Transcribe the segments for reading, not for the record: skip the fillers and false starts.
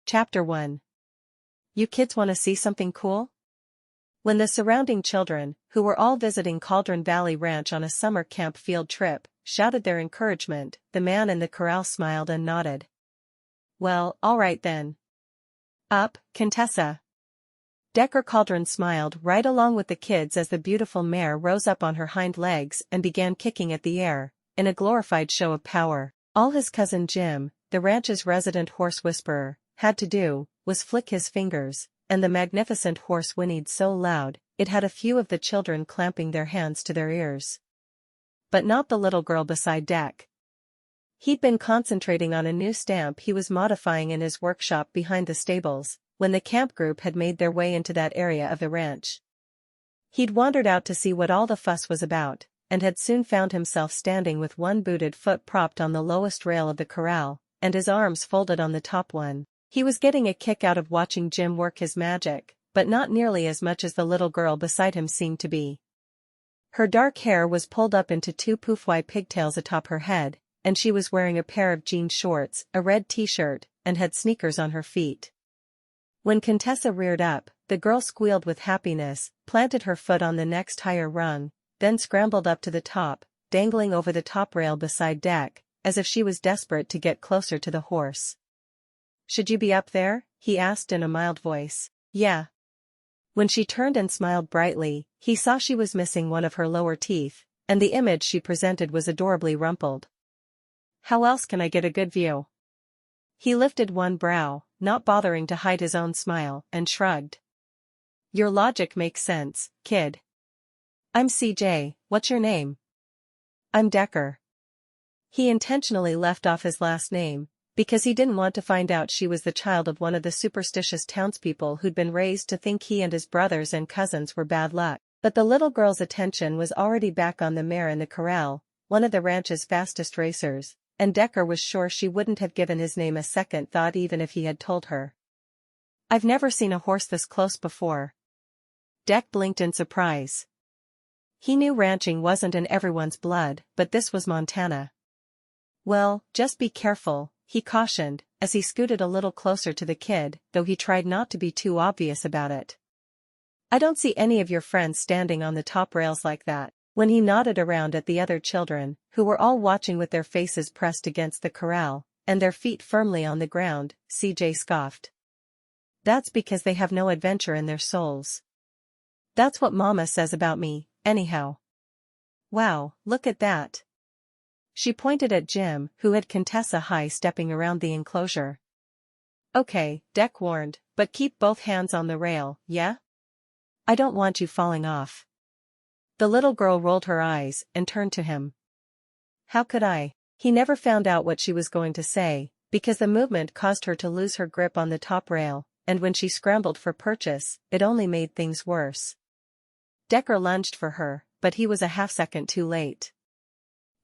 Chapter 1. You kids want to see something cool? When the surrounding children, who were all visiting Cauldron Valley Ranch on a summer camp field trip, shouted their encouragement, the man in the corral smiled and nodded. Well, all right then. Up, Contessa. Decker Cauldron smiled right along with the kids as the beautiful mare rose up on her hind legs and began kicking at the air, in a glorified show of power. All his cousin Jim, the ranch's resident horse whisperer, had to do was flick his fingers, and the magnificent horse whinnied so loud, it had a few of the children clamping their hands to their ears. But not the little girl beside Deck. He'd been concentrating on a new stamp he was modifying in his workshop behind the stables, when the camp group had made their way into that area of the ranch. He'd wandered out to see what all the fuss was about, and had soon found himself standing with one booted foot propped on the lowest rail of the corral, and his arms folded on the top one. He was getting a kick out of watching Jim work his magic, but not nearly as much as the little girl beside him seemed to be. Her dark hair was pulled up into two poof-white pigtails atop her head, and she was wearing a pair of jean shorts, a red t-shirt, and had sneakers on her feet. When Contessa reared up, the girl squealed with happiness, planted her foot on the next higher rung, then scrambled up to the top, dangling over the top rail beside Deck, as if she was desperate to get closer to the horse. Should you be up there? He asked in a mild voice. Yeah. When she turned and smiled brightly, he saw she was missing one of her lower teeth, and the image she presented was adorably rumpled. How else can I get a good view? He lifted one brow, not bothering to hide his own smile, and shrugged. Your logic makes sense, kid. I'm CJ, what's your name? I'm Decker. He intentionally left off his last name, because he didn't want to find out she was the child of one of the superstitious townspeople who'd been raised to think he and his brothers and cousins were bad luck. But the little girl's attention was already back on the mare in the corral, one of the ranch's fastest racers, and Decker was sure she wouldn't have given his name a second thought even if he had told her. I've never seen a horse this close before. Deck blinked in surprise. He knew ranching wasn't in everyone's blood, but this was Montana. Well, just be careful, he cautioned, as he scooted a little closer to the kid, though he tried not to be too obvious about it. I don't see any of your friends standing on the top rails like that. When he nodded around at the other children, who were all watching with their faces pressed against the corral, and their feet firmly on the ground, CJ scoffed. That's because they have no adventure in their souls. That's what Mama says about me, anyhow. Wow, look at that. She pointed at Jim, who had Contessa high-stepping around the enclosure. Okay, Deck warned, but keep both hands on the rail, yeah? I don't want you falling off. The little girl rolled her eyes and turned to him. How could I? He never found out what she was going to say, because the movement caused her to lose her grip on the top rail, and when she scrambled for purchase, it only made things worse. Decker lunged for her, but he was a half-second too late.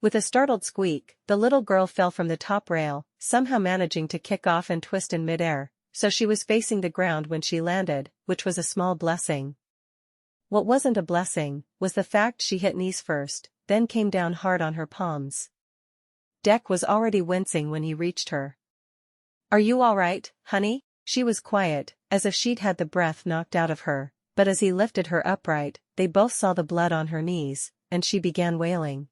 With a startled squeak, the little girl fell from the top rail, somehow managing to kick off and twist in midair, so she was facing the ground when she landed, which was a small blessing. What wasn't a blessing was the fact she hit knees first, then came down hard on her palms. Deck was already wincing when he reached her. Are you all right, honey? She was quiet, as if she'd had the breath knocked out of her, but as he lifted her upright, they both saw the blood on her knees, and she began wailing.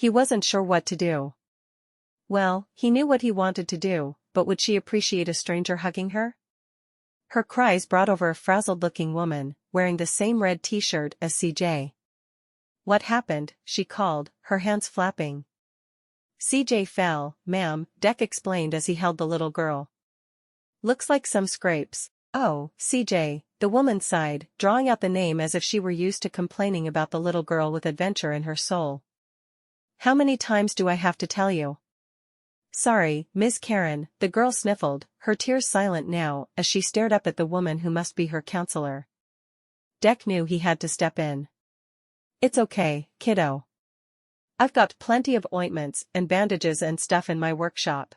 He wasn't sure what to do. Well, he knew what he wanted to do, but would she appreciate a stranger hugging her? Her cries brought over a frazzled-looking woman, wearing the same red t-shirt as CJ. What happened? She called, her hands flapping. CJ fell, ma'am, Deck explained as he held the little girl. Looks like some scrapes. Oh, CJ, the woman sighed, drawing out the name as if she were used to complaining about the little girl with adventure in her soul. How many times do I have to tell you? Sorry, Miss Karen, the girl sniffled, her tears silent now as she stared up at the woman who must be her counselor. Deck knew he had to step in. It's okay, kiddo. I've got plenty of ointments and bandages and stuff in my workshop.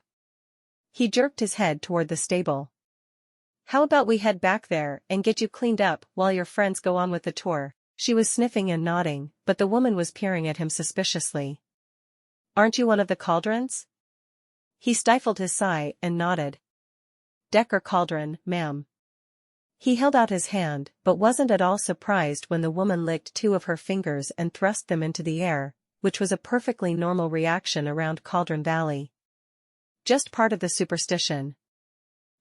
He jerked his head toward the stable. How about we head back there and get you cleaned up while your friends go on with the tour? She was sniffing and nodding, but the woman was peering at him suspiciously. Aren't you one of the Cauldrons? He stifled his sigh and nodded. Decker Cauldron, ma'am. He held out his hand, but wasn't at all surprised when the woman licked two of her fingers and thrust them into the air, which was a perfectly normal reaction around Caudron Valley. Just part of the superstition.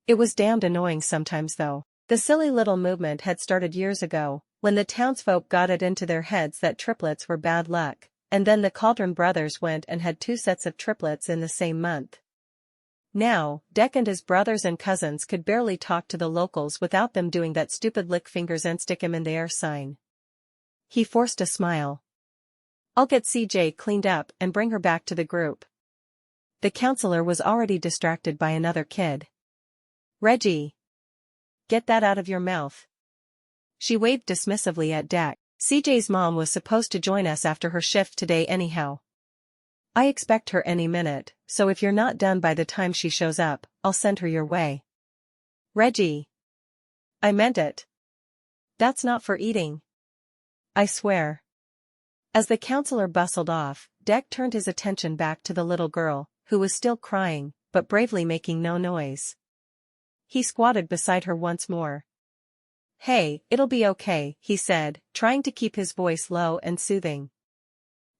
It was damned annoying sometimes though. The silly little movement had started years ago, when the townsfolk got it into their heads that triplets were bad luck, and then the Cauldron brothers went and had two sets of triplets in the same month. Now, Deck and his brothers and cousins could barely talk to the locals without them doing that stupid lick fingers and stick 'em in the air sign. He forced a smile. I'll get CJ cleaned up and bring her back to the group. The counselor was already distracted by another kid. Reggie! Get that out of your mouth. She waved dismissively at Deck. CJ's mom was supposed to join us after her shift today anyhow. I expect her any minute, so if you're not done by the time she shows up, I'll send her your way. Reggie! I meant it. That's not for eating. I swear. As the counselor bustled off, Deck turned his attention back to the little girl, who was still crying, but bravely making no noise. He squatted beside her once more. Hey, it'll be okay, he said, trying to keep his voice low and soothing.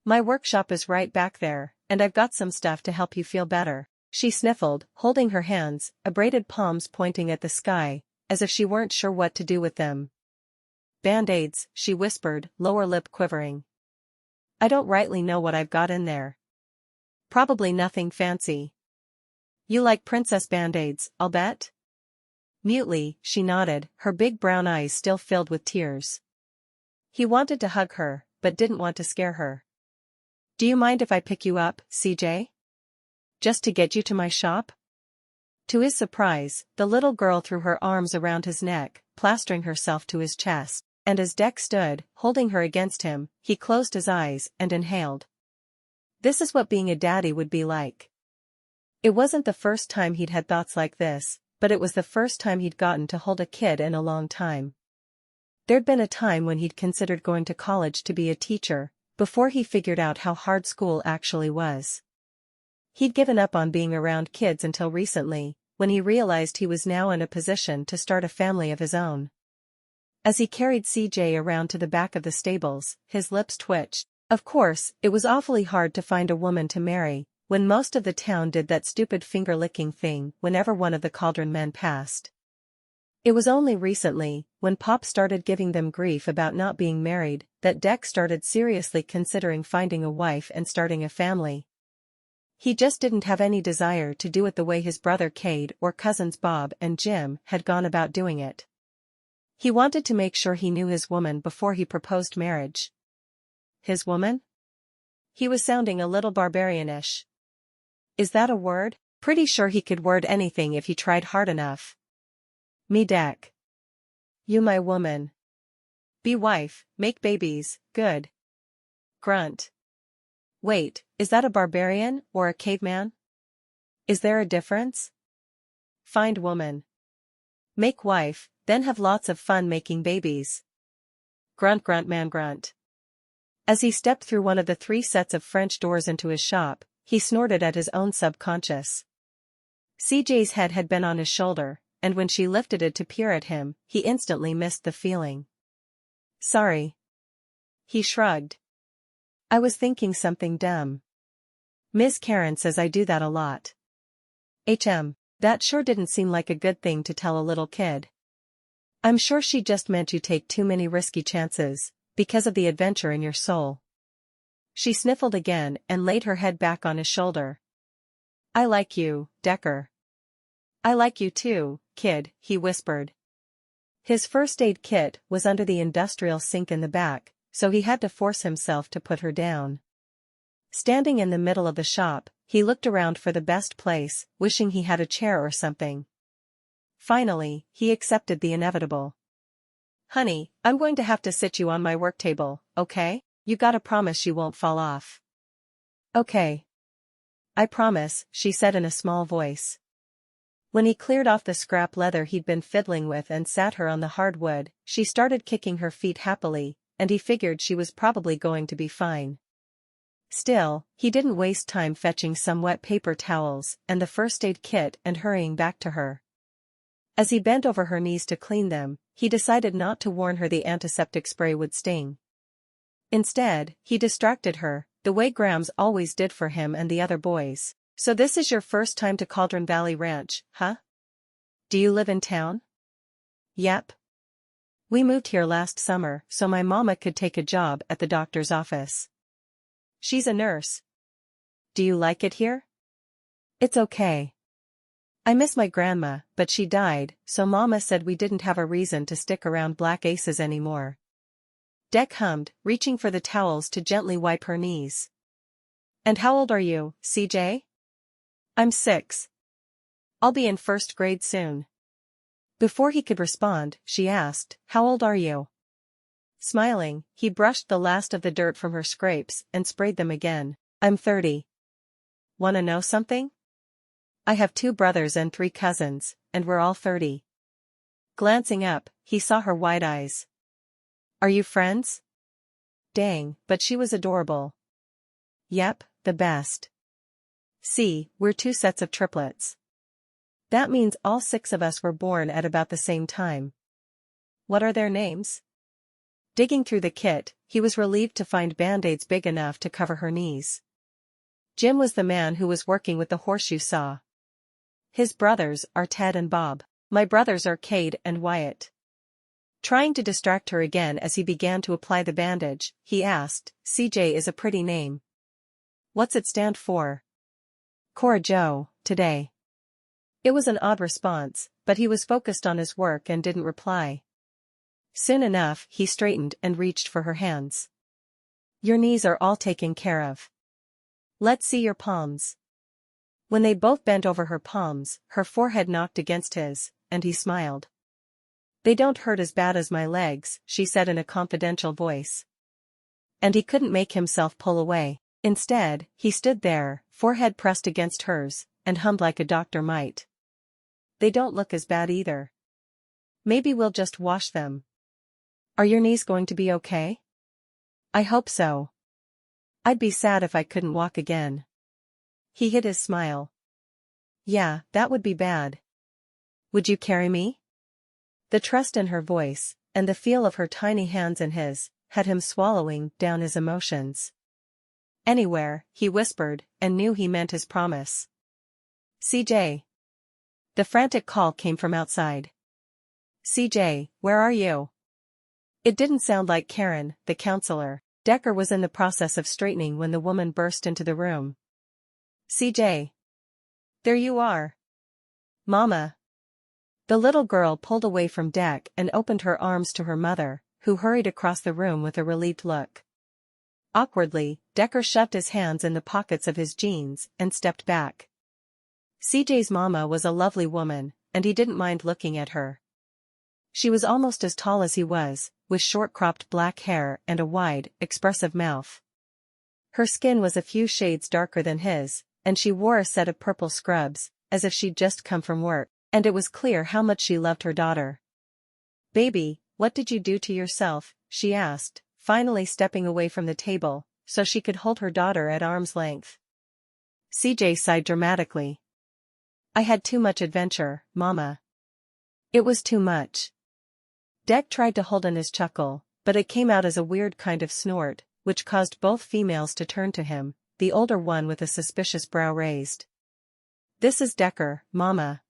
My workshop is right back there, and I've got some stuff to help you feel better. She sniffled, holding her hands, abraded palms pointing at the sky, as if she weren't sure what to do with them. Band-aids, she whispered, lower lip quivering. I don't rightly know what I've got in there. Probably nothing fancy. You like princess band-aids, I'll bet? Mutely, she nodded, her big brown eyes still filled with tears. He wanted to hug her, but didn't want to scare her. Do you mind if I pick you up, CJ? Just to get you to my shop? To his surprise, the little girl threw her arms around his neck, plastering herself to his chest, and as Deck stood, holding her against him, he closed his eyes and inhaled. This is what being a daddy would be like. It wasn't the first time he'd had thoughts like this, but it was the first time he'd gotten to hold a kid in a long time. There'd been a time when he'd considered going to college to be a teacher, before he figured out how hard school actually was. He'd given up on being around kids until recently, when he realized he was now in a position to start a family of his own. As he carried CJ around to the back of the stables, his lips twitched. Of course, it was awfully hard to find a woman to marry, when most of the town did that stupid finger-licking thing whenever one of the Cauldron men passed. It was only recently, when Pop started giving them grief about not being married, that Deck started seriously considering finding a wife and starting a family. He just didn't have any desire to do it the way his brother Cade or cousins Bob and Jim had gone about doing it. He wanted to make sure he knew his woman before he proposed marriage. His woman? He was sounding a little barbarianish. Is that a word? Pretty sure he could word anything if he tried hard enough. Me Deck. You my woman. Be wife, make babies, good. Grunt. Wait, is that a barbarian or a caveman? Is there a difference? Find woman. Make wife, then have lots of fun making babies. Grunt grunt man grunt. As he stepped through one of the 3 sets of French doors into his shop, he snorted at his own subconscious. CJ's head had been on his shoulder, and when she lifted it to peer at him, he instantly missed the feeling. Sorry. He shrugged. I was thinking something dumb. Miss Karen says I do that a lot. That sure didn't seem like a good thing to tell a little kid. I'm sure she just meant you take too many risky chances, because of the adventure in your soul. She sniffled again and laid her head back on his shoulder. I like you, Decker. I like you too, kid, he whispered. His first aid kit was under the industrial sink in the back, so he had to force himself to put her down. Standing in the middle of the shop, he looked around for the best place, wishing he had a chair or something. Finally, he accepted the inevitable. Honey, I'm going to have to sit you on my work table, okay? You gotta promise you won't fall off. Okay. I promise, she said in a small voice. When he cleared off the scrap leather he'd been fiddling with and sat her on the hardwood, she started kicking her feet happily, and he figured she was probably going to be fine. Still, he didn't waste time fetching some wet paper towels and the first aid kit and hurrying back to her. As he bent over her knees to clean them, he decided not to warn her the antiseptic spray would sting. Instead, he distracted her, the way Grams always did for him and the other boys. "So this is your first time to Cauldron Valley Ranch, huh? Do you live in town?" "Yep. We moved here last summer so my mama could take a job at the doctor's office. She's a nurse. Do you like it here?" "It's okay. I miss my grandma, but she died, so Mama said we didn't have a reason to stick around Black Aces anymore." Deck hummed, reaching for the towels to gently wipe her knees. "And how old are you, CJ?" "I'm 6. I'll be in first grade soon." Before he could respond, she asked, "How old are you?" Smiling, he brushed the last of the dirt from her scrapes and sprayed them again. "I'm 30. Wanna know something? I have 2 brothers and 3 cousins, and we're all 30. Glancing up, he saw her wide eyes. "Are you friends?" Dang, but she was adorable. "Yep, the best. See, we're 2 sets of triplets. That means all 6 of us were born at about the same time." "What are their names?" Digging through the kit, he was relieved to find band-aids big enough to cover her knees. Jim was the man who was working with the horseshoe saw. "His brothers are Ted and Bob. My brothers are Cade and Wyatt." Trying to distract her again as he began to apply the bandage, he asked, "CJ is a pretty name. What's it stand for?" "Cora Joe, today." It was an odd response, but he was focused on his work and didn't reply. Soon enough, he straightened and reached for her hands. "Your knees are all taken care of. Let's see your palms." When they both bent over her palms, her forehead knocked against his, and he smiled. "They don't hurt as bad as my legs," she said in a confidential voice. And he couldn't make himself pull away. Instead, he stood there, forehead pressed against hers, and hummed like a doctor might. "They don't look as bad either. Maybe we'll just wash them." "Are your knees going to be okay?" "I hope so. I'd be sad if I couldn't walk again." He hid his smile. "Yeah, that would be bad. Would you carry me?" The trust in her voice, and the feel of her tiny hands in his, had him swallowing down his emotions. "Anywhere," he whispered, and knew he meant his promise. "CJ." The frantic call came from outside. "CJ, where are you?" It didn't sound like Karen, the counselor. Decker was in the process of straightening when the woman burst into the room. "CJ. There you are. Mama." The little girl pulled away from Deck and opened her arms to her mother, who hurried across the room with a relieved look. Awkwardly, Decker shoved his hands in the pockets of his jeans and stepped back. CJ's mama was a lovely woman, and he didn't mind looking at her. She was almost as tall as he was, with short-cropped black hair and a wide, expressive mouth. Her skin was a few shades darker than his, and she wore a set of purple scrubs, as if she'd just come from work, and it was clear how much she loved her daughter. "Baby, what did you do to yourself?" she asked, finally stepping away from the table, so she could hold her daughter at arm's length. CJ sighed dramatically. "I had too much adventure, Mama. It was too much." Deck tried to hold in his chuckle, but it came out as a weird kind of snort, which caused both females to turn to him, the older one with a suspicious brow raised. "This is Decker, Mama.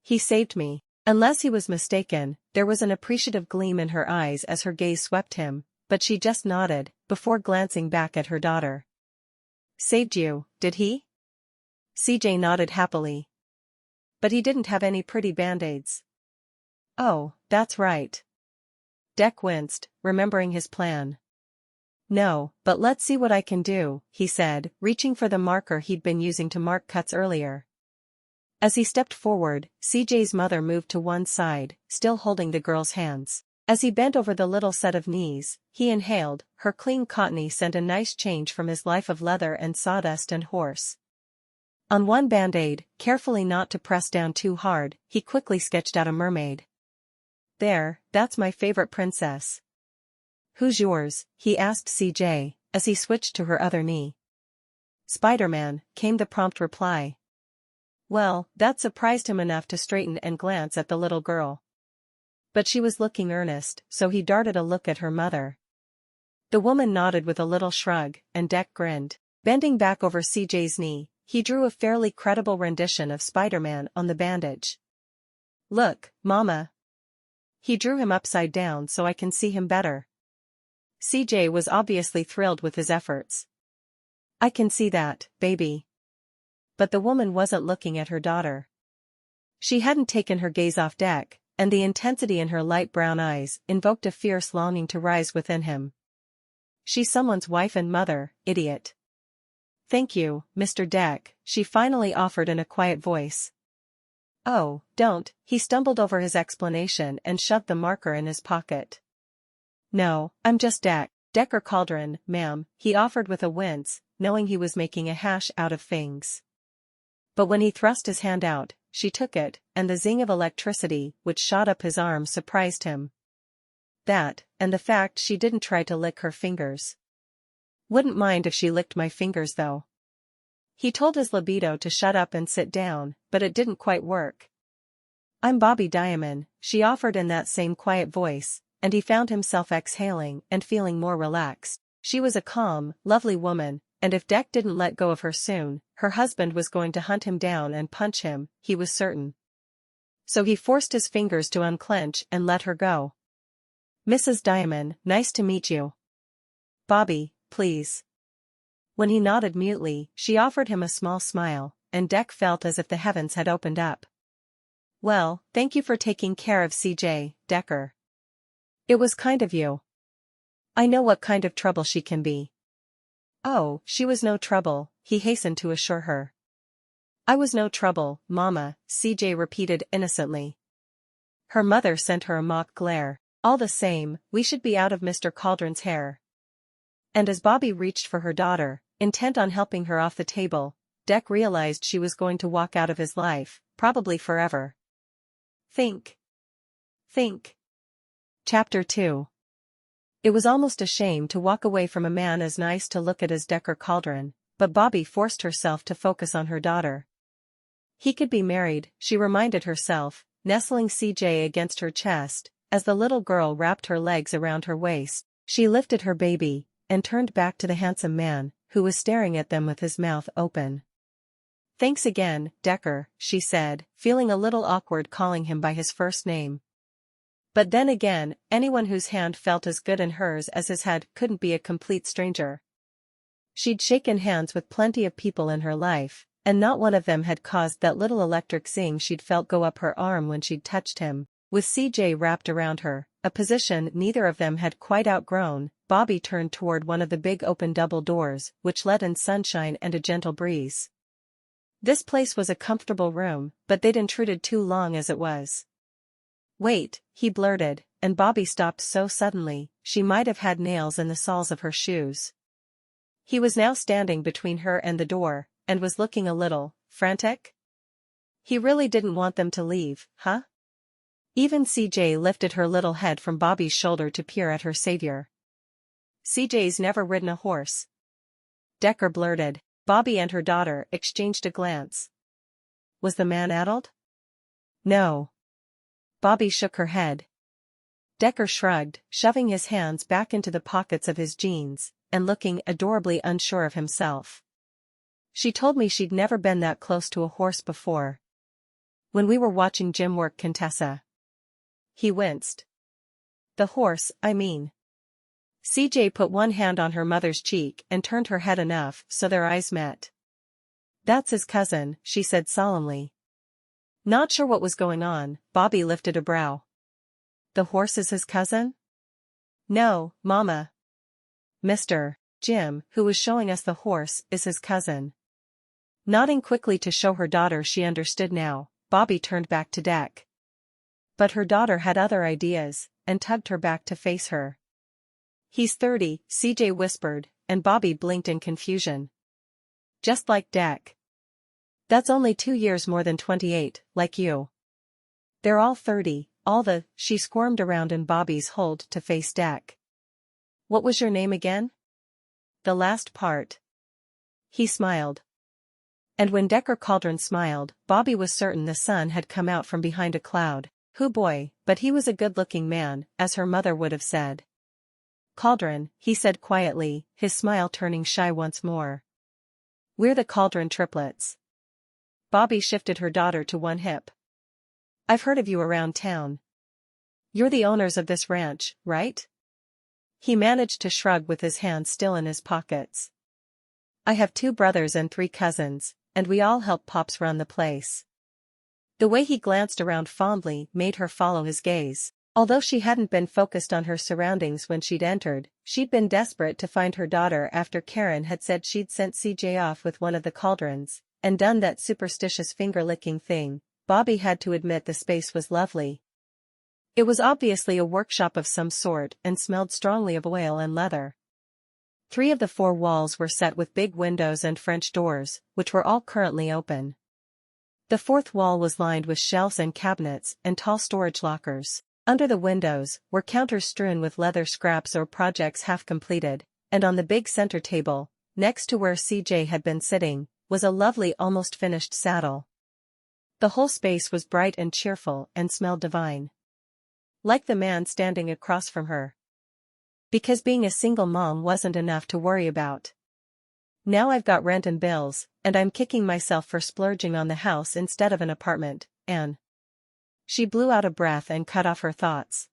He saved me." Unless he was mistaken, there was an appreciative gleam in her eyes as her gaze swept him, but she just nodded, before glancing back at her daughter. "Saved you, did he?" CJ nodded happily. "But he didn't have any pretty band-aids." "Oh, that's right." Deck winced, remembering his plan. "No, but let's see what I can do," he said, reaching for the marker he'd been using to mark cuts earlier. As he stepped forward, CJ's mother moved to one side, still holding the girl's hands. As he bent over the little set of knees, he inhaled, her clean cottony scent, a nice change from his life of leather and sawdust and horse. On one band-aid, carefully not to press down too hard, he quickly sketched out a mermaid. "There, that's my favorite princess." "Who's yours?" he asked CJ, as he switched to her other knee. "Spider-Man," came the prompt reply. Well, that surprised him enough to straighten and glance at the little girl. But she was looking earnest, so he darted a look at her mother. The woman nodded with a little shrug, and Deck grinned. Bending back over CJ's knee, he drew a fairly credible rendition of Spider-Man on the bandage. Look, Mama. He drew him upside down so I can see him better. CJ was obviously thrilled with his efforts. I can see that, baby. But the woman wasn't looking at her daughter. She hadn't taken her gaze off Deck, and the intensity in her light brown eyes invoked a fierce longing to rise within him. She's someone's wife and mother, idiot. Thank you, Mr. Deck, she finally offered in a quiet voice. Oh, don't, he stumbled over his explanation and shoved the marker in his pocket. No, I'm just Decker Cauldron, ma'am, he offered with a wince, knowing he was making a hash out of things. But when he thrust his hand out, she took it, and the zing of electricity which shot up his arm surprised him. That, and the fact she didn't try to lick her fingers. Wouldn't mind if she licked my fingers though. He told his libido to shut up and sit down, but it didn't quite work. I'm Bobbi Diamon, she offered in that same quiet voice, and he found himself exhaling and feeling more relaxed. She was a calm, lovely woman, and if Deck didn't let go of her soon, her husband was going to hunt him down and punch him, he was certain. So he forced his fingers to unclench and let her go. Mrs. Diamon, nice to meet you. Bobbi, please. When he nodded mutely, she offered him a small smile, and Deck felt as if the heavens had opened up. Well, thank you for taking care of CJ, Decker. It was kind of you. I know what kind of trouble she can be. Oh, she was no trouble, he hastened to assure her. I was no trouble, Mama, CJ repeated innocently. Her mother sent her a mock glare. All the same, we should be out of Mr. Cauldron's hair. And as Bobbi reached for her daughter, intent on helping her off the table, Deck realized she was going to walk out of his life, probably forever. Think. Chapter 2. It was almost a shame to walk away from a man as nice to look at as Decker Cauldron, but Bobbi forced herself to focus on her daughter. He could be married, she reminded herself, nestling CJ against her chest. As the little girl wrapped her legs around her waist, she lifted her baby, and turned back to the handsome man, who was staring at them with his mouth open. Thanks again, Decker, she said, feeling a little awkward calling him by his first name. But then again, anyone whose hand felt as good in hers as his head couldn't be a complete stranger. She'd shaken hands with plenty of people in her life, and not one of them had caused that little electric zing she'd felt go up her arm when she'd touched him. With CJ wrapped around her, a position neither of them had quite outgrown, Bobbi turned toward one of the big open double doors, which let in sunshine and a gentle breeze. This place was a comfortable room, but they'd intruded too long as it was. Wait, he blurted, and Bobbi stopped so suddenly, she might have had nails in the soles of her shoes. He was now standing between her and the door, and was looking a little frantic. He really didn't want them to leave, huh? Even CJ lifted her little head from Bobbi's shoulder to peer at her savior. CJ's never ridden a horse. Decker blurted. Bobbi and her daughter exchanged a glance. Was the man addled? No. Bobbi shook her head. Decker shrugged, shoving his hands back into the pockets of his jeans, and looking adorably unsure of himself. She told me she'd never been that close to a horse before. When we were watching Jim work Contessa. He winced. The horse, I mean. CJ put one hand on her mother's cheek and turned her head enough so their eyes met. That's his cousin, she said solemnly. Not sure what was going on, Bobbi lifted a brow. The horse is his cousin? No, Mama. Mr. Jim, who was showing us the horse, is his cousin. Nodding quickly to show her daughter she understood now, Bobbi turned back to Deck. But her daughter had other ideas, and tugged her back to face her. He's 30, CJ whispered, and Bobbi blinked in confusion. Just like Deck. That's only 2 years more than 28, like you. They're all 30, she squirmed around in Bobbi's hold to face Deck. What was your name again? The last part. He smiled. And when Decker Cauldron smiled, Bobbi was certain the sun had come out from behind a cloud. Hoo boy, but he was a good-looking man, as her mother would have said. Cauldron, he said quietly, his smile turning shy once more. We're the Cauldron triplets. Bobbi shifted her daughter to one hip. I've heard of you around town. You're the owners of this ranch, right? He managed to shrug with his hands still in his pockets. I have 2 brothers and 3 cousins, and we all help Pops run the place. The way he glanced around fondly made her follow his gaze. Although she hadn't been focused on her surroundings when she'd entered, she'd been desperate to find her daughter after Karen had said she'd sent CJ off with one of the cauldrons, and done that superstitious finger-licking thing. Bobbi had to admit the space was lovely. It was obviously a workshop of some sort and smelled strongly of oil and leather. 3 of the 4 walls were set with big windows and French doors, which were all currently open. The 4th wall was lined with shelves and cabinets and tall storage lockers. Under the windows were counters strewn with leather scraps or projects half completed, and on the big center table, next to where CJ had been sitting, was a lovely almost finished saddle. The whole space was bright and cheerful and smelled divine. Like the man standing across from her. Because being a single mom wasn't enough to worry about. Now I've got rent and bills, and I'm kicking myself for splurging on the house instead of an apartment, Anne. She blew out a breath and cut off her thoughts.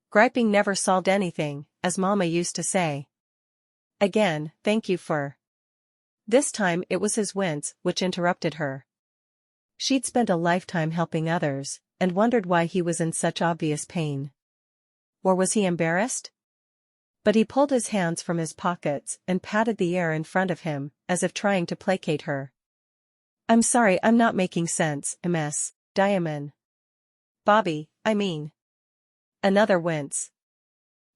Griping never solved anything, as Mama used to say. Again, thank you for. This time it was his wince which interrupted her. She'd spent a lifetime helping others, and wondered why he was in such obvious pain. Or was he embarrassed? But he pulled his hands from his pockets and patted the air in front of him, as if trying to placate her. I'm sorry, I'm not making sense, Ms. Diamon. Bobbi, I mean. Another wince.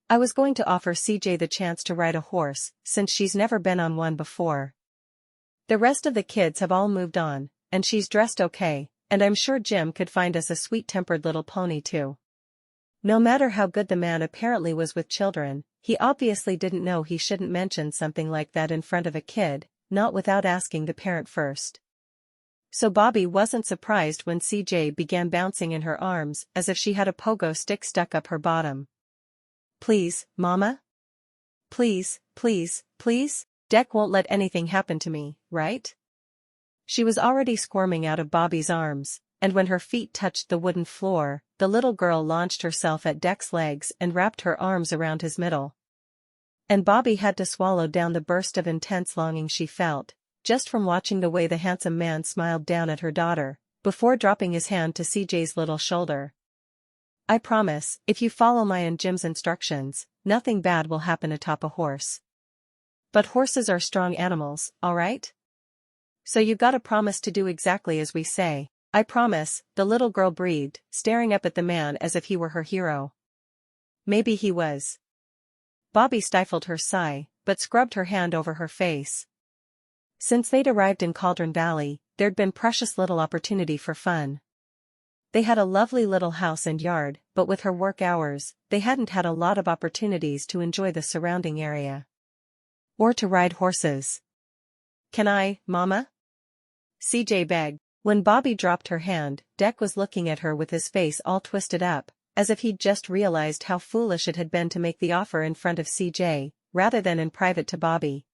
I was going to offer CJ the chance to ride a horse, since she's never been on one before. The rest of the kids have all moved on, and she's dressed okay, and I'm sure Jim could find us a sweet-tempered little pony too. No matter how good the man apparently was with children, he obviously didn't know he shouldn't mention something like that in front of a kid, not without asking the parent first. So Bobbi wasn't surprised when CJ began bouncing in her arms as if she had a pogo stick stuck up her bottom. Please, Mama? Please, please, please? Deck won't let anything happen to me, right? She was already squirming out of Bobbi's arms, and when her feet touched the wooden floor, the little girl launched herself at Deck's legs and wrapped her arms around his middle. And Bobbi had to swallow down the burst of intense longing she felt, just from watching the way the handsome man smiled down at her daughter, before dropping his hand to CJ's little shoulder. I promise, if you follow my and Jim's instructions, nothing bad will happen atop a horse. But horses are strong animals, all right? So you gotta promise to do exactly as we say. I promise, the little girl breathed, staring up at the man as if he were her hero. Maybe he was. Bobbi stifled her sigh, but scrubbed her hand over her face. Since they'd arrived in Caudron Valley, there'd been precious little opportunity for fun. They had a lovely little house and yard, but with her work hours, they hadn't had a lot of opportunities to enjoy the surrounding area. Or to ride horses. Can I, Mama? CJ begged. When Bobbi dropped her hand, Deck was looking at her with his face all twisted up, as if he'd just realized how foolish it had been to make the offer in front of CJ, rather than in private to Bobbi.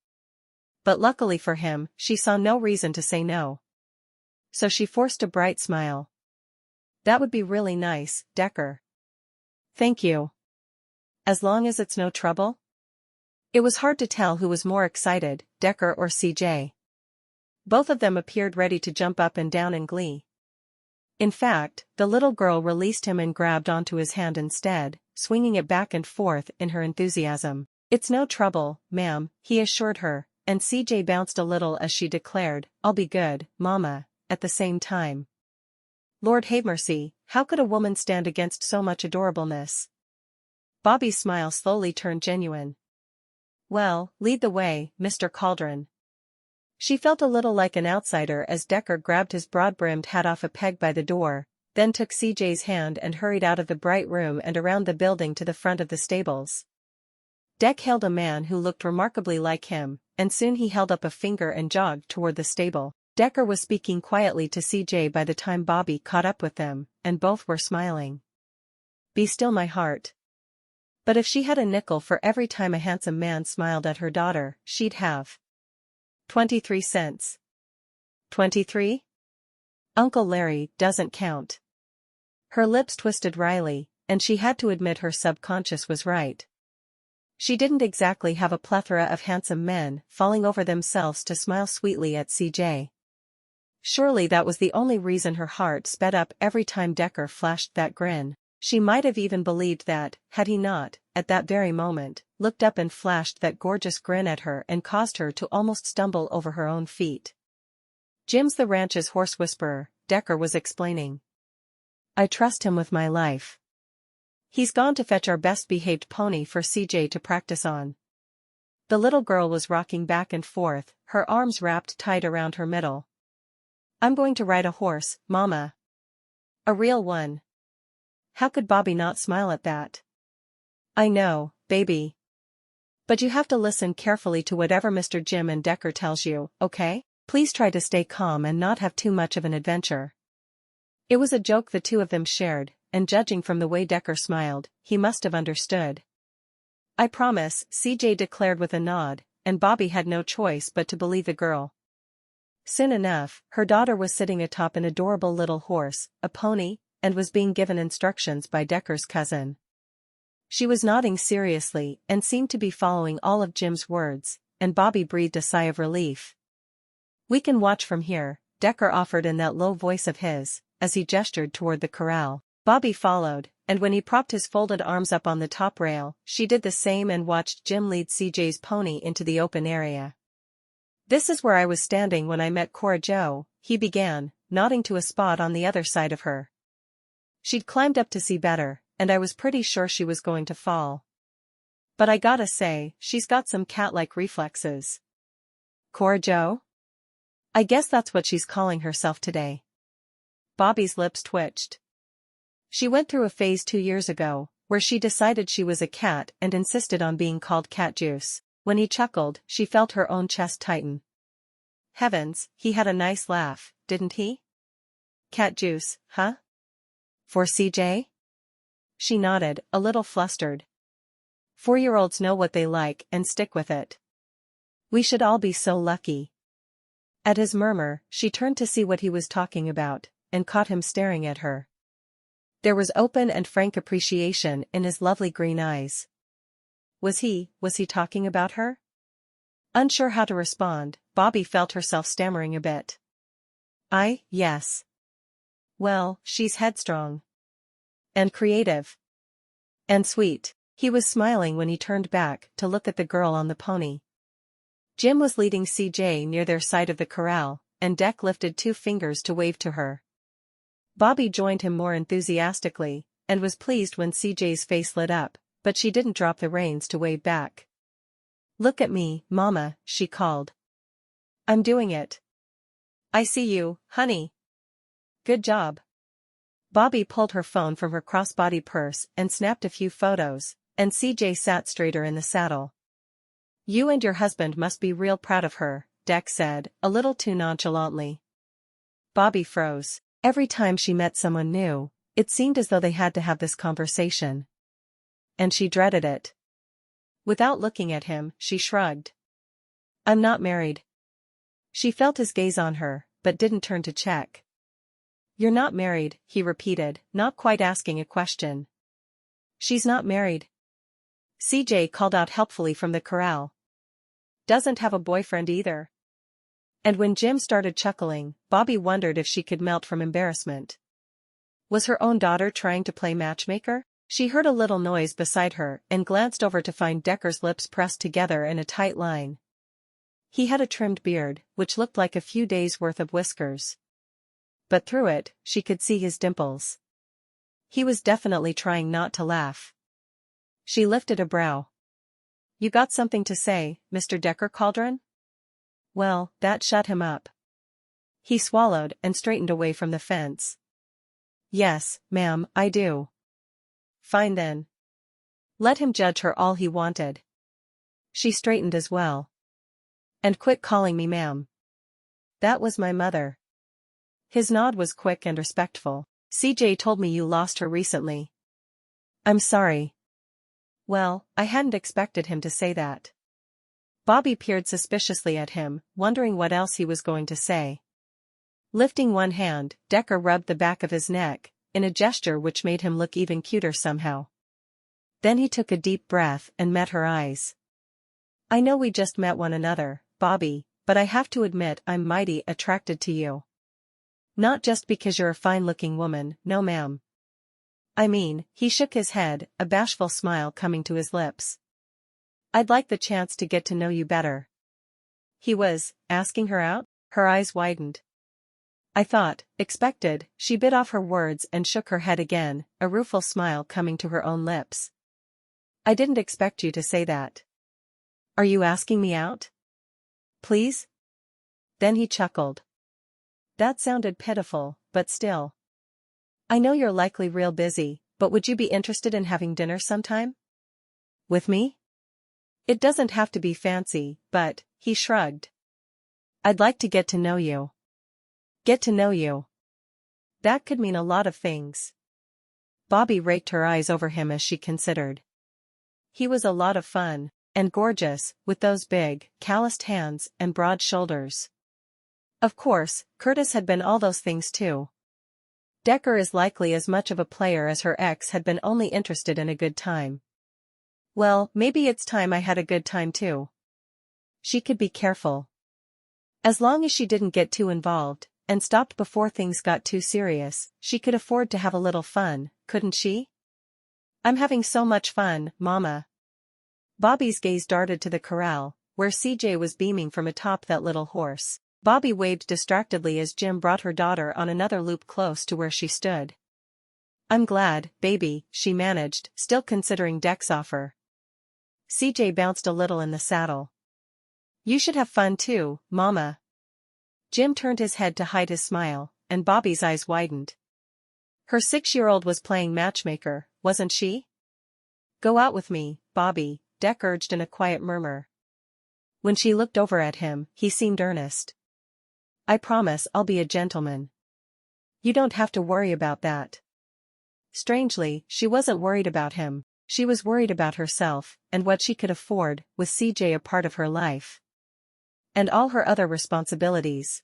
But luckily for him, she saw no reason to say no. So she forced a bright smile. That would be really nice, Decker. Thank you. As long as it's no trouble? It was hard to tell who was more excited, Decker or CJ. Both of them appeared ready to jump up and down in glee. In fact, the little girl released him and grabbed onto his hand instead, swinging it back and forth in her enthusiasm. It's no trouble, ma'am, he assured her, and CJ bounced a little as she declared, I'll be good, Mama, at the same time. Lord have mercy, how could a woman stand against so much adorableness? Bobbi's smile slowly turned genuine. Well, lead the way, Mr. Cauldron. She felt a little like an outsider as Decker grabbed his broad-brimmed hat off a peg by the door, then took CJ's hand and hurried out of the bright room and around the building to the front of the stables. Deck hailed a man who looked remarkably like him, and soon he held up a finger and jogged toward the stable. Decker was speaking quietly to CJ by the time Bobbi caught up with them, and both were smiling. Be still, my heart. But if she had a nickel for every time a handsome man smiled at her daughter, she'd have 23 cents. 23? Uncle Larry doesn't count. Her lips twisted wryly, and she had to admit her subconscious was right. She didn't exactly have a plethora of handsome men falling over themselves to smile sweetly at CJ. Surely that was the only reason her heart sped up every time Decker flashed that grin. She might have even believed that, had he not, at that very moment, looked up and flashed that gorgeous grin at her and caused her to almost stumble over her own feet. Jim's the ranch's horse whisperer, Decker was explaining. I trust him with my life. He's gone to fetch our best-behaved pony for CJ to practice on. The little girl was rocking back and forth, her arms wrapped tight around her middle. I'm going to ride a horse, Mama. A real one. How could Bobbi not smile at that? I know, baby. But you have to listen carefully to whatever Mr. Jim and Decker tells you, okay? Please try to stay calm and not have too much of an adventure. It was a joke the two of them shared, and judging from the way Decker smiled, he must have understood. I promise, CJ declared with a nod, and Bobbi had no choice but to believe the girl. Soon enough, her daughter was sitting atop an adorable little horse, a pony, and was being given instructions by Decker's cousin. She was nodding seriously and seemed to be following all of Jim's words, and Bobbi breathed a sigh of relief. We can watch from here, Decker offered in that low voice of his, as he gestured toward the corral. Bobbi followed, and when he propped his folded arms up on the top rail, she did the same and watched Jim lead CJ's pony into the open area. This is where I was standing when I met Cora Jo, he began, nodding to a spot on the other side of her. She'd climbed up to see better, and I was pretty sure she was going to fall. But I gotta say, she's got some cat-like reflexes. Cora Jo? I guess that's what she's calling herself today. Bobbi's lips twitched. She went through a phase 2 years ago, where she decided she was a cat and insisted on being called Cat Juice. When he chuckled, she felt her own chest tighten. Heavens, he had a nice laugh, didn't he? Cat Juice, huh? For CJ? She nodded, a little flustered. 4-year-olds know what they like and stick with it. We should all be so lucky. At his murmur, she turned to see what he was talking about, and caught him staring at her. There was open and frank appreciation in his lovely green eyes. Was he talking about her? Unsure how to respond, Bobbi felt herself stammering a bit. Yes. Well, she's headstrong. And creative. And sweet. He was smiling when he turned back to look at the girl on the pony. Jim was leading CJ near their side of the corral, and Deck lifted 2 fingers to wave to her. Bobbi joined him more enthusiastically, and was pleased when CJ's face lit up, but she didn't drop the reins to wave back. Look at me, Mama, she called. I'm doing it. I see you, honey. Good job. Bobbi pulled her phone from her crossbody purse and snapped a few photos, and CJ sat straighter in the saddle. You and your husband must be real proud of her, Deck said, a little too nonchalantly. Bobbi froze. Every time she met someone new, it seemed as though they had to have this conversation. And she dreaded it. Without looking at him, she shrugged. I'm not married. She felt his gaze on her, but didn't turn to check. You're not married, he repeated, not quite asking a question. She's not married. CJ called out helpfully from the corral. Doesn't have a boyfriend either. And when Jim started chuckling, Bobbi wondered if she could melt from embarrassment. Was her own daughter trying to play matchmaker? She heard a little noise beside her and glanced over to find Decker's lips pressed together in a tight line. He had a trimmed beard, which looked like a few days' worth of whiskers. But through it, she could see his dimples. He was definitely trying not to laugh. She lifted a brow. You got something to say, Mr. Decker Cauldron? Well, that shut him up. He swallowed and straightened away from the fence. Yes, ma'am, I do. Fine then. Let him judge her all he wanted. She straightened as well. And quit calling me ma'am. That was my mother. His nod was quick and respectful. CJ told me you lost her recently. I'm sorry. Well, I hadn't expected him to say that. Bobbi peered suspiciously at him, wondering what else he was going to say. Lifting one hand, Decker rubbed the back of his neck, in a gesture which made him look even cuter somehow. Then he took a deep breath and met her eyes. I know we just met one another, Bobbi, but I have to admit I'm mighty attracted to you. Not just because you're a fine-looking woman, no ma'am. I mean, he shook his head, a bashful smile coming to his lips. I'd like the chance to get to know you better. He was asking her out? Her eyes widened. I thought, expected, she bit off her words and shook her head again, a rueful smile coming to her own lips. I didn't expect you to say that. Are you asking me out? Please? Then he chuckled. That sounded pitiful, but still. I know you're likely real busy, but would you be interested in having dinner sometime? With me? It doesn't have to be fancy, but, he shrugged. I'd like to get to know you. Get to know you. That could mean a lot of things. Bobbi raked her eyes over him as she considered. He was a lot of fun, and gorgeous, with those big, calloused hands and broad shoulders. Of course, Curtis had been all those things too. Decker is likely as much of a player as her ex had been only interested in a good time. Well, maybe it's time I had a good time too. She could be careful. As long as she didn't get too involved, and stopped before things got too serious, she could afford to have a little fun, couldn't she? I'm having so much fun, Mama. Bobbi's gaze darted to the corral, where CJ was beaming from atop that little horse. Bobbi waved distractedly as Jim brought her daughter on another loop close to where she stood. I'm glad, baby, she managed, still considering Deck's offer. CJ bounced a little in the saddle. You should have fun too, Mama. Jim turned his head to hide his smile, and Bobbi's eyes widened. Her 6-year-old was playing matchmaker, wasn't she? Go out with me, Bobbi, Deck urged in a quiet murmur. When she looked over at him, he seemed earnest. I promise I'll be a gentleman. You don't have to worry about that. Strangely, she wasn't worried about him, she was worried about herself, and what she could afford, with CJ a part of her life. And all her other responsibilities.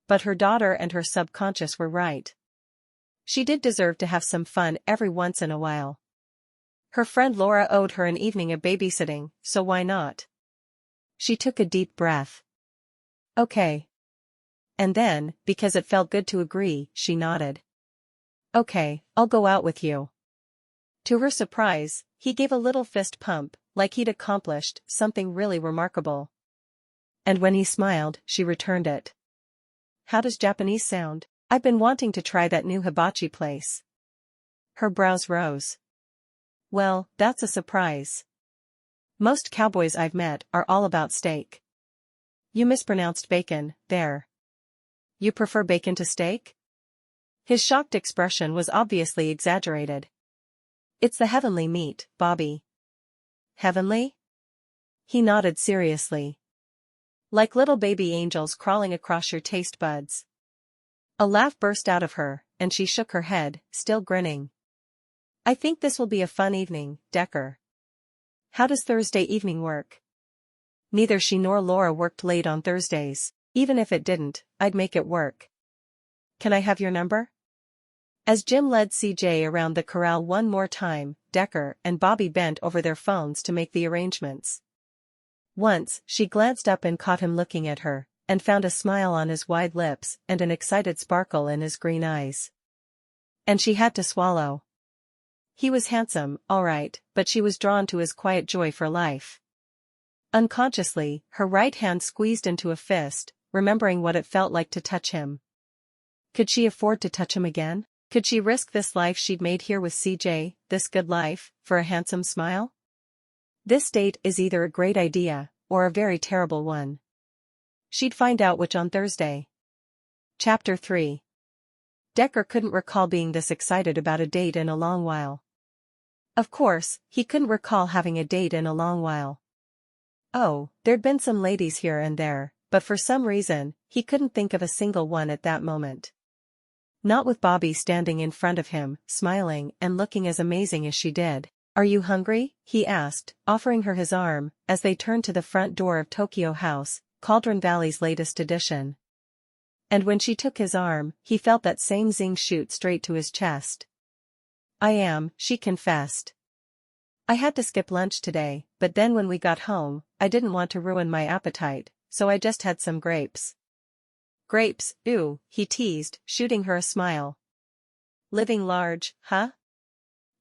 But her daughter and her subconscious were right. She did deserve to have some fun every once in a while. Her friend Laura owed her an evening of babysitting, so why not? She took a deep breath. Okay. And then, because it felt good to agree, she nodded. Okay, I'll go out with you. To her surprise, he gave a little fist pump, like he'd accomplished something really remarkable. And when he smiled, she returned it. How does Japanese sound? I've been wanting to try that new hibachi place. Her brows rose. Well, that's a surprise. Most cowboys I've met are all about steak. You mispronounced bacon, there. You prefer bacon to steak? His shocked expression was obviously exaggerated. It's the heavenly meat, Bobbi. Heavenly? He nodded seriously. Like little baby angels crawling across your taste buds. A laugh burst out of her, and she shook her head, still grinning. I think this will be a fun evening, Decker. How does Thursday evening work? Neither she nor Laura worked late on Thursdays. Even if it didn't, I'd make it work. Can I have your number? As Jim led CJ around the corral one more time, Decker and Bobbi bent over their phones to make the arrangements. Once, she glanced up and caught him looking at her, and found a smile on his wide lips and an excited sparkle in his green eyes. And she had to swallow. He was handsome, all right, but she was drawn to his quiet joy for life. Unconsciously, her right hand squeezed into a fist, remembering what it felt like to touch him. Could she afford to touch him again? Could she risk this life she'd made here with CJ, this good life, for a handsome smile? This date is either a great idea, or a very terrible one. She'd find out which on Thursday. Chapter 3. Decker couldn't recall being this excited about a date in a long while. Of course, he couldn't recall having a date in a long while. Oh, there'd been some ladies here and there, but for some reason, he couldn't think of a single one at that moment. Not with Bobbi standing in front of him, smiling and looking as amazing as she did. "Are you hungry?" he asked, offering her his arm, as they turned to the front door of Tokyo House, Cauldron Valley's latest addition. And when she took his arm, he felt that same zing shoot straight to his chest. "I am," she confessed. "I had to skip lunch today, but then when we got home, I didn't want to ruin my appetite, so I just had some grapes." "Grapes, ooh," he teased, shooting her a smile. "Living large, huh?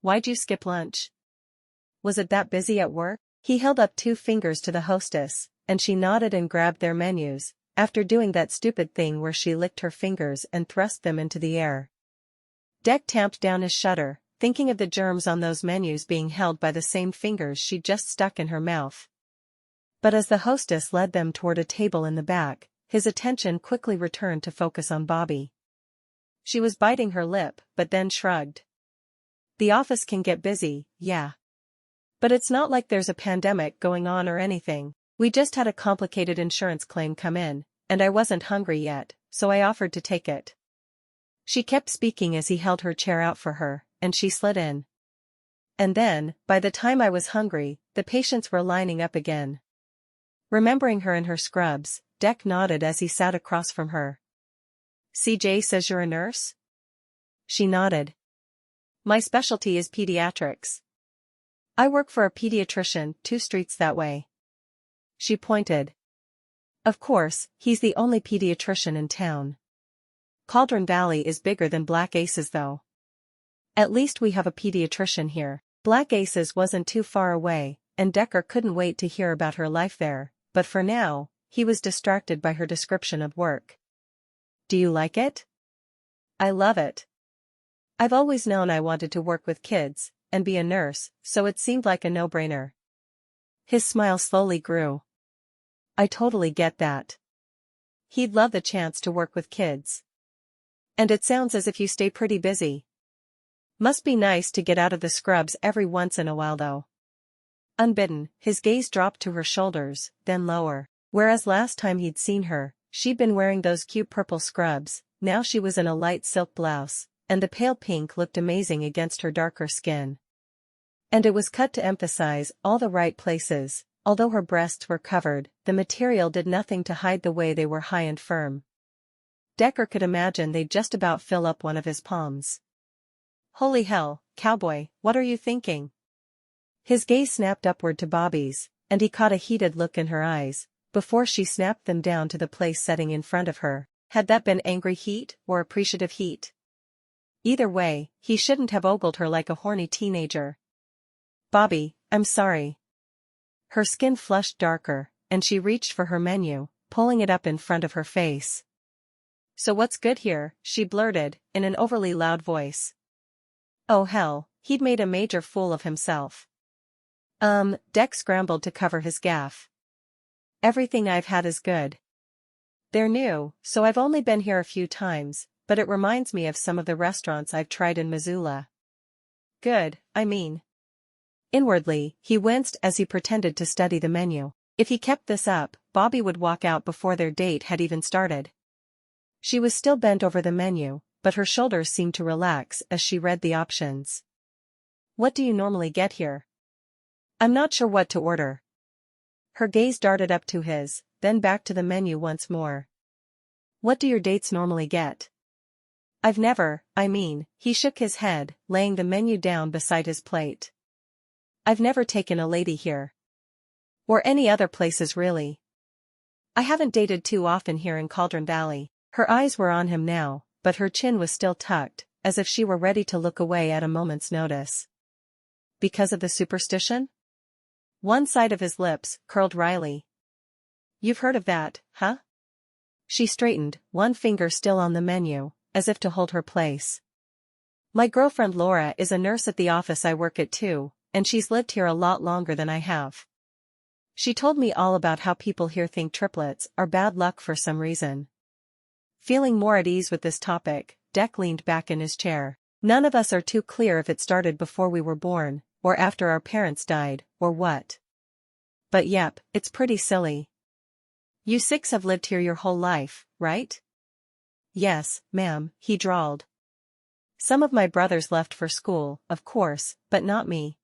Why'd you skip lunch? Was it that busy at work?" He held up 2 fingers to the hostess, and she nodded and grabbed their menus, after doing that stupid thing where she licked her fingers and thrust them into the air. Deck tamped down his shudder, thinking of the germs on those menus being held by the same fingers she just stuck in her mouth. But as the hostess led them toward a table in the back, his attention quickly returned to focus on Bobbi. She was biting her lip, but then shrugged. "The office can get busy, yeah. But it's not like there's a pandemic going on or anything. We just had a complicated insurance claim come in, and I wasn't hungry yet, so I offered to take it." She kept speaking as he held her chair out for her, and she slid in. "And then, by the time I was hungry, the patients were lining up again." Remembering her in her scrubs, Deck nodded as he sat across from her. "CJ says you're a nurse?" She nodded. "My specialty is pediatrics. I work for a pediatrician 2 streets that way." She pointed. "Of course, he's the only pediatrician in town. Cauldron Valley is bigger than Black Aces though. At least we have a pediatrician here." Black Aces wasn't too far away, and Decker couldn't wait to hear about her life there, but for now, he was distracted by her description of work. "Do you like it?" "I love it. I've always known I wanted to work with kids, and be a nurse, so it seemed like a no-brainer." His smile slowly grew. "I totally get that. He'd love the chance to work with kids. And it sounds as if you stay pretty busy. Must be nice to get out of the scrubs every once in a while though." Unbidden, his gaze dropped to her shoulders, then lower. Whereas last time he'd seen her, she'd been wearing those cute purple scrubs, now she was in a light silk blouse, and the pale pink looked amazing against her darker skin. And it was cut to emphasize all the right places. Although her breasts were covered, the material did nothing to hide the way they were high and firm. Decker could imagine they'd just about fill up one of his palms. "Holy hell, cowboy, what are you thinking?" His gaze snapped upward to Bobbi's, and he caught a heated look in her eyes, before she snapped them down to the place setting in front of her. Had that been angry heat or appreciative heat? Either way, he shouldn't have ogled her like a horny teenager. "Bobbi, I'm sorry." Her skin flushed darker, and she reached for her menu, pulling it up in front of her face. "So what's good here?" she blurted, in an overly loud voice. Oh hell, he'd made a major fool of himself. Deck scrambled to cover his gaffe. "Everything I've had is good. They're new, so I've only been here a few times, but it reminds me of some of the restaurants I've tried in Missoula." "Good, I mean." Inwardly, he winced as he pretended to study the menu. If he kept this up, Bobbi would walk out before their date had even started. She was still bent over the menu, but her shoulders seemed to relax as she read the options. "What do you normally get here?" "I'm not sure what to order." Her gaze darted up to his, then back to the menu once more. "What do your dates normally get?" "I've never, he shook his head, laying the menu down beside his plate. "I've never taken a lady here. Or any other places really. I haven't dated too often here in Cauldron Valley." Her eyes were on him now, but her chin was still tucked, as if she were ready to look away at a moment's notice. "Because of the superstition?" One side of his lips curled wryly. "You've heard of that, huh?" She straightened, one finger still on the menu, as if to hold her place. "My girlfriend Laura is a nurse at the office I work at too, and she's lived here a lot longer than I have. She told me all about how people here think triplets are bad luck for some reason." Feeling more at ease with this topic, Deck leaned back in his chair. "None of us are too clear if it started before we were born, or after our parents died, or what. But yep, it's pretty silly. You 6 have lived here your whole life, right? Yes, ma'am, he drawled. Some of my brothers left for school, of course, but not me.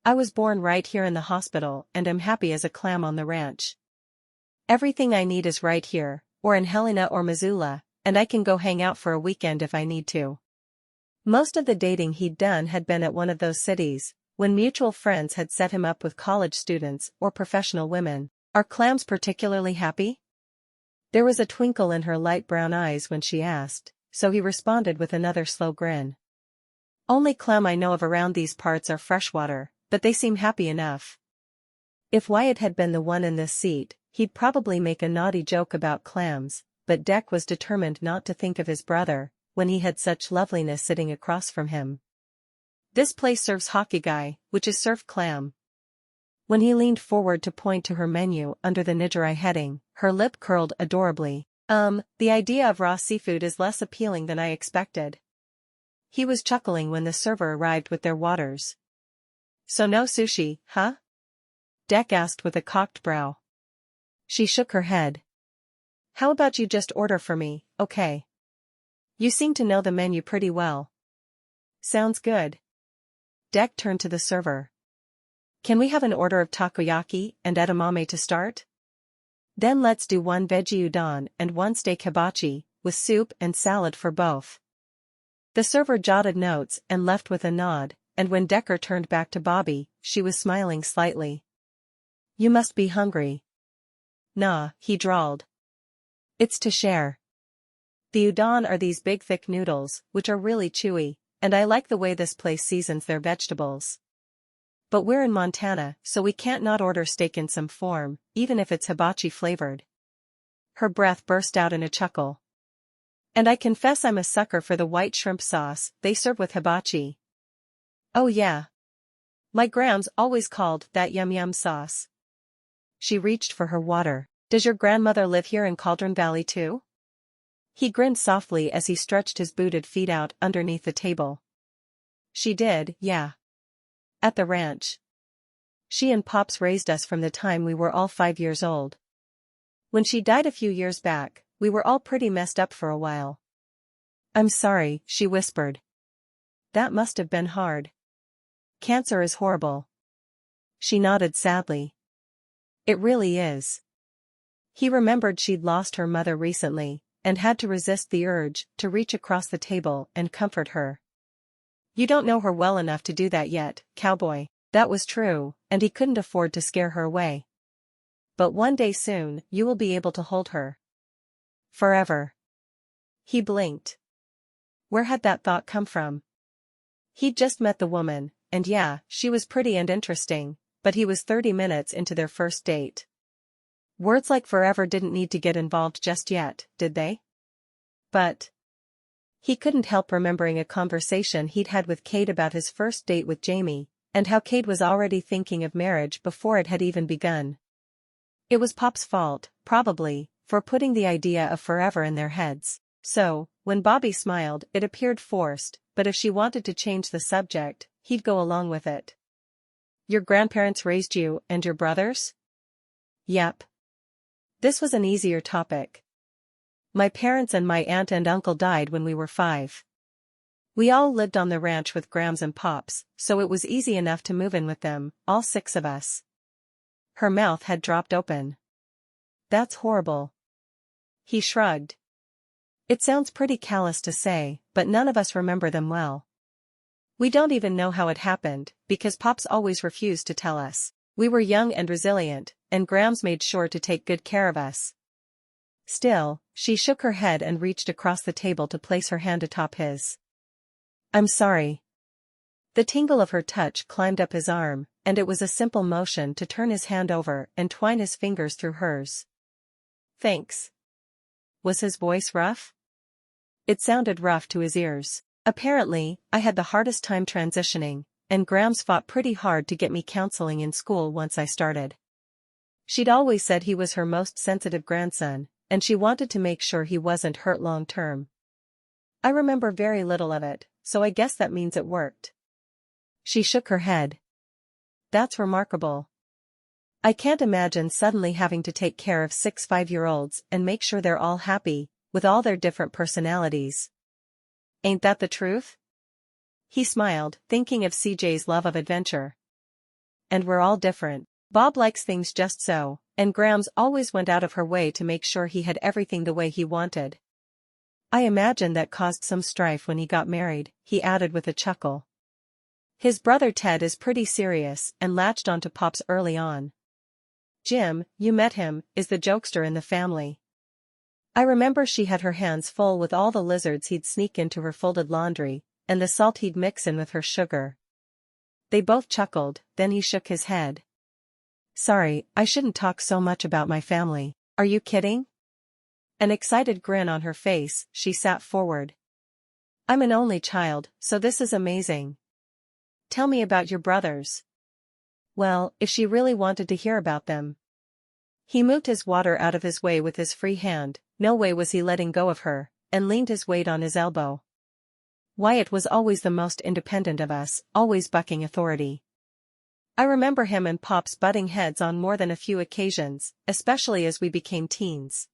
I was born right here in the hospital and am happy as a clam on the ranch. Everything I need is right here, or in Helena or Missoula, and I can go hang out for a weekend if I need to. Most of the dating he'd done had been at one of those cities, when mutual friends had set him up with college students or professional women. Are clams particularly happy? There was a twinkle in her light brown eyes when she asked, so he responded with another slow grin. Only clam I know of around these parts are freshwater, but they seem happy enough. If Wyatt had been the one in this seat, he'd probably make a naughty joke about clams, but Deck was determined not to think of his brother, when he had such loveliness sitting across from him. This place serves hockey guy, which is surf clam. When he leaned forward to point to her menu under the Nigerai heading, her lip curled adorably. The idea of raw seafood is less appealing than I expected. He was chuckling when the server arrived with their waters. So no sushi, huh? Deck asked with a cocked brow. She shook her head. How about you just order for me, okay? You seem to know the menu pretty well. Sounds good. Deck turned to the server. Can we have an order of takoyaki and edamame to start? Then let's do one veggie udon and one steak hibachi, with soup and salad for both. The server jotted notes and left with a nod, and when Decker turned back to Bobbi, she was smiling slightly. You must be hungry. Nah, he drawled. It's to share. The udon are these big thick noodles, which are really chewy, and I like the way this place seasons their vegetables. But we're in Montana, so we can't not order steak in some form, even if it's hibachi flavored. Her breath burst out in a chuckle. And I confess I'm a sucker for the white shrimp sauce they serve with hibachi. Oh yeah. My grams always called that yum yum sauce. She reached for her water. Does your grandmother live here in Cauldron Valley too? He grinned softly as he stretched his booted feet out underneath the table. She did, yeah. At the ranch. She and Pops raised us from the time we were all 5 years old. When she died a few years back, we were all pretty messed up for a while. I'm sorry, she whispered. That must have been hard. Cancer is horrible. She nodded sadly. It really is. He remembered she'd lost her mother recently, and had to resist the urge to reach across the table and comfort her. You don't know her well enough to do that yet, cowboy. That was true, and he couldn't afford to scare her away. But one day soon, you will be able to hold her. Forever. He blinked. Where had that thought come from? He'd just met the woman, and yeah, she was pretty and interesting, but he was 30 minutes into their first date. Words like forever didn't need to get involved just yet, did they? But he couldn't help remembering a conversation he'd had with Kate about his first date with Jamie, and how Kate was already thinking of marriage before it had even begun. It was Pop's fault, probably, for putting the idea of forever in their heads. So, when Bobbi smiled, it appeared forced, but if she wanted to change the subject, he'd go along with it. Your grandparents raised you and your brothers? Yep. This was an easier topic. My parents and my aunt and uncle died when we were 5. We all lived on the ranch with Grams and Pops, so it was easy enough to move in with them, all 6 of us. Her mouth had dropped open. That's horrible. He shrugged. It sounds pretty callous to say, but none of us remember them well. We don't even know how it happened, because Pops always refused to tell us. We were young and resilient, and Grams made sure to take good care of us. Still, she shook her head and reached across the table to place her hand atop his. I'm sorry. The tingle of her touch climbed up his arm, and it was a simple motion to turn his hand over and twine his fingers through hers. Thanks. Was his voice rough? It sounded rough to his ears. Apparently, I had the hardest time transitioning, and Grams fought pretty hard to get me counseling in school once I started. She'd always said he was her most sensitive grandson, and she wanted to make sure he wasn't hurt long term. I remember very little of it, so I guess that means it worked. She shook her head. That's remarkable. I can't imagine suddenly having to take care of 6 5-year-olds and make sure they're all happy, with all their different personalities. Ain't that the truth? He smiled, thinking of CJ's love of adventure. And we're all different. Bob likes things just so, and Grams always went out of her way to make sure he had everything the way he wanted. I imagine that caused some strife when he got married, he added with a chuckle. His brother Ted is pretty serious and latched onto Pops early on. Jim, you met him, is the jokester in the family. I remember she had her hands full with all the lizards he'd sneak into her folded laundry, and the salt he'd mix in with her sugar. They both chuckled, then he shook his head. Sorry, I shouldn't talk so much about my family. Are you kidding? An excited grin on her face, she sat forward. I'm an only child, so this is amazing. Tell me about your brothers. Well, if she really wanted to hear about them. He moved his water out of his way with his free hand, no way was he letting go of her, and leaned his weight on his elbow. Wyatt was always the most independent of us, always bucking authority. I remember him and Pops butting heads on more than a few occasions, especially as we became teens.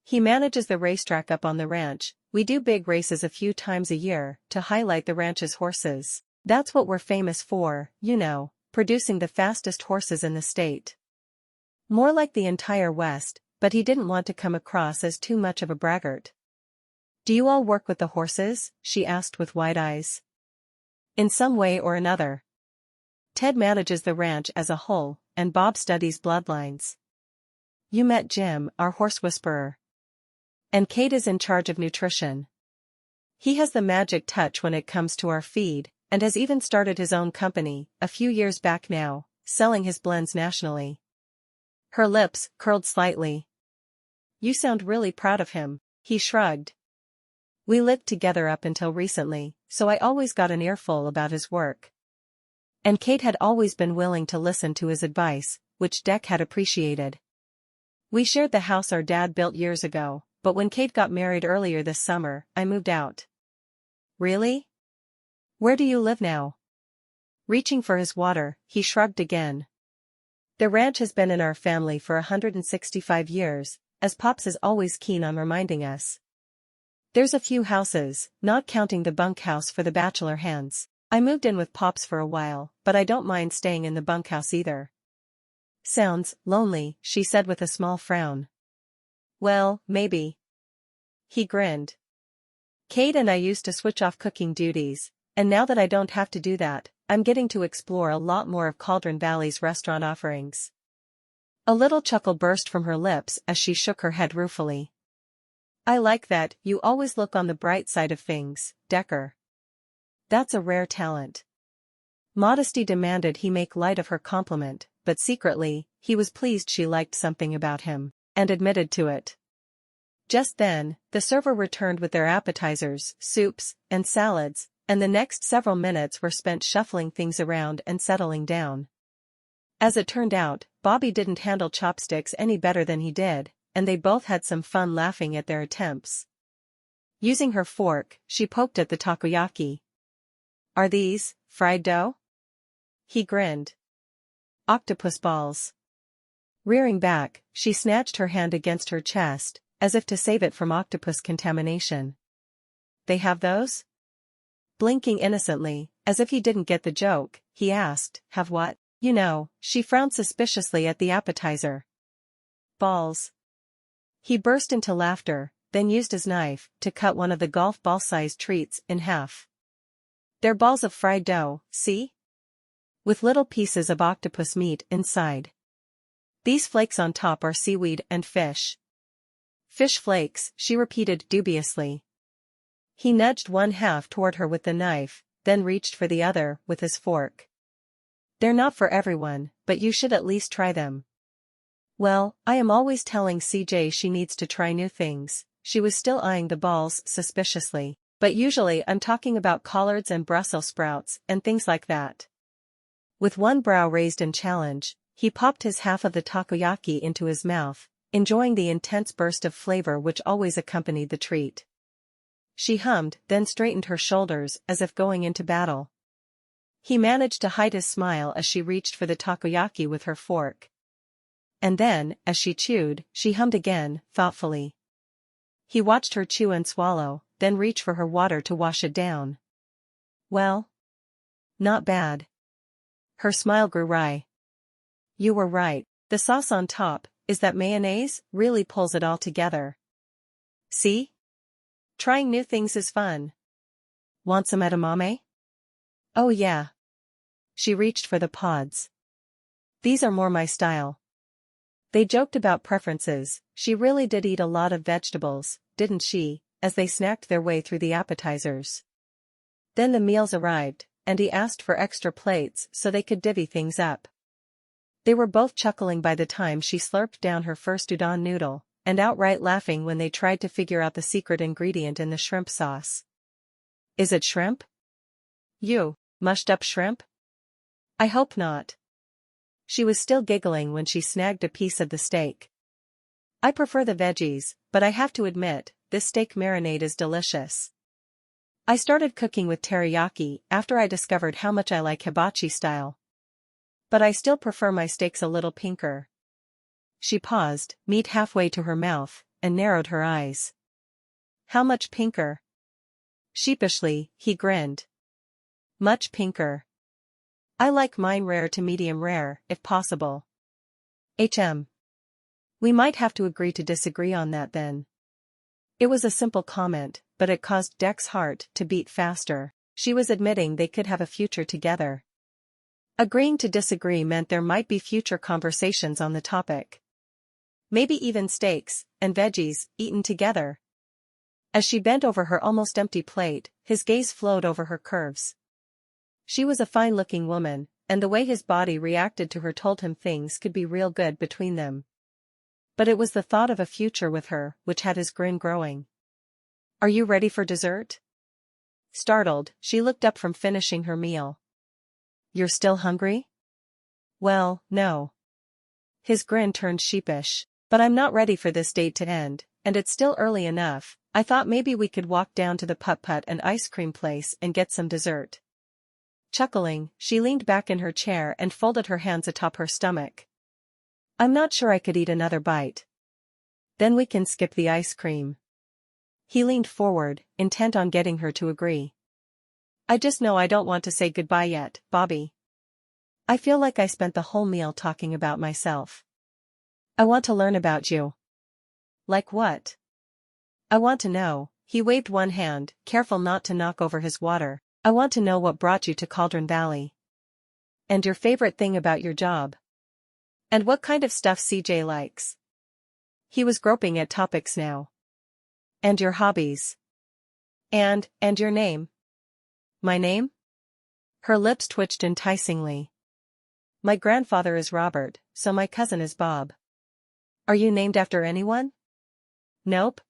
He manages the racetrack up on the ranch. We do big races a few times a year, to highlight the ranch's horses. That's what we're famous for, you know, producing the fastest horses in the state. More like the entire West, but he didn't want to come across as too much of a braggart. Do you all work with the horses? She asked with wide eyes. In some way or another. Ted manages the ranch as a whole, and Bob studies bloodlines. You met Jim, our horse whisperer. And Kate is in charge of nutrition. He has the magic touch when it comes to our feed, and has even started his own company, a few years back now, selling his blends nationally. Her lips curled slightly. You sound really proud of him, he shrugged. We lived together up until recently, so I always got an earful about his work. And Kate had always been willing to listen to his advice, which Deck had appreciated. We shared the house our dad built years ago, but when Kate got married earlier this summer, I moved out. Really? Where do you live now? Reaching for his water, he shrugged again. The ranch has been in our family for 165 years, as Pops is always keen on reminding us. There's a few houses, not counting the bunkhouse for the bachelor hands. I moved in with Pops for a while, but I don't mind staying in the bunkhouse either. Sounds lonely, she said with a small frown. Well, maybe. He grinned. Kate and I used to switch off cooking duties, and now that I don't have to do that, I'm getting to explore a lot more of Cauldron Valley's restaurant offerings. A little chuckle burst from her lips as she shook her head ruefully. I like that, you always look on the bright side of things, Decker. That's a rare talent. Modesty demanded he make light of her compliment, but secretly, he was pleased she liked something about him, and admitted to it. Just then, the server returned with their appetizers, soups, and salads, and the next several minutes were spent shuffling things around and settling down. As it turned out, Bobbi didn't handle chopsticks any better than he did, and they both had some fun laughing at their attempts. Using her fork, she poked at the takoyaki. Are these fried dough? He grinned. Octopus balls. Rearing back, she snatched her hand against her chest, as if to save it from octopus contamination. They have those? Blinking innocently, as if he didn't get the joke, he asked, have what? You know, she frowned suspiciously at the appetizer. Balls. He burst into laughter, then used his knife to cut one of the golf ball-sized treats in half. They're balls of fried dough, see? With little pieces of octopus meat inside. These flakes on top are seaweed and fish. Fish flakes, she repeated dubiously. He nudged one half toward her with the knife, then reached for the other with his fork. They're not for everyone, but you should at least try them. Well, I am always telling CJ she needs to try new things. She was still eyeing the balls suspiciously, but usually I'm talking about collards and Brussels sprouts and things like that. With one brow raised in challenge, he popped his half of the takoyaki into his mouth, enjoying the intense burst of flavor which always accompanied the treat. She hummed, then straightened her shoulders as if going into battle. He managed to hide his smile as she reached for the takoyaki with her fork, And then, as she chewed, she hummed again, thoughtfully. He watched her chew and swallow, then reach for her water to wash it down. Well? Not bad. Her smile grew wry. You were right, the sauce on top, is that mayonnaise, really pulls it all together. See? Trying new things is fun. Want some edamame? Oh yeah. She reached for the pods. These are more my style. They joked about preferences. She really did eat a lot of vegetables, didn't she, as they snacked their way through the appetizers. Then the meals arrived, and he asked for extra plates so they could divvy things up. They were both chuckling by the time she slurped down her first udon noodle, and outright laughing when they tried to figure out the secret ingredient in the shrimp sauce. Is it shrimp? You, mushed up shrimp? I hope not. She was still giggling when she snagged a piece of the steak. I prefer the veggies, but I have to admit, this steak marinade is delicious. I started cooking with teriyaki after I discovered how much I like hibachi style. But I still prefer my steaks a little pinker. She paused, meat halfway to her mouth, and narrowed her eyes. How much pinker? Sheepishly, he grinned. Much pinker. I like mine rare to medium rare, if possible. We might have to agree to disagree on that then. It was a simple comment, but it caused Deck's heart to beat faster. She was admitting they could have a future together. Agreeing to disagree meant there might be future conversations on the topic. Maybe even steaks and veggies eaten together. As she bent over her almost empty plate, his gaze flowed over her curves. She was a fine-looking woman, and the way his body reacted to her told him things could be real good between them. But it was the thought of a future with her which had his grin growing. Are you ready for dessert? Startled, she looked up from finishing her meal. You're still hungry? Well, no. His grin turned sheepish. But I'm not ready for this date to end, and it's still early enough. I thought maybe we could walk down to the putt-putt and ice cream place and get some dessert. Chuckling, she leaned back in her chair and folded her hands atop her stomach. I'm not sure I could eat another bite. Then we can skip the ice cream. He leaned forward, intent on getting her to agree. I just know I don't want to say goodbye yet, Bobbi. I feel like I spent the whole meal talking about myself. I want to learn about you. Like what? I want to know. He waved one hand, careful not to knock over his water. I want to know what brought you to Cauldron Valley. And your favorite thing about your job. And what kind of stuff CJ likes. He was groping at topics now. And your hobbies. And your name. My name? Her lips twitched enticingly. My grandfather is Robert, so my cousin is Bob. Are you named after anyone? Nope.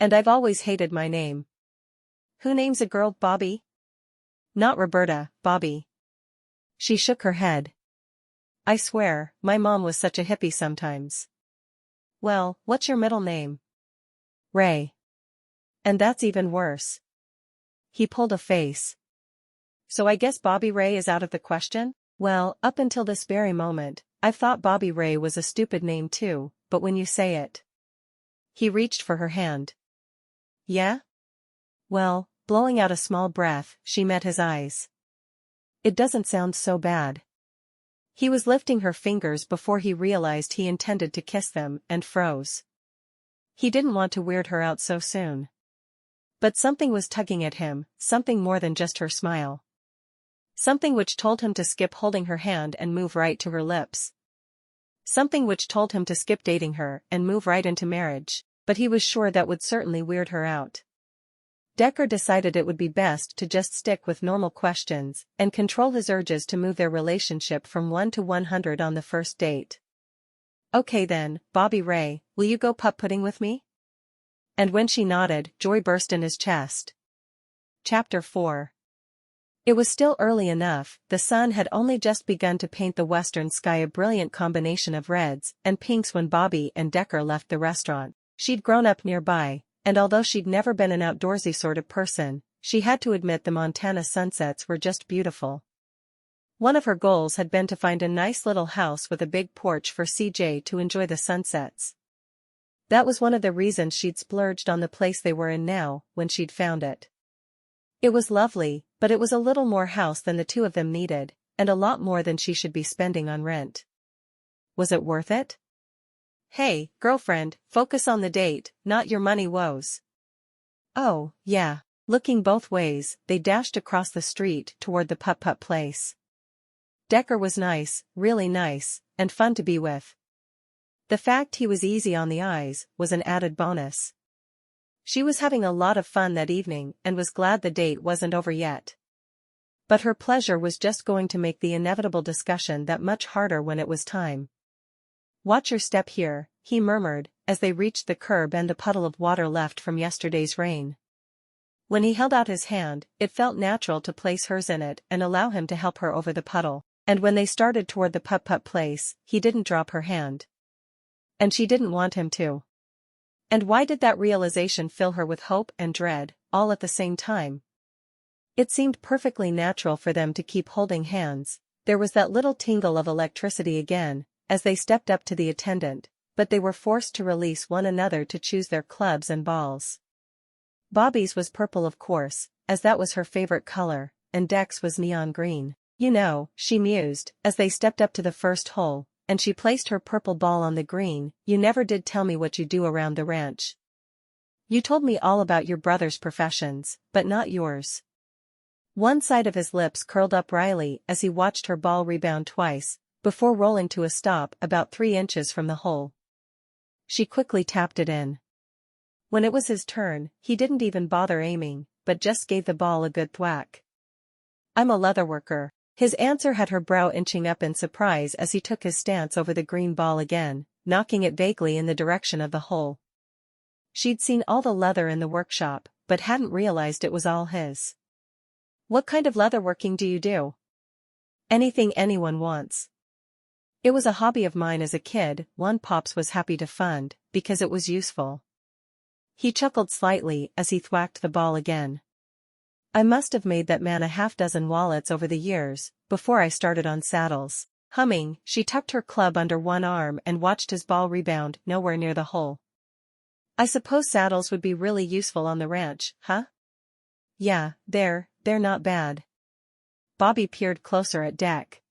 And I've always hated my name. Who names a girl Bobbi? Not Roberta, Bobbi. She shook her head. I swear, my mom was such a hippie sometimes. Well, what's your middle name? Ray. And that's even worse. He pulled a face. So I guess Bobbi Rae is out of the question? Well, up until this very moment, I've thought Bobbi Rae was a stupid name too, but when you say it. He reached for her hand. Yeah? Well, blowing out a small breath, she met his eyes. It doesn't sound so bad. He was lifting her fingers before he realized he intended to kiss them and froze. He didn't want to weird her out so soon. But something was tugging at him, something more than just her smile. Something which told him to skip holding her hand and move right to her lips. Something which told him to skip dating her and move right into marriage, but he was sure that would certainly weird her out. Decker decided it would be best to just stick with normal questions and control his urges to move their relationship from 1 to 100 on the first date. Okay then, Bobbi Rae, will you go putt-putting with me? And when she nodded, joy burst in his chest. Chapter 4. It was still early enough, the sun had only just begun to paint the western sky a brilliant combination of reds and pinks when Bobbi and Decker left the restaurant. She'd grown up nearby, and although she'd never been an outdoorsy sort of person, she had to admit the Montana sunsets were just beautiful. One of her goals had been to find a nice little house with a big porch for CJ to enjoy the sunsets. That was one of the reasons she'd splurged on the place they were in now, when she'd found it. It was lovely, but it was a little more house than the two of them needed, and a lot more than she should be spending on rent. Was it worth it? Hey, girlfriend, focus on the date, not your money woes. Oh, yeah. Looking both ways, they dashed across the street toward the putt-putt place. Decker was nice, really nice, and fun to be with. The fact he was easy on the eyes was an added bonus. She was having a lot of fun that evening and was glad the date wasn't over yet. But her pleasure was just going to make the inevitable discussion that much harder when it was time. Watch your step here, he murmured, as they reached the curb and a puddle of water left from yesterday's rain. When he held out his hand, it felt natural to place hers in it and allow him to help her over the puddle, and when they started toward the putt-putt place, he didn't drop her hand. And she didn't want him to. And why did that realization fill her with hope and dread, all at the same time? It seemed perfectly natural for them to keep holding hands. There was that little tingle of electricity again, as they stepped up to the attendant, but they were forced to release one another to choose their clubs and balls. Bobbi's was purple of course, as that was her favorite color, and Deck's was neon green. You know, she mused, as they stepped up to the first hole, and she placed her purple ball on the green. You never did tell me what you do around the ranch. You told me all about your brother's professions, but not yours. One side of his lips curled up wryly as he watched her ball rebound twice, before rolling to a stop about 3 inches from the hole. She quickly tapped it in. When it was his turn, he didn't even bother aiming, but just gave the ball a good thwack. I'm a leatherworker. His answer had her brow inching up in surprise as he took his stance over the green ball again, knocking it vaguely in the direction of the hole. She'd seen all the leather in the workshop, but hadn't realized it was all his. What kind of leatherworking do you do? Anything anyone wants. It was a hobby of mine as a kid, one Pops was happy to fund, because it was useful. He chuckled slightly as he thwacked the ball again. I must have made that man a half-dozen wallets over the years, before I started on saddles. Humming, she tucked her club under one arm and watched his ball rebound nowhere near the hole. I suppose saddles would be really useful on the ranch, huh? Yeah, they're not bad. Bobbi peered closer at Deck.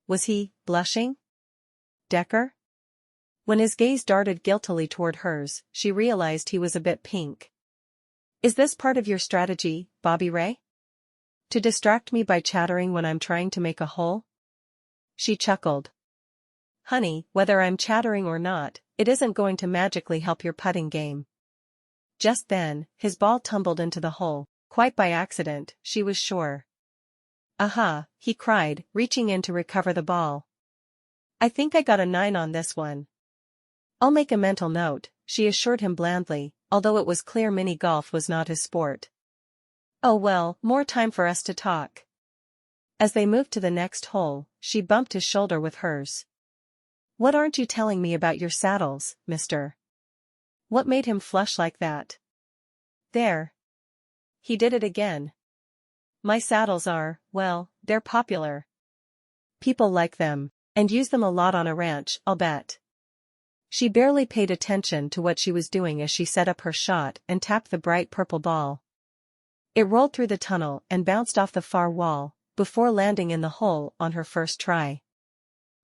Was he blushing? Decker? When his gaze darted guiltily toward hers, she realized he was a bit pink. Is this part of your strategy, Bobbi Rae? To distract me by chattering when I'm trying to make a hole? She chuckled. Honey, whether I'm chattering or not, it isn't going to magically help your putting game. Just then, his ball tumbled into the hole, quite by accident, she was sure. Aha, he cried, reaching in to recover the ball. I think I got a 9 on this one. I'll make a mental note, she assured him blandly, although it was clear mini golf was not his sport. Oh well, more time for us to talk. As they moved to the next hole, she bumped his shoulder with hers. What aren't you telling me about your saddles, mister? What made him flush like that? There. He did it again. My saddles are, well, they're popular. People like them, and use them a lot on a ranch, I'll bet. She barely paid attention to what she was doing as she set up her shot and tapped the bright purple ball. It rolled through the tunnel and bounced off the far wall, before landing in the hole on her first try.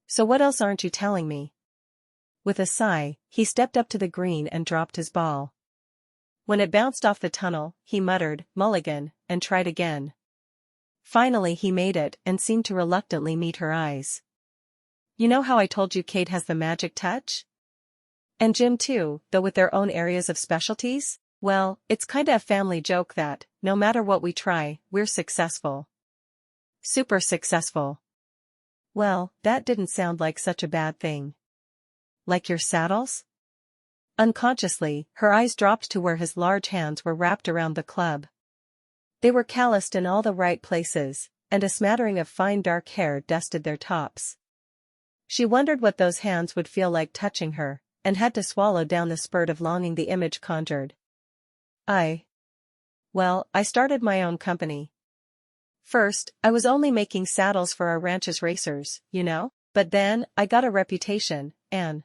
So what else aren't you telling me? With a sigh, he stepped up to the green and dropped his ball. When it bounced off the tunnel, he muttered, "Mulligan," and tried again. Finally he made it and seemed to reluctantly meet her eyes. You know how I told you Kate has the magic touch? And Jim too, though with their own areas of specialties? Well, it's kinda a family joke that, no matter what we try, we're successful. Super successful. Well, that didn't sound like such a bad thing. Like your saddles? Unconsciously, her eyes dropped to where his large hands were wrapped around the club. They were calloused in all the right places, and a smattering of fine dark hair dusted their tops. She wondered what those hands would feel like touching her, and had to swallow down the spurt of longing the image conjured. Well, I started my own company. First, I was only making saddles for our ranch's racers, you know? But then, I got a reputation, and...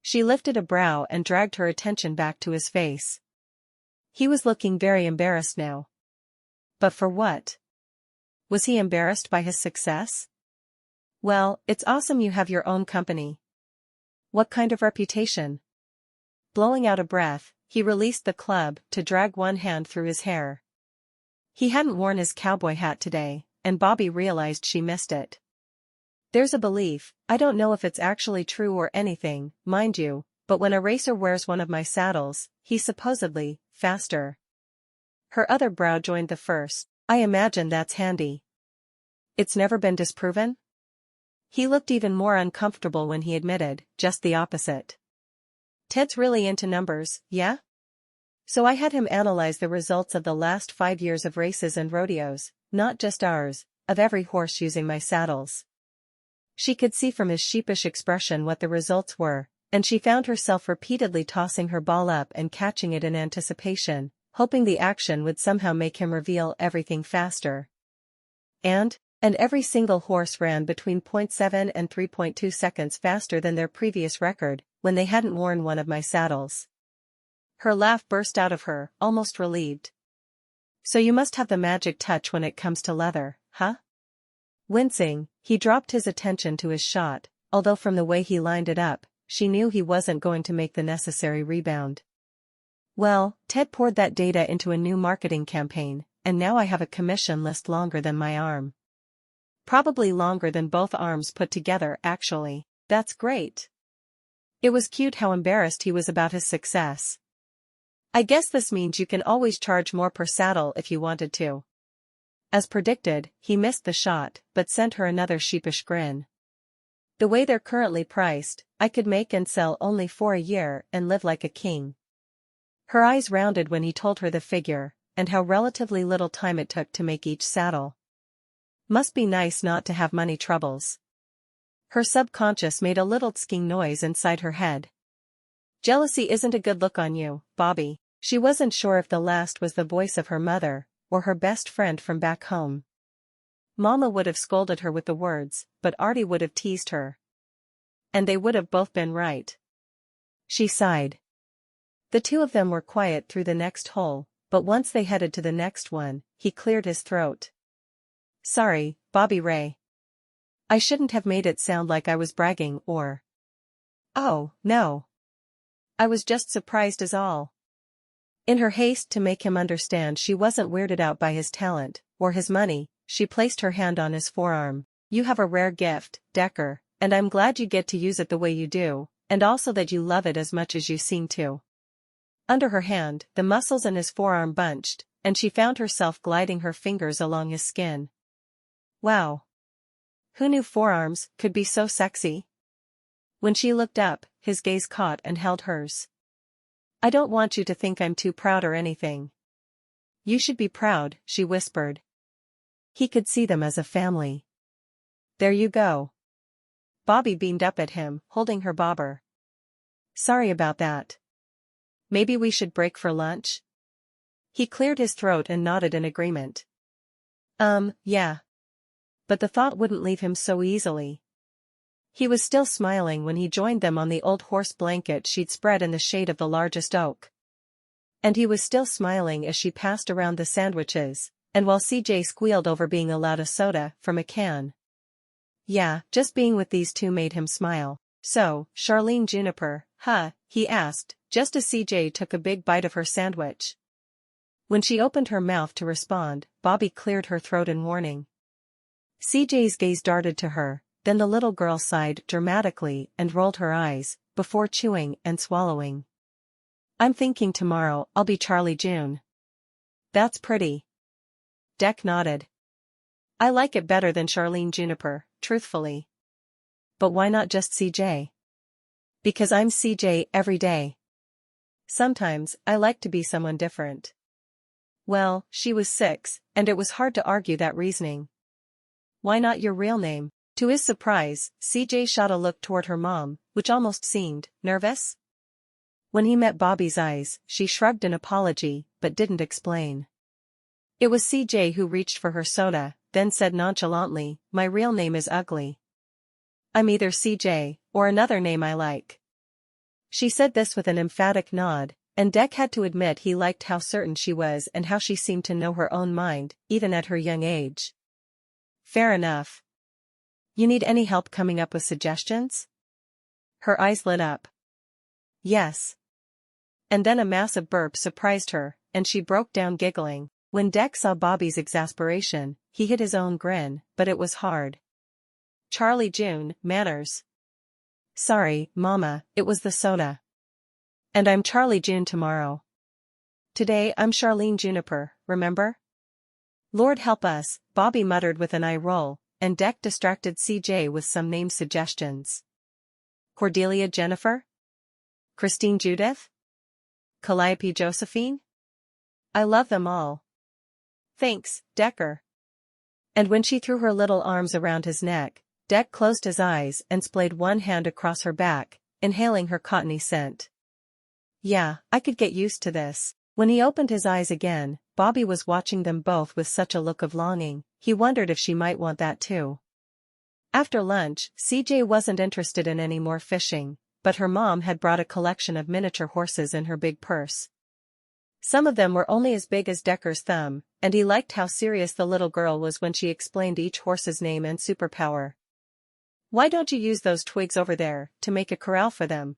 She lifted a brow and dragged her attention back to his face. He was looking very embarrassed now. But for what? Was he embarrassed by his success? Well, it's awesome you have your own company. What kind of reputation? Blowing out a breath, he released the club to drag one hand through his hair. He hadn't worn his cowboy hat today, and Bobbi realized she missed it. There's a belief, I don't know if it's actually true or anything, mind you, but when a racer wears one of my saddles, he's supposedly faster. Her other brow joined the first. I imagine that's handy. It's never been disproven? He looked even more uncomfortable when he admitted, just the opposite. Ted's really into numbers, yeah? So I had him analyze the results of the last 5 years of races and rodeos, not just ours, of every horse using my saddles. She could see from his sheepish expression what the results were, and she found herself repeatedly tossing her ball up and catching it in anticipation, hoping the action would somehow make him reveal everything faster. And every single horse ran between 0.7 and 3.2 seconds faster than their previous record, when they hadn't worn one of my saddles. Her laugh burst out of her, almost relieved. So you must have the magic touch when it comes to leather, huh? Wincing, he dropped his attention to his shot, although from the way he lined it up, she knew he wasn't going to make the necessary rebound. Well, Ted poured that data into a new marketing campaign, and now I have a commission list longer than my arm. Probably longer than both arms put together, actually. That's great. It was cute how embarrassed he was about his success. I guess this means you can always charge more per saddle if you wanted to. As predicted, he missed the shot, but sent her another sheepish grin. The way they're currently priced, I could make and sell only 4 a year and live like a king. Her eyes rounded when he told her the figure, and how relatively little time it took to make each saddle. Must be nice not to have money troubles. Her subconscious made a little tsk-ing noise inside her head. Jealousy isn't a good look on you, Bobbi. She wasn't sure if the last was the voice of her mother, or her best friend from back home. Mama would have scolded her with the words, but Artie would have teased her. And they would have both been right. She sighed. The two of them were quiet through the next hole, but once they headed to the next one, he cleared his throat. Sorry, Bobbi Rae. I shouldn't have made it sound like I was bragging or... Oh, no. I was just surprised as all. In her haste to make him understand she wasn't weirded out by his talent, or his money, she placed her hand on his forearm. You have a rare gift, Decker, and I'm glad you get to use it the way you do, and also that you love it as much as you seem to. Under her hand, the muscles in his forearm bunched, and she found herself gliding her fingers along his skin. Wow. Who knew forearms could be so sexy? When she looked up, his gaze caught and held hers. I don't want you to think I'm too proud or anything. You should be proud, she whispered. He could see them as a family. There you go. Bobbi beamed up at him, holding her bobber. Sorry about that. Maybe we should break for lunch? He cleared his throat and nodded in agreement. Yeah. But the thought wouldn't leave him so easily. He was still smiling when he joined them on the old horse blanket she'd spread in the shade of the largest oak. And he was still smiling as she passed around the sandwiches, and while CJ squealed over being allowed a soda from a can. Yeah, just being with these two made him smile. So, Charlene Juniper, huh? He asked, just as CJ took a big bite of her sandwich. When she opened her mouth to respond, Bobbi cleared her throat in warning. CJ's gaze darted to her, then the little girl sighed dramatically and rolled her eyes, before chewing and swallowing. I'm thinking tomorrow I'll be Charlie June. That's pretty. Deck nodded. I like it better than Charlene Juniper, truthfully. But why not just CJ? Because I'm CJ every day. Sometimes I like to be someone different. Well, she was 6, and it was hard to argue that reasoning. Why not your real name? To his surprise, CJ shot a look toward her mom, which almost seemed nervous. When he met Bobbi's eyes, she shrugged an apology, but didn't explain. It was CJ who reached for her soda, then said nonchalantly, "My real name is Ugly. I'm either CJ, or another name I like." She said this with an emphatic nod, and Deck had to admit he liked how certain she was and how she seemed to know her own mind, even at her young age. "Fair enough. You need any help coming up with suggestions?" Her eyes lit up. "Yes." And then a massive burp surprised her, and she broke down giggling. When Deck saw Bobby's exasperation, he hid his own grin, but it was hard. "Charlie June, manners." "Sorry, Mama, it was the soda. And I'm Charlie June tomorrow. Today I'm Charlene Juniper, remember?" "Lord help us," Bobby muttered with an eye roll, and Deck distracted CJ with some name suggestions. "Cordelia Jennifer? Christine Judith? Calliope Josephine? I love them all. Thanks, Decker." And when she threw her little arms around his neck, Deck closed his eyes and splayed one hand across her back, inhaling her cottony scent. "Yeah, I could get used to this." When he opened his eyes again, Bobby was watching them both with such a look of longing, he wondered if she might want that too. After lunch, CJ wasn't interested in any more fishing, but her mom had brought a collection of miniature horses in her big purse. Some of them were only as big as Decker's thumb, and he liked how serious the little girl was when she explained each horse's name and superpower. "Why don't you use those twigs over there to make a corral for them?"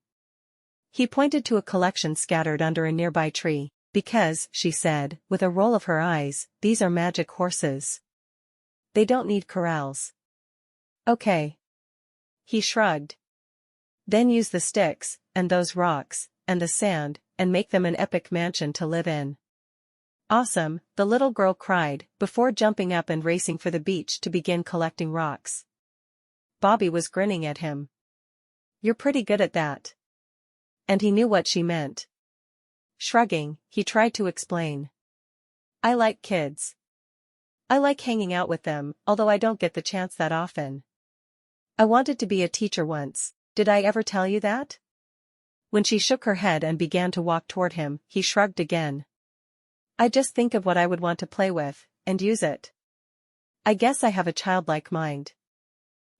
He pointed to a collection scattered under a nearby tree. "Because," she said, with a roll of her eyes, "these are magic horses. They don't need corrals." "Okay." He shrugged. "Then use the sticks, and those rocks, and the sand, and make them an epic mansion to live in." "Awesome," the little girl cried, before jumping up and racing for the beach to begin collecting rocks. Bobby was grinning at him. "You're pretty good at that." And he knew what she meant. Shrugging, he tried to explain. "I like kids. I like hanging out with them, although I don't get the chance that often. I wanted to be a teacher once, did I ever tell you that?" When she shook her head and began to walk toward him, he shrugged again. "I just think of what I would want to play with, and use it. I guess I have a childlike mind."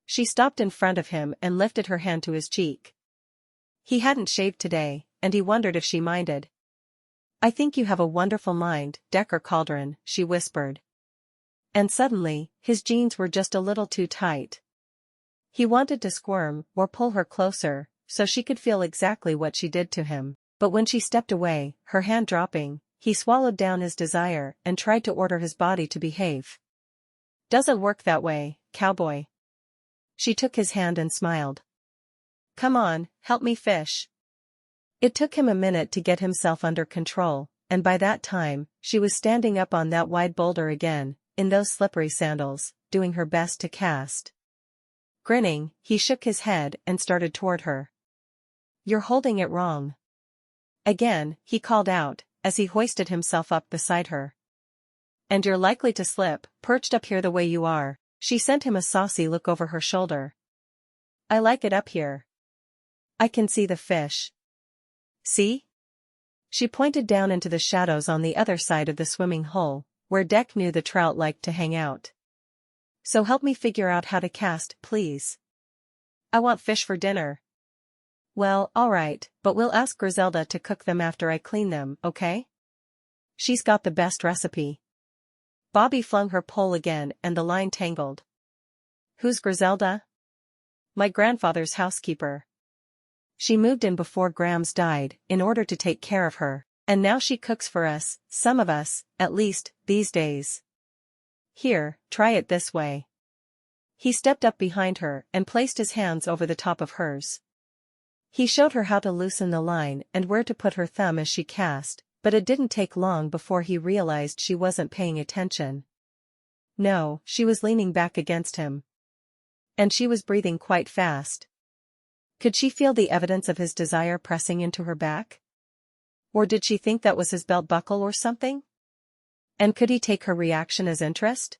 She stopped in front of him and lifted her hand to his cheek. He hadn't shaved today, and he wondered if she minded. "I think you have a wonderful mind, Decker Cauldron," she whispered. And suddenly, his jeans were just a little too tight. He wanted to squirm or pull her closer, so she could feel exactly what she did to him, but when she stepped away, her hand dropping, he swallowed down his desire and tried to order his body to behave. "Doesn't work that way, cowboy." She took his hand and smiled. "Come on, help me fish." It took him a minute to get himself under control, and by that time, she was standing up on that wide boulder again, in those slippery sandals, doing her best to cast. Grinning, he shook his head and started toward her. "You're holding it wrong." Again, he called out, as he hoisted himself up beside her. "And you're likely to slip, perched up here the way you are." She sent him a saucy look over her shoulder. "I like it up here. I can see the fish. See?" She pointed down into the shadows on the other side of the swimming hole, where Deck knew the trout liked to hang out. "So help me figure out how to cast, please. I want fish for dinner." "Well, alright, but we'll ask Griselda to cook them after I clean them, okay? She's got the best recipe." Bobby flung her pole again and the line tangled. "Who's Griselda?" "My grandfather's housekeeper. She moved in before Grams died in order to take care of her, and now she cooks for us, some of us, at least, these days. Here, try it this way." He stepped up behind her and placed his hands over the top of hers. He showed her how to loosen the line and where to put her thumb as she cast, but it didn't take long before he realized she wasn't paying attention. No, she was leaning back against him. And she was breathing quite fast. Could she feel the evidence of his desire pressing into her back? Or did she think that was his belt buckle or something? And could he take her reaction as interest?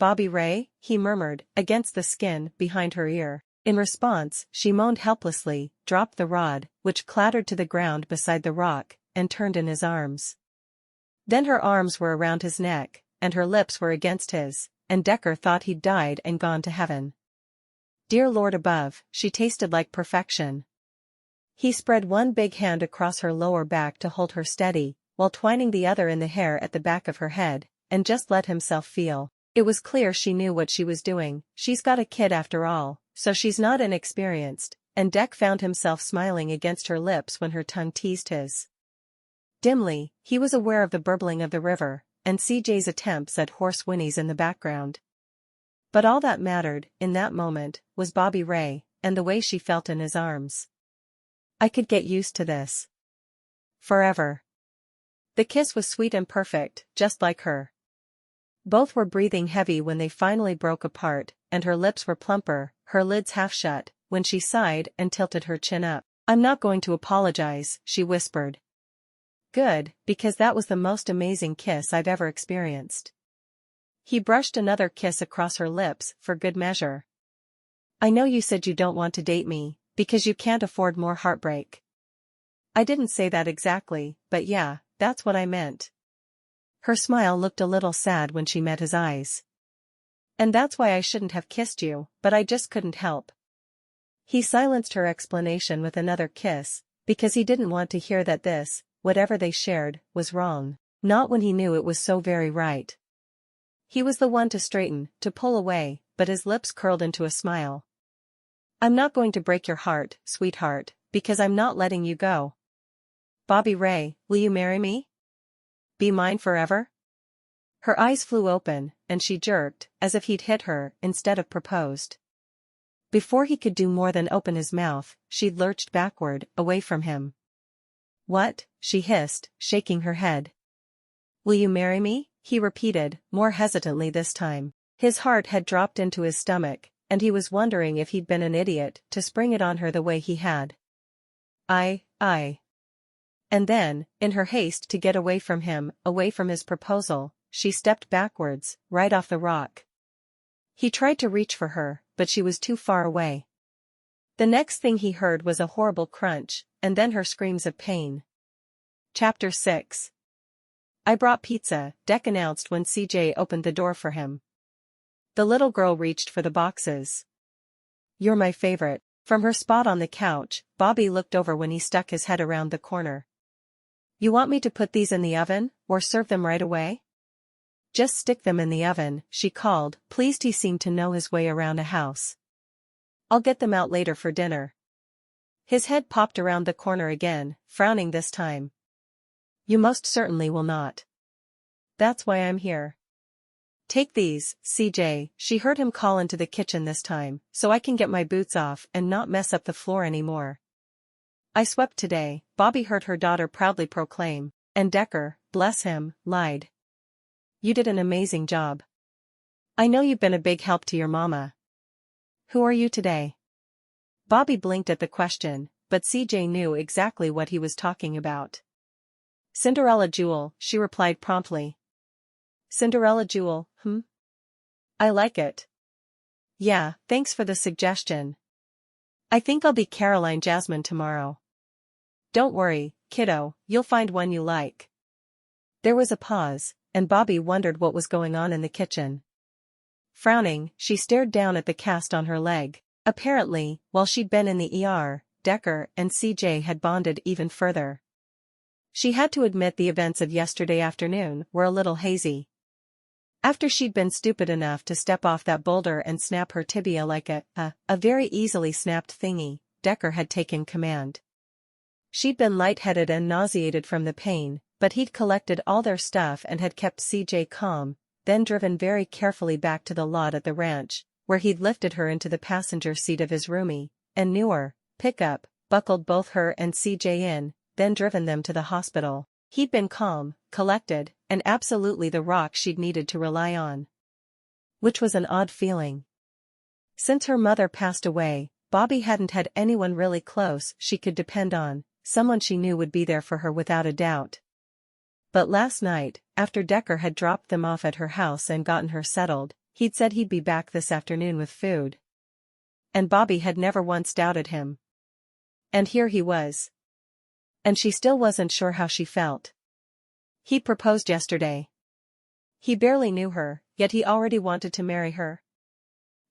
"Bobbi Rae," he murmured, against the skin behind her ear. In response, she moaned helplessly, dropped the rod, which clattered to the ground beside the rock, and turned in his arms. Then her arms were around his neck, and her lips were against his, and Decker thought he'd died and gone to heaven. Dear Lord above, she tasted like perfection. He spread one big hand across her lower back to hold her steady, while twining the other in the hair at the back of her head, and just let himself feel. It was clear she knew what she was doing. She's got a kid after all, so she's not inexperienced, and Deck found himself smiling against her lips when her tongue teased his. Dimly, he was aware of the burbling of the river, and CJ's attempts at hoarse whinnies in the background. But all that mattered, in that moment, was Bobbi Rae, and the way she felt in his arms. I could get used to this. Forever. The kiss was sweet and perfect, just like her. Both were breathing heavy when they finally broke apart, and her lips were plumper, her lids half shut, when she sighed and tilted her chin up. I'm not going to apologize, she whispered. Good, because that was the most amazing kiss I've ever experienced. He brushed another kiss across her lips, for good measure. I know you said you don't want to date me, because you can't afford more heartbreak. I didn't say that exactly, but yeah, that's what I meant. Her smile looked a little sad when she met his eyes. And that's why I shouldn't have kissed you, but I just couldn't help. He silenced her explanation with another kiss, because he didn't want to hear that this, whatever they shared, was wrong, not when he knew it was so very right. He was the one to straighten, to pull away, but his lips curled into a smile. I'm not going to break your heart, sweetheart, because I'm not letting you go. Bobbi Rae, will you marry me? Be mine forever? Her eyes flew open, and she jerked, as if he'd hit her, instead of proposed. Before he could do more than open his mouth, she'd lurched backward, away from him. What? She hissed, shaking her head. Will you marry me? He repeated, more hesitantly this time. His heart had dropped into his stomach, and he was wondering if he'd been an idiot to spring it on her the way he had. I. And then, in her haste to get away from him, away from his proposal, she stepped backwards, right off the rock. He tried to reach for her, but she was too far away. The next thing he heard was a horrible crunch, and then her screams of pain. Chapter 6. I brought pizza, Deck announced when CJ opened the door for him. The little girl reached for the boxes. You're my favorite. From her spot on the couch, Bobbi looked over when he stuck his head around the corner. You want me to put these in the oven, or serve them right away? Just stick them in the oven, she called, pleased he seemed to know his way around a house. I'll get them out later for dinner. His head popped around the corner again, frowning this time. You most certainly will not. That's why I'm here. Take these, CJ, she heard him call into the kitchen this time, so I can get my boots off and not mess up the floor anymore. I swept today, Bobbi heard her daughter proudly proclaim, and Decker, bless him, lied. You did an amazing job. I know you've been a big help to your mama. Who are you today? Bobbi blinked at the question, but CJ knew exactly what he was talking about. Cinderella Jewel, she replied promptly. Cinderella Jewel, I like it. Yeah, thanks for the suggestion. I think I'll be Caroline Jasmine tomorrow. Don't worry, kiddo, you'll find one you like. There was a pause, and Bobbi wondered what was going on in the kitchen. Frowning, she stared down at the cast on her leg. Apparently, while she'd been in the ER, Decker and CJ had bonded even further. She had to admit the events of yesterday afternoon were a little hazy. After she'd been stupid enough to step off that boulder and snap her tibia like a very easily snapped thingy, Decker had taken command. She'd been lightheaded and nauseated from the pain, but he'd collected all their stuff and had kept CJ calm, then driven very carefully back to the lot at the ranch, where he'd lifted her into the passenger seat of his roomy, and newer, pickup, buckled both her and CJ in, then driven them to the hospital. He'd been calm, collected, and absolutely the rock she'd needed to rely on. Which was an odd feeling. Since her mother passed away, Bobbi hadn't had anyone really close she could depend on, someone she knew would be there for her without a doubt. But last night, after Decker had dropped them off at her house and gotten her settled, he'd said he'd be back this afternoon with food. And Bobbi had never once doubted him. And here he was. And she still wasn't sure how she felt. He proposed yesterday. He barely knew her, yet he already wanted to marry her.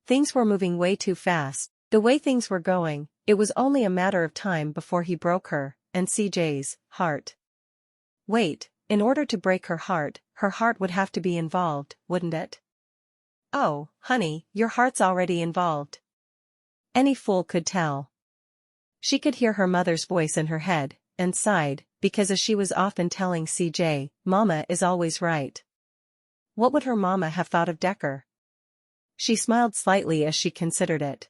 Things were moving way too fast. The way things were going, it was only a matter of time before he broke her, and CJ's, heart. Wait, in order to break her heart would have to be involved, wouldn't it? Oh, honey, your heart's already involved. Any fool could tell. She could hear her mother's voice in her head, and sighed, because as she was often telling CJ, Mama is always right. What would her mama have thought of Decker? She smiled slightly as she considered it.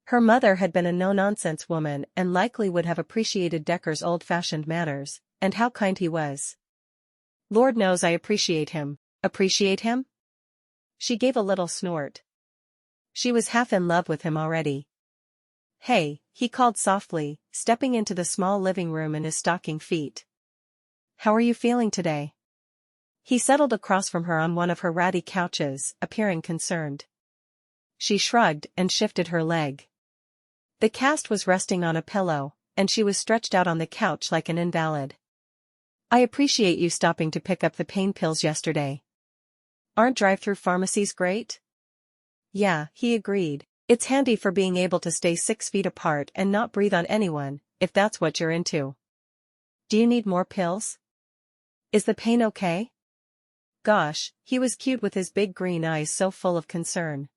Her mother had been a no-nonsense woman and likely would have appreciated Decker's old-fashioned manners, and how kind he was. Lord knows I appreciate him. Appreciate him? She gave a little snort. She was half in love with him already. Hey, he called softly, stepping into the small living room in his stocking feet. How are you feeling today? He settled across from her on one of her ratty couches, appearing concerned. She shrugged and shifted her leg. The cast was resting on a pillow, and she was stretched out on the couch like an invalid. I appreciate you stopping to pick up the pain pills yesterday. Aren't drive-through pharmacies great? Yeah, he agreed. It's handy for being able to stay 6 feet apart and not breathe on anyone, if that's what you're into. Do you need more pills? Is the pain okay? Gosh, he was cute with his big green eyes so full of concern.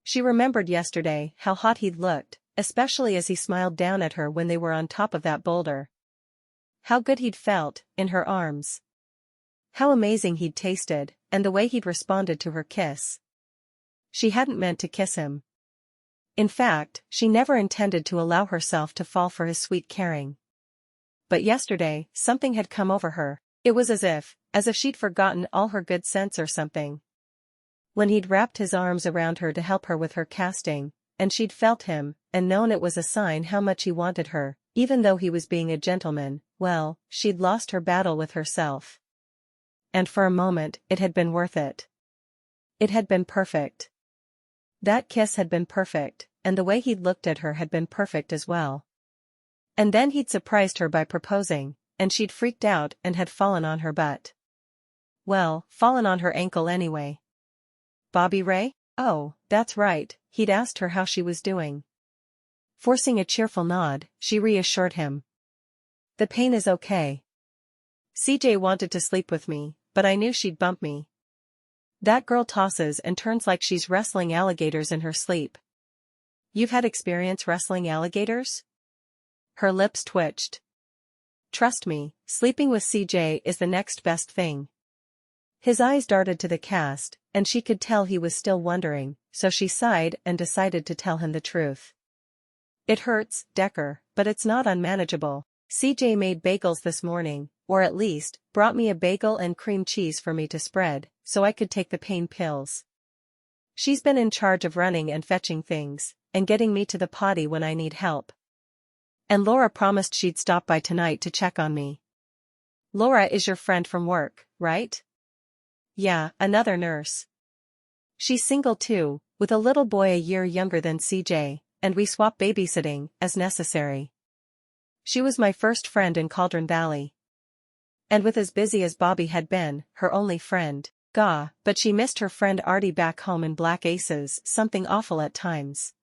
She remembered yesterday how hot he'd looked, especially as he smiled down at her when they were on top of that boulder. How good he'd felt, in her arms. How amazing he'd tasted, and the way he'd responded to her kiss. She hadn't meant to kiss him. In fact, she never intended to allow herself to fall for his sweet caring. But yesterday, something had come over her. It was as if she'd forgotten all her good sense or something. When he'd wrapped his arms around her to help her with her casting, and she'd felt him, and known it was a sign how much he wanted her, even though he was being a gentleman, well, she'd lost her battle with herself. And for a moment, it had been worth it. It had been perfect. That kiss had been perfect, and the way he'd looked at her had been perfect as well. And then he'd surprised her by proposing, and she'd freaked out and had fallen on her butt. Well, fallen on her ankle anyway. Bobbi Rae? Oh, that's right, he'd asked her how she was doing. Forcing a cheerful nod, she reassured him. The pain is okay. CJ wanted to sleep with me, but I knew she'd bump me. That girl tosses and turns like she's wrestling alligators in her sleep. You've had experience wrestling alligators? Her lips twitched. Trust me, sleeping with CJ is the next best thing. His eyes darted to the cast, and she could tell he was still wondering, so she sighed and decided to tell him the truth. It hurts, Decker, but it's not unmanageable. CJ made bagels this morning, or at least, brought me a bagel and cream cheese for me to spread, so I could take the pain pills. She's been in charge of running and fetching things, and getting me to the potty when I need help. And Laura promised she'd stop by tonight to check on me. Laura is your friend from work, right? Yeah, another nurse. She's single too, with a little boy a year younger than CJ, and we swap babysitting, as necessary. She was my first friend in Caudron Valley. And with as busy as Bobbi had been, her only friend, but she missed her friend Artie back home in Black Aces, something awful at times.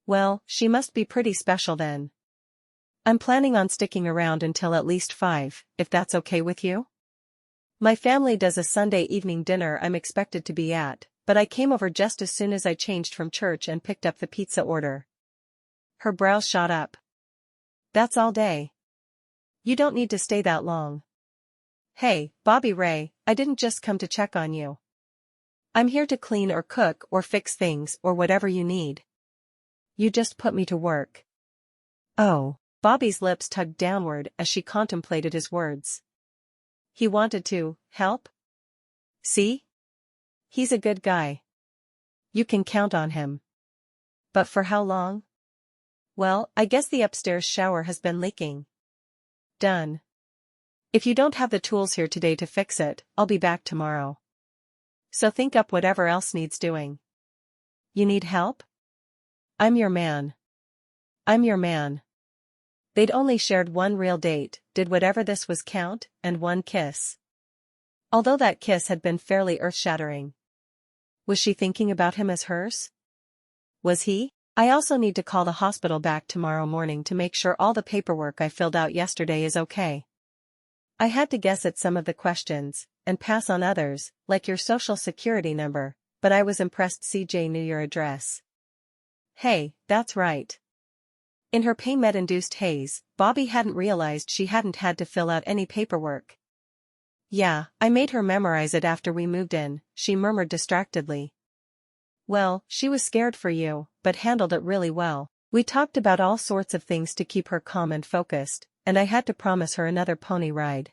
Well, she must be pretty special then. I'm planning on sticking around until at least 5, if that's okay with you? My family does a Sunday evening dinner I'm expected to be at, but I came over just as soon as I changed from church and picked up the pizza order. Her brows shot up. That's all day. You don't need to stay that long. Hey, Bobbi Rae, I didn't just come to check on you. I'm here to clean or cook or fix things or whatever you need. You just put me to work. Oh, Bobbi's lips tugged downward as she contemplated his words. He wanted to help? See? He's a good guy. You can count on him. But for how long? Well, I guess the upstairs shower has been leaking. Done. If you don't have the tools here today to fix it, I'll be back tomorrow. So think up whatever else needs doing. You need help? I'm your man. I'm your man. They'd only shared one real date, did whatever this was count, and one kiss. Although that kiss had been fairly earth-shattering. Was she thinking about him as hers? Was he? I also need to call the hospital back tomorrow morning to make sure all the paperwork I filled out yesterday is okay. I had to guess at some of the questions, and pass on others, like your social security number, but I was impressed CJ knew your address. Hey, that's right. In her pain-med-induced haze, Bobbi hadn't realized she hadn't had to fill out any paperwork. Yeah, I made her memorize it after we moved in, she murmured distractedly. Well, she was scared for you, but handled it really well. We talked about all sorts of things to keep her calm and focused, and I had to promise her another pony ride.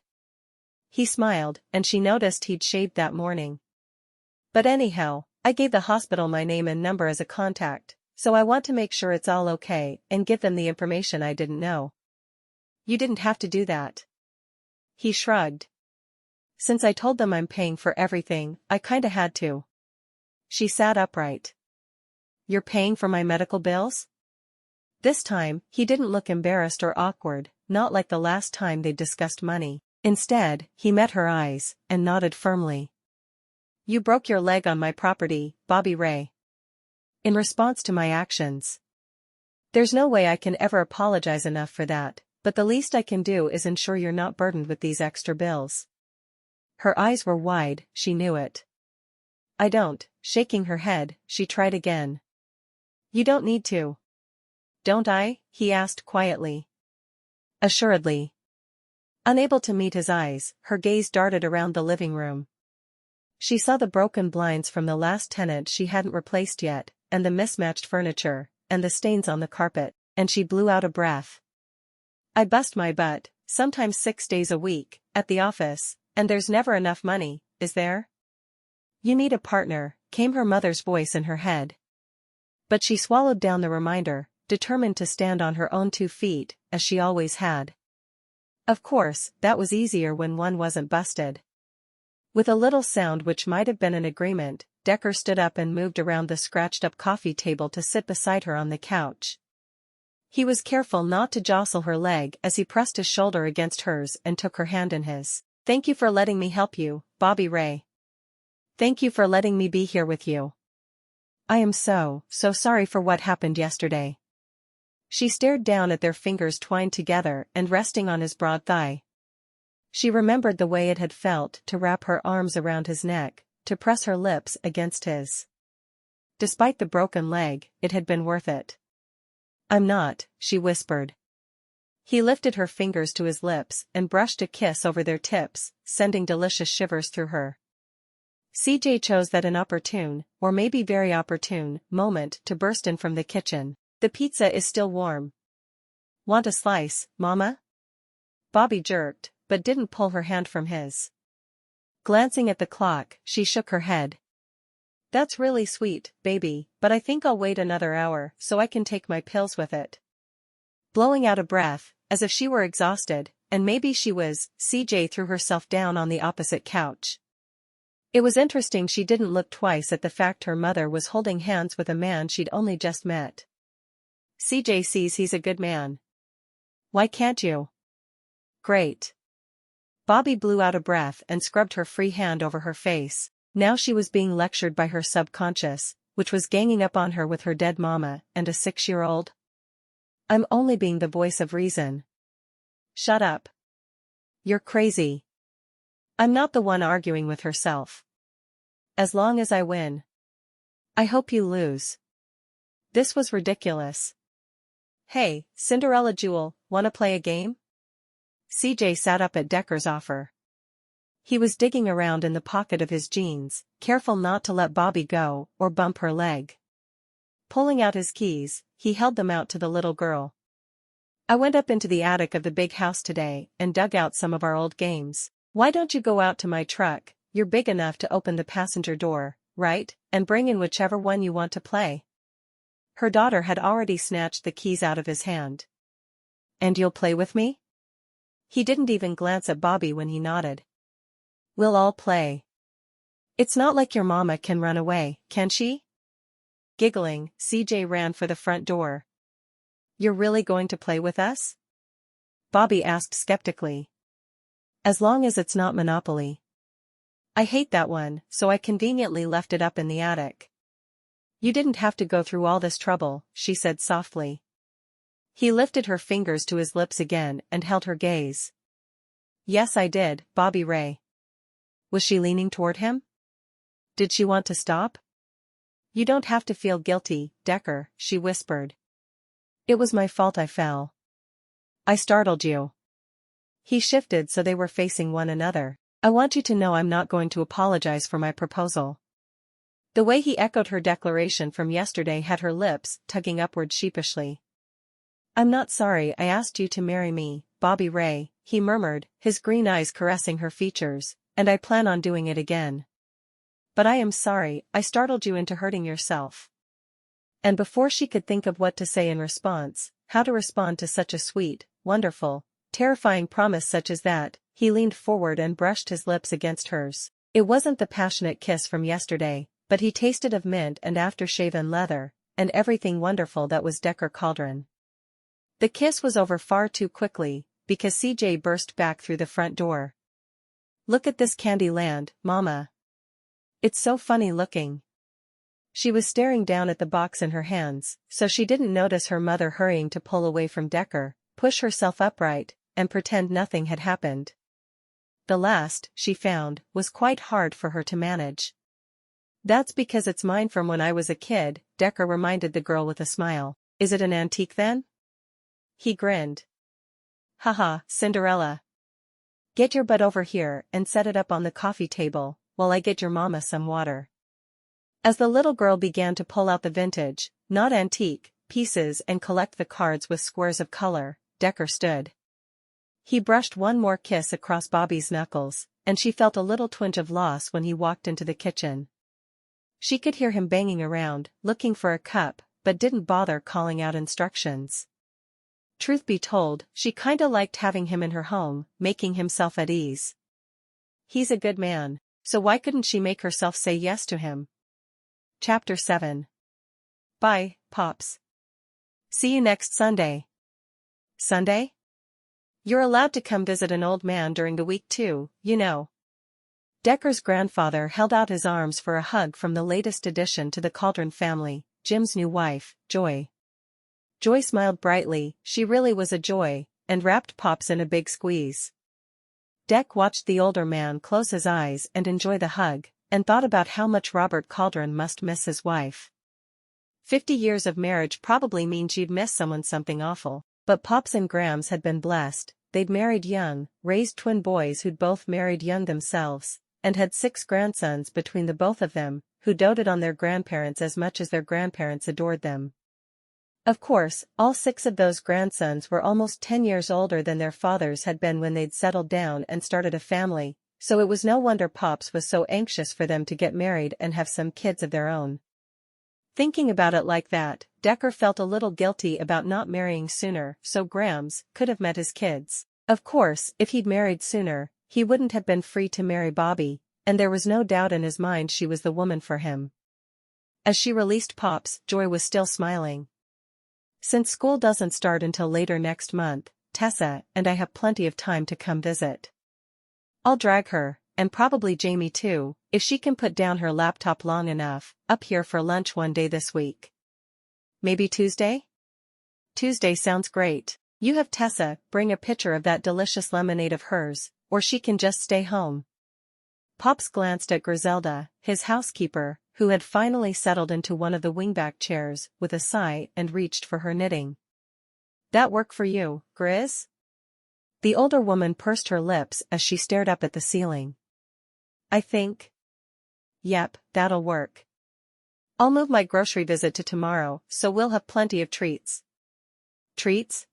He smiled, and she noticed he'd shaved that morning. But anyhow, I gave the hospital my name and number as a contact, so I want to make sure it's all okay and give them the information I didn't know. You didn't have to do that. He shrugged. Since I told them I'm paying for everything, I kinda had to. She sat upright. You're paying for my medical bills? This time, he didn't look embarrassed or awkward, not like the last time they discussed money. Instead, he met her eyes, and nodded firmly. You broke your leg on my property, Bobbi Rae. In response to my actions. There's no way I can ever apologize enough for that, but the least I can do is ensure you're not burdened with these extra bills. Her eyes were wide, she knew it. I don't, shaking her head, she tried again. You don't need to. Don't I? He asked quietly. Assuredly. Unable to meet his eyes, her gaze darted around the living room. She saw the broken blinds from the last tenant she hadn't replaced yet, and the mismatched furniture, and the stains on the carpet, and she blew out a breath. I bust my butt, sometimes 6 days a week, at the office, and there's never enough money, is there? You need a partner, came her mother's voice in her head. But she swallowed down the reminder, determined to stand on her own 2 feet, as she always had. Of course, that was easier when one wasn't busted. With a little sound which might have been an agreement, Decker stood up and moved around the scratched-up coffee table to sit beside her on the couch. He was careful not to jostle her leg as he pressed his shoulder against hers and took her hand in his. Thank you for letting me help you, Bobbi Rae. Thank you for letting me be here with you. I am so sorry for what happened yesterday. She stared down at their fingers twined together and resting on his broad thigh. She remembered the way it had felt to wrap her arms around his neck, to press her lips against his. Despite the broken leg, it had been worth it. I'm not, she whispered. He lifted her fingers to his lips and brushed a kiss over their tips, sending delicious shivers through her. CJ chose that inopportune, or maybe very opportune, moment to burst in from the kitchen. The pizza is still warm. Want a slice, Mama? Bobbi jerked, but didn't pull her hand from his. Glancing at the clock, she shook her head. That's really sweet, baby, but I think I'll wait another hour so I can take my pills with it. Blowing out a breath, as if she were exhausted, and maybe she was, CJ threw herself down on the opposite couch. It was interesting she didn't look twice at the fact her mother was holding hands with a man she'd only just met. CJ sees he's a good man. Why can't you? Great. Bobbi blew out a breath and scrubbed her free hand over her face. Now she was being lectured by her subconscious, which was ganging up on her with her dead mama and a 6-year-old. I'm only being the voice of reason. Shut up. You're crazy. I'm not the one arguing with herself. As long as I win. I hope you lose. This was ridiculous. Hey, Cinderella Jewel, wanna play a game? CJ sat up at Decker's offer. He was digging around in the pocket of his jeans, careful not to let Bobbi go or bump her leg. Pulling out his keys, he held them out to the little girl. I went up into the attic of the big house today and dug out some of our old games. Why don't you go out to my truck? You're big enough to open the passenger door, right, and bring in whichever one you want to play. Her daughter had already snatched the keys out of his hand. And you'll play with me? He didn't even glance at Bobbi when he nodded. We'll all play. It's not like your mama can run away, can she? Giggling, CJ ran for the front door. You're really going to play with us? Bobbi asked skeptically. As long as it's not Monopoly. I hate that one, so I conveniently left it up in the attic. You didn't have to go through all this trouble, she said softly. He lifted her fingers to his lips again and held her gaze. Yes, I did, Bobbi Rae. Was she leaning toward him? Did she want to stop? You don't have to feel guilty, Decker, she whispered. It was my fault I fell. I startled you. He shifted so they were facing one another. I want you to know I'm not going to apologize for my proposal. The way he echoed her declaration from yesterday had her lips tugging upward sheepishly. I'm not sorry I asked you to marry me, Bobbi Rae, he murmured, his green eyes caressing her features, and I plan on doing it again. But I am sorry I startled you into hurting yourself. And before she could think of what to say in response, how to respond to such a sweet, wonderful, terrifying promise such as that, he leaned forward and brushed his lips against hers. It wasn't the passionate kiss from yesterday, but he tasted of mint and aftershave and leather, and everything wonderful that was Decker Cauldron. The kiss was over far too quickly, because CJ burst back through the front door. Look at this candy land, Mama. It's so funny looking. She was staring down at the box in her hands, so she didn't notice her mother hurrying to pull away from Decker, push herself upright, and pretend nothing had happened. The last, she found, was quite hard for her to manage. That's because it's mine from when I was a kid, Decker reminded the girl with a smile. Is it an antique then? He grinned. Haha, Cinderella. Get your butt over here and set it up on the coffee table, while I get your mama some water. As the little girl began to pull out the vintage, not antique, pieces and collect the cards with squares of color, Decker stood. He brushed one more kiss across Bobbi's knuckles, and she felt a little twinge of loss when he walked into the kitchen. She could hear him banging around, looking for a cup, but didn't bother calling out instructions. Truth be told, she kinda liked having him in her home, making himself at ease. He's a good man, so why couldn't she make herself say yes to him? Chapter 7. Bye, Pops. See you next Sunday. Sunday? You're allowed to come visit an old man during the week too, you know. Decker's grandfather held out his arms for a hug from the latest addition to the Cauldron family, Jim's new wife, Joy. Joy smiled brightly, she really was a joy, and wrapped Pops in a big squeeze. Deck watched the older man close his eyes and enjoy the hug, and thought about how much Robert Cauldron must miss his wife. 50 years of marriage probably means you'd miss someone something awful. But Pops and Grams had been blessed, they'd married young, raised twin boys who'd both married young themselves, and had 6 grandsons between the both of them, who doted on their grandparents as much as their grandparents adored them. Of course, all 6 of those grandsons were almost 10 years older than their fathers had been when they'd settled down and started a family, so it was no wonder Pops was so anxious for them to get married and have some kids of their own. Thinking about it like that, Decker felt a little guilty about not marrying sooner so Grams could have met his kids. Of course, if he'd married sooner, he wouldn't have been free to marry Bobbi, and there was no doubt in his mind she was the woman for him. As she released Pops, Joy was still smiling. Since school doesn't start until later next month, Tessa and I have plenty of time to come visit. I'll drag her, and probably Jamie too, if she can put down her laptop long enough, up here for lunch one day this week. Maybe Tuesday? Tuesday sounds great. You have Tessa bring a pitcher of that delicious lemonade of hers, or she can just stay home. Pops glanced at Griselda, his housekeeper, who had finally settled into one of the wingback chairs with a sigh and reached for her knitting. That work for you, Grizz? The older woman pursed her lips as she stared up at the ceiling. I think. Yep, that'll work. I'll move my grocery visit to tomorrow, so we'll have plenty of treats. Treats?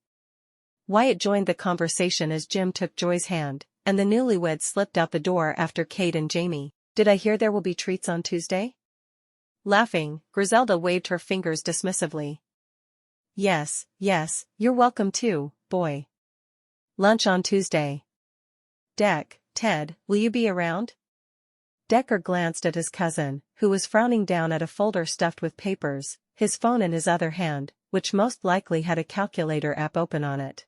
Wyatt joined the conversation as Jim took Joy's hand, and the newlyweds slipped out the door after Kate and Jamie. Did I hear there will be treats on Tuesday? Laughing, Griselda waved her fingers dismissively. Yes, you're welcome too, boy. Lunch on Tuesday. Deck, Ted, will you be around? Decker glanced at his cousin, who was frowning down at a folder stuffed with papers, his phone in his other hand, which most likely had a calculator app open on it.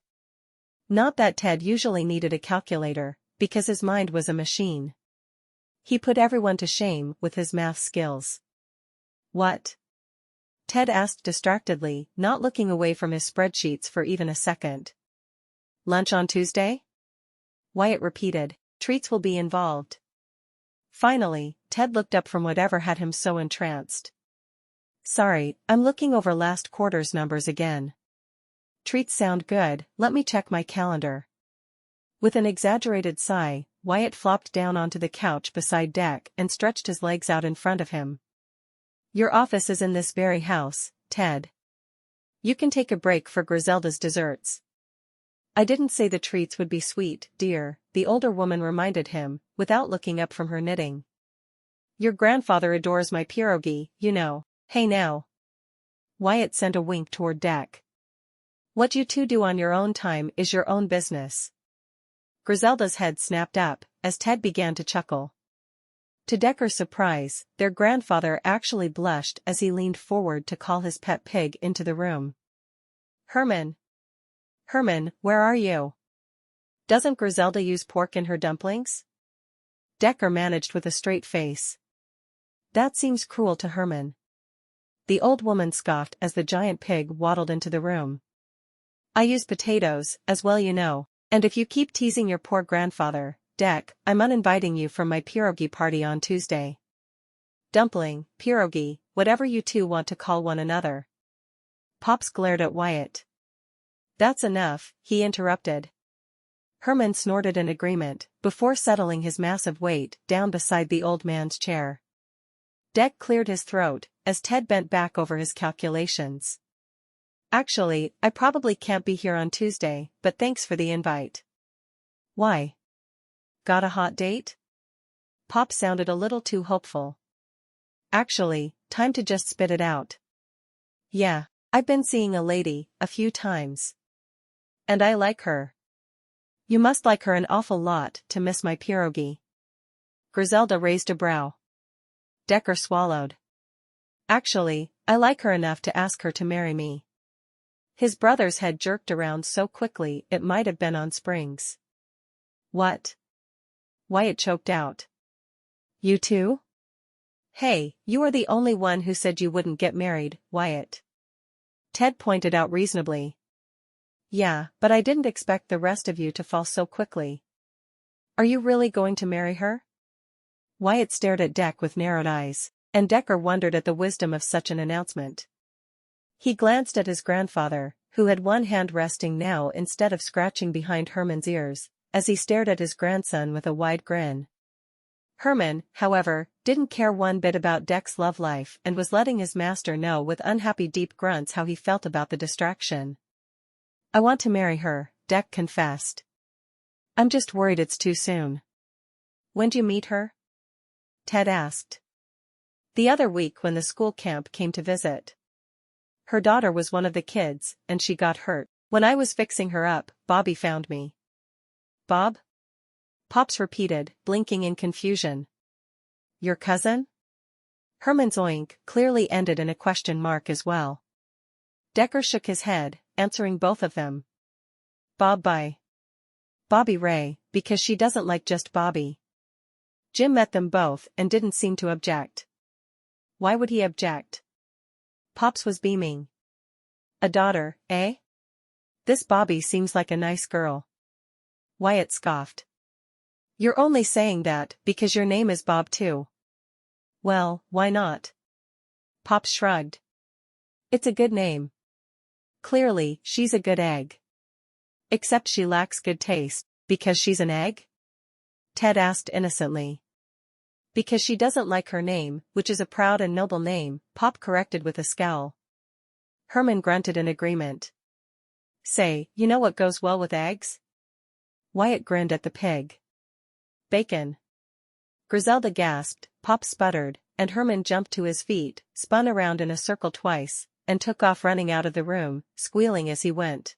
Not that Ted usually needed a calculator, because his mind was a machine. He put everyone to shame with his math skills. What? Ted asked distractedly, not looking away from his spreadsheets for even a second. Lunch on Tuesday? Wyatt repeated. Treats will be involved. Finally, Ted looked up from whatever had him so entranced. Sorry, I'm looking over last quarter's numbers again. Treats sound good, let me check my calendar. With an exaggerated sigh, Wyatt flopped down onto the couch beside Deck and stretched his legs out in front of him. Your office is in this very house, Ted. You can take a break for Griselda's desserts. I didn't say the treats would be sweet, dear, the older woman reminded him, without looking up from her knitting. Your grandfather adores my pierogi, you know. Hey now. Wyatt sent a wink toward Deck. What you two do on your own time is your own business. Griselda's head snapped up, as Ted began to chuckle. To Decker's surprise, their grandfather actually blushed as he leaned forward to call his pet pig into the room. Herman. Herman, where are you? Doesn't Griselda use pork in her dumplings? Decker managed with a straight face. That seems cruel to Herman. The old woman scoffed as the giant pig waddled into the room. I use potatoes, as well you know, and if you keep teasing your poor grandfather, Deck, I'm uninviting you from my pierogi party on Tuesday. Dumpling, pierogi, whatever you two want to call one another. Pops glared at Wyatt. That's enough, he interrupted. Herman snorted in agreement, before settling his massive weight down beside the old man's chair. Deck cleared his throat, as Ted bent back over his calculations. Actually, I probably can't be here on Tuesday, but thanks for the invite. Why? Got a hot date? Pop sounded a little too hopeful. Actually, time to just spit it out. Yeah, I've been seeing a lady, a few times. And I like her. You must like her an awful lot to miss my pierogi. Griselda raised a brow. Decker swallowed. Actually, I like her enough to ask her to marry me. His brother's head jerked around so quickly it might have been on springs. What? Wyatt choked out. You too? Hey, you are the only one who said you wouldn't get married, Wyatt. Ted pointed out reasonably. Yeah, but I didn't expect the rest of you to fall so quickly. Are you really going to marry her? Wyatt stared at Deck with narrowed eyes, and Decker wondered at the wisdom of such an announcement. He glanced at his grandfather, who had one hand resting now instead of scratching behind Herman's ears, as he stared at his grandson with a wide grin. Herman, however, didn't care one bit about Deck's love life and was letting his master know with unhappy deep grunts how he felt about the distraction. I want to marry her, Deck confessed. I'm just worried it's too soon. When'd you meet her? Ted asked. The other week when the school camp came to visit. Her daughter was one of the kids, and she got hurt. When I was fixing her up, Bobbi found me. Bob? Pops repeated, blinking in confusion. Your cousin? Herman's oink clearly ended in a question mark as well. Decker shook his head, answering both of them. Bob by Bobbi Rae, because she doesn't like just Bobby. Jim met them both and didn't seem to object. Why would he object? Pops was beaming. A daughter, eh? This Bobbi seems like a nice girl. Wyatt scoffed. You're only saying that because your name is Bob too. Well, why not? Pops shrugged. It's a good name. Clearly, she's a good egg. Except she lacks good taste, because she's an egg? Ted asked innocently. Because she doesn't like her name, which is a proud and noble name, Pop corrected with a scowl. Herman grunted in agreement. Say, you know what goes well with eggs? Wyatt grinned at the pig. Bacon. Griselda gasped, Pop sputtered, and Herman jumped to his feet, spun around in a circle twice, and took off running out of the room, squealing as he went.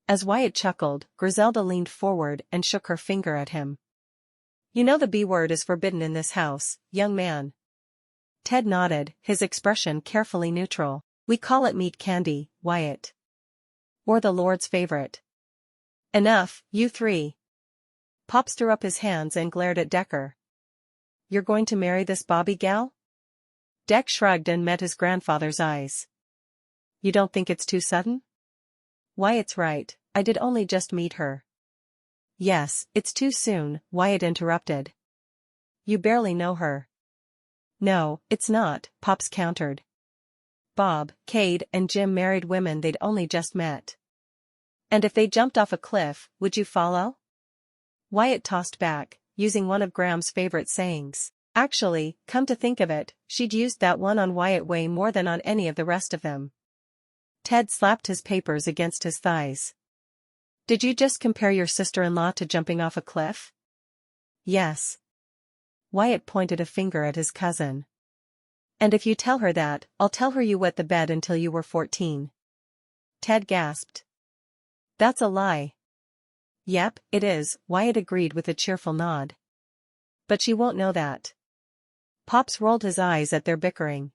As Wyatt chuckled, Griselda leaned forward and shook her finger at him. You know the B word is forbidden in this house, young man. Ted nodded, his expression carefully neutral. We call it meat candy, Wyatt. Or the Lord's favorite. Enough, you three. Pops threw up his hands and glared at Decker. You're going to marry this Bobbi gal? Deck shrugged and met his grandfather's eyes. You don't think it's too sudden? Wyatt's right, I did only just meet her. Yes, it's too soon, Wyatt interrupted. You barely know her. No, it's not, Pops countered. Bob, Cade, and Jim married women they'd only just met. And if they jumped off a cliff, would you follow? Wyatt tossed back, using one of Graham's favorite sayings. Actually, come to think of it, she'd used that one on Wyatt way more than on any of the rest of them. Ted slapped his papers against his thighs. Did you just compare your sister-in-law to jumping off a cliff? Yes. Wyatt pointed a finger at his cousin. And if you tell her that, I'll tell her you wet the bed until you were 14. Ted gasped. That's a lie. Yep, it is, Wyatt agreed with a cheerful nod. But she won't know that. Pops rolled his eyes at their bickering.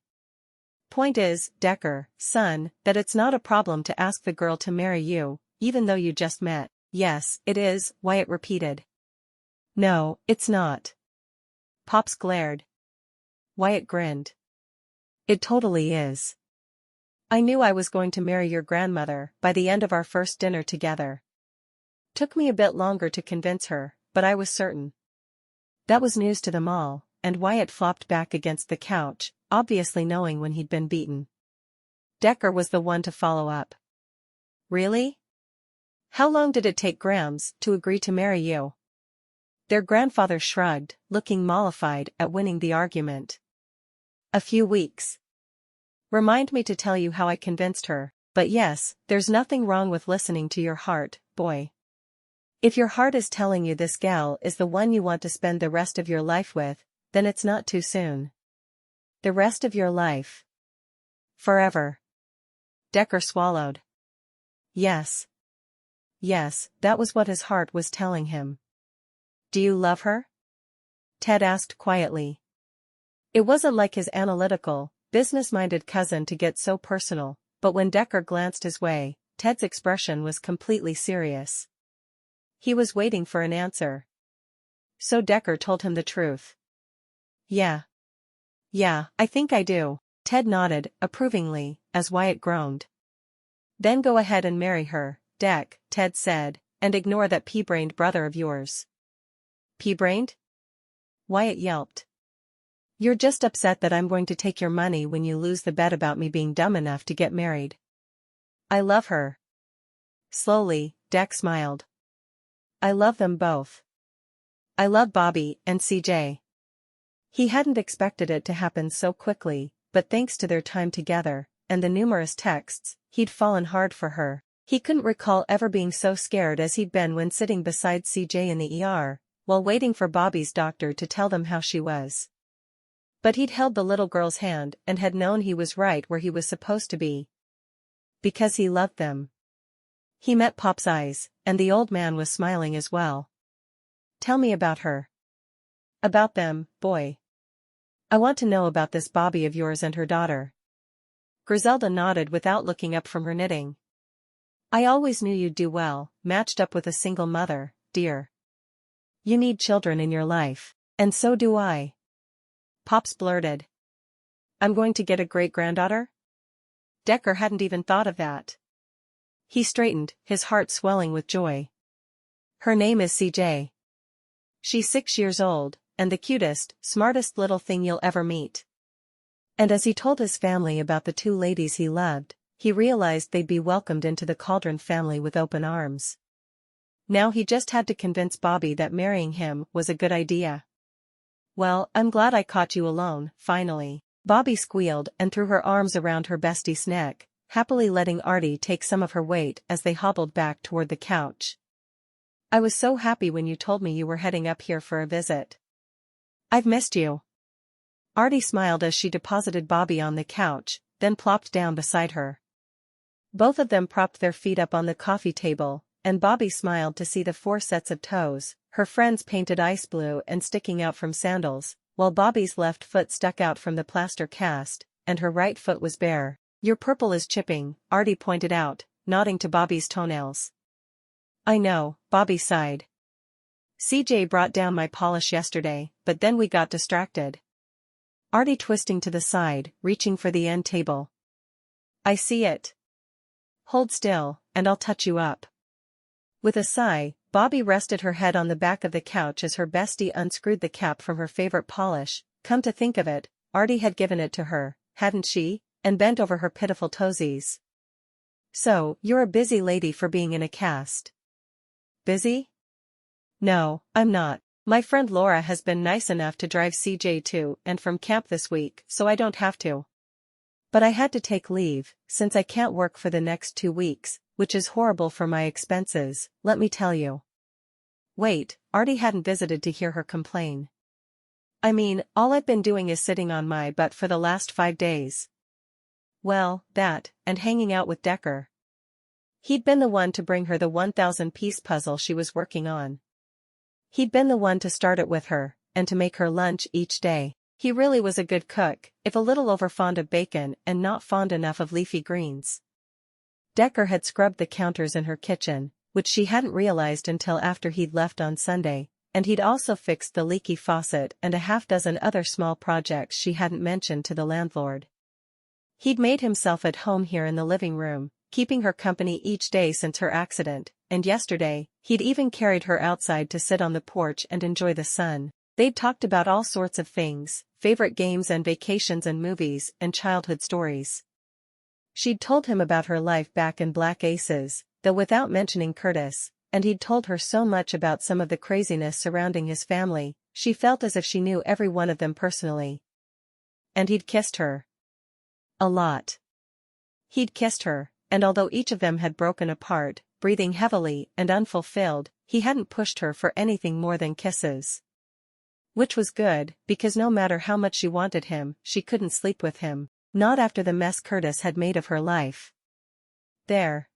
Point is, Decker, son, that it's not a problem to ask the girl to marry you, even though you just met. Yes, it is, Wyatt repeated. No, it's not. Pops glared. Wyatt grinned. It totally is. I knew I was going to marry your grandmother by the end of our first dinner together. Took me a bit longer to convince her, but I was certain. That was news to them all, and Wyatt flopped back against the couch, obviously knowing when he'd been beaten. Decker was the one to follow up. Really? How long did it take Grams to agree to marry you? Their grandfather shrugged, looking mollified at winning the argument. A few weeks. Remind me to tell you how I convinced her, but yes, there's nothing wrong with listening to your heart, boy. If your heart is telling you this gal is the one you want to spend the rest of your life with, then it's not too soon. The rest of your life. Forever. Decker swallowed. Yes. Yes, that was what his heart was telling him. Do you love her? Ted asked quietly. It wasn't like his analytical, business-minded cousin to get so personal, but when Decker glanced his way, Ted's expression was completely serious. He was waiting for an answer. So Decker told him the truth. Yeah. Yeah, I think I do. Ted nodded, approvingly, as Wyatt groaned. Then go ahead and marry her, Deck, Ted said, and ignore that pea-brained brother of yours. Pea-brained? Wyatt yelped. You're just upset that I'm going to take your money when you lose the bet about me being dumb enough to get married. I love her. Slowly, Deck smiled. I love them both. I love Bobbi and CJ. He hadn't expected it to happen so quickly, but thanks to their time together, and the numerous texts, he'd fallen hard for her. He couldn't recall ever being so scared as he'd been when sitting beside CJ in the ER, while waiting for Bobbi's doctor to tell them how she was. But he'd held the little girl's hand and had known he was right where he was supposed to be. Because he loved them. He met Pop's eyes, and the old man was smiling as well. Tell me about her. About them, boy. I want to know about this Bobbi of yours and her daughter. Griselda nodded without looking up from her knitting. I always knew you'd do well, matched up with a single mother, dear. You need children in your life, and so do I. Pops blurted. I'm going to get a great-granddaughter? Decker hadn't even thought of that. He straightened, his heart swelling with joy. Her name is CJ. She's 6 years old, and the cutest, smartest little thing you'll ever meet. And as he told his family about the 2 ladies he loved, he realized they'd be welcomed into the Cauldron family with open arms. Now he just had to convince Bobbi that marrying him was a good idea. Well, I'm glad I caught you alone, finally. Bobbi squealed and threw her arms around her bestie's neck, happily letting Artie take some of her weight as they hobbled back toward the couch. I was so happy when you told me you were heading up here for a visit. I've missed you. Artie smiled as she deposited Bobbi on the couch, then plopped down beside her. Both of them propped their feet up on the coffee table, and Bobbi smiled to see the 4 sets of toes, her friends painted ice blue and sticking out from sandals, while Bobbi's left foot stuck out from the plaster cast, and her right foot was bare. Your purple is chipping, Artie pointed out, nodding to Bobbi's toenails. I know, Bobbi sighed. CJ brought down my polish yesterday, but then we got distracted. Artie twisting to the side, reaching for the end table. I see it. Hold still, and I'll touch you up. With a sigh, Bobbi rested her head on the back of the couch as her bestie unscrewed the cap from her favorite polish. Come to think of it, Artie had given it to her, hadn't she, and bent over her pitiful toesies. So, you're a busy lady for being in a cast. Busy? No, I'm not. My friend Laura has been nice enough to drive CJ to and from camp this week, so I don't have to. But I had to take leave, since I can't work for the next 2 weeks, which is horrible for my expenses, let me tell you. Wait, Artie hadn't visited to hear her complain. I mean, all I've been doing is sitting on my butt for the last 5 days. Well, that, and hanging out with Decker. He'd been the one to bring her the 1,000-piece puzzle she was working on. He'd been the one to start it with her, and to make her lunch each day. He really was a good cook, if a little overfond of bacon and not fond enough of leafy greens. Decker had scrubbed the counters in her kitchen, which she hadn't realized until after he'd left on Sunday, and he'd also fixed the leaky faucet and a half-dozen other small projects she hadn't mentioned to the landlord. He'd made himself at home here in the living room, keeping her company each day since her accident, and yesterday, he'd even carried her outside to sit on the porch and enjoy the sun. They'd talked about all sorts of things, favorite games and vacations and movies and childhood stories. She'd told him about her life back in Black Aces, though without mentioning Curtis, and he'd told her so much about some of the craziness surrounding his family, she felt as if she knew every one of them personally. And he'd kissed her. A lot. He'd kissed her, and although each of them had broken apart, breathing heavily and unfulfilled, he hadn't pushed her for anything more than kisses. Which was good, because no matter how much she wanted him, she couldn't sleep with him, not after the mess Curtis had made of her life. There.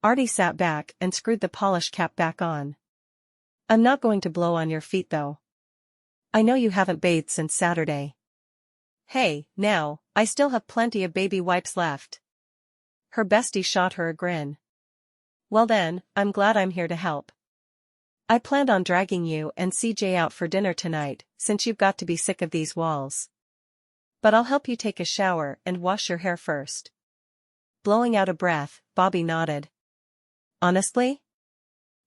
Artie sat back and screwed the polish cap back on. I'm not going to blow on your feet though. I know you haven't bathed since Saturday. Hey, now, I still have plenty of baby wipes left. Her bestie shot her a grin. Well then, I'm glad I'm here to help. I planned on dragging you and CJ out for dinner tonight, since you've got to be sick of these walls. But I'll help you take a shower and wash your hair first. Blowing out a breath, Bobbi nodded. Honestly?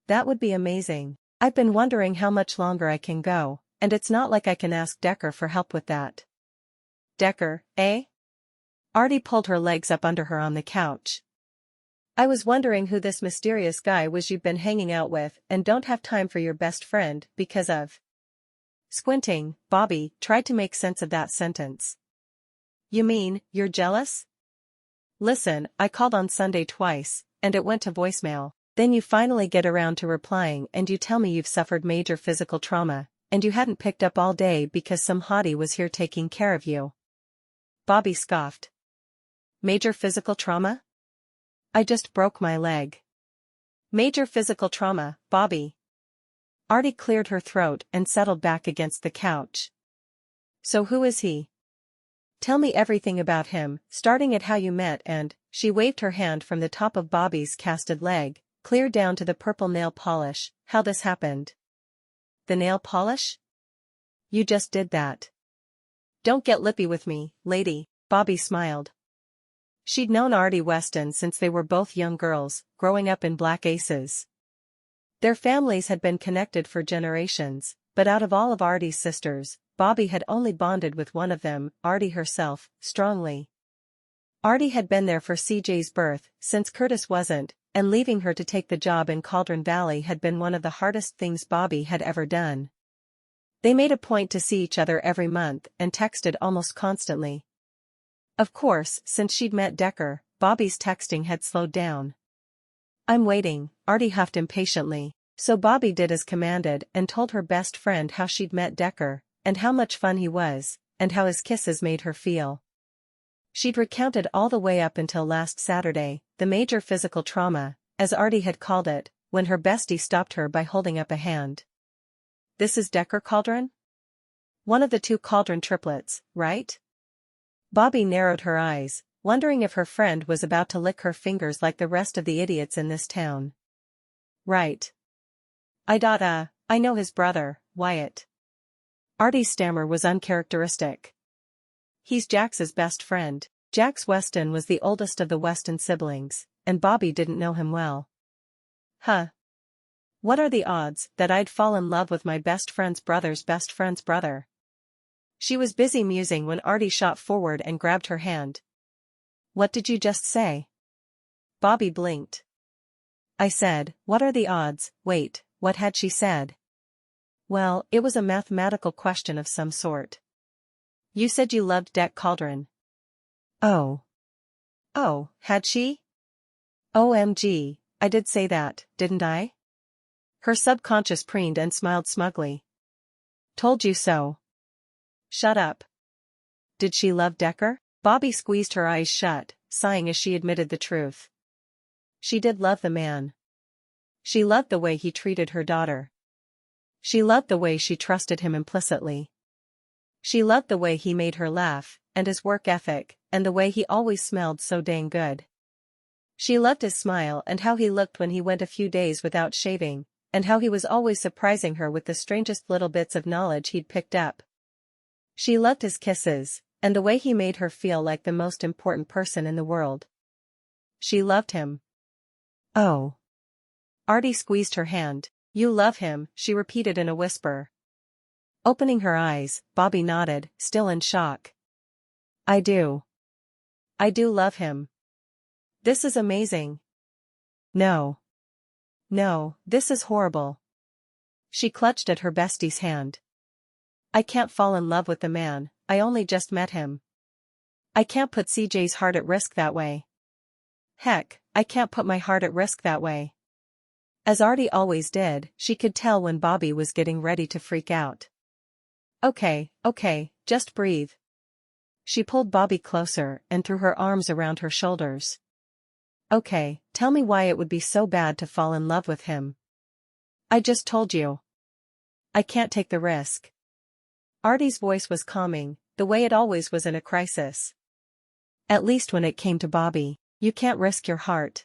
That would be amazing. I've been wondering how much longer I can go, and it's not like I can ask Decker for help with that. Decker, eh? Artie pulled her legs up under her on the couch. I was wondering who this mysterious guy was you've been hanging out with and don't have time for your best friend because of. Squinting, Bobbi tried to make sense of that sentence. You mean, you're jealous? Listen, I called on Sunday twice, and it went to voicemail. Then you finally get around to replying and you tell me you've suffered major physical trauma, and you hadn't picked up all day because some hottie was here taking care of you. Bobbi scoffed. Major physical trauma? I just broke my leg. Major physical trauma, Bobbi. Artie cleared her throat and settled back against the couch. So who is he? Tell me everything about him, starting at how you met and, she waved her hand from the top of Bobbi's casted leg, clear down to the purple nail polish, how this happened. The nail polish? You just did that. Don't get lippy with me, lady, Bobbi smiled. She'd known Artie Weston since they were both young girls, growing up in Black Aces. Their families had been connected for generations, but out of all of Artie's sisters, Bobbi had only bonded with one of them, Artie herself, strongly. Artie had been there for CJ's birth, since Curtis wasn't, and leaving her to take the job in Caudron Valley had been one of the hardest things Bobbi had ever done. They made a point to see each other every month and texted almost constantly. Of course, since she'd met Decker, Bobbi's texting had slowed down. I'm waiting, Artie huffed impatiently, so Bobbi did as commanded and told her best friend how she'd met Decker, and how much fun he was, and how his kisses made her feel. She'd recounted all the way up until last Saturday, the major physical trauma, as Artie had called it, when her bestie stopped her by holding up a hand. This is Decker Cauldron? One of the 2 Cauldron triplets, right? Bobbi narrowed her eyes, wondering if her friend was about to lick her fingers like the rest of the idiots in this town. Right. I know his brother, Wyatt. Artie's stammer was uncharacteristic. He's Jax's best friend. Jax Weston was the oldest of the Weston siblings, and Bobbi didn't know him well. Huh. What are the odds that I'd fall in love with my best friend's brother? She was busy musing when Artie shot forward and grabbed her hand. What did you just say? Bobbi blinked. I said, what are the odds? Wait, what had she said? Well, it was a mathematical question of some sort. You said you loved Decker Cauldron. Oh. Oh, had she? OMG, I did say that, didn't I? Her subconscious preened and smiled smugly. Told you so. Shut up. Did she love Decker? Bobbi squeezed her eyes shut, sighing as she admitted the truth. She did love the man. She loved the way he treated her daughter. She loved the way she trusted him implicitly. She loved the way he made her laugh, and his work ethic, and the way he always smelled so dang good. She loved his smile and how he looked when he went a few days without shaving, and how he was always surprising her with the strangest little bits of knowledge he'd picked up. She loved his kisses, and the way he made her feel like the most important person in the world. She loved him. Oh. Artie squeezed her hand. You love him, she repeated in a whisper. Opening her eyes, Bobbi nodded, still in shock. I do. I do love him. This is amazing. No. No, this is horrible. She clutched at her bestie's hand. I can't fall in love with the man, I only just met him. I can't put CJ's heart at risk that way. Heck, I can't put my heart at risk that way. As Artie always did, she could tell when Bobbi was getting ready to freak out. Okay, just breathe. She pulled Bobbi closer and threw her arms around her shoulders. Okay, tell me why it would be so bad to fall in love with him. I just told you. I can't take the risk. Artie's voice was calming, the way it always was in a crisis. At least when it came to Bobbi, you can't risk your heart.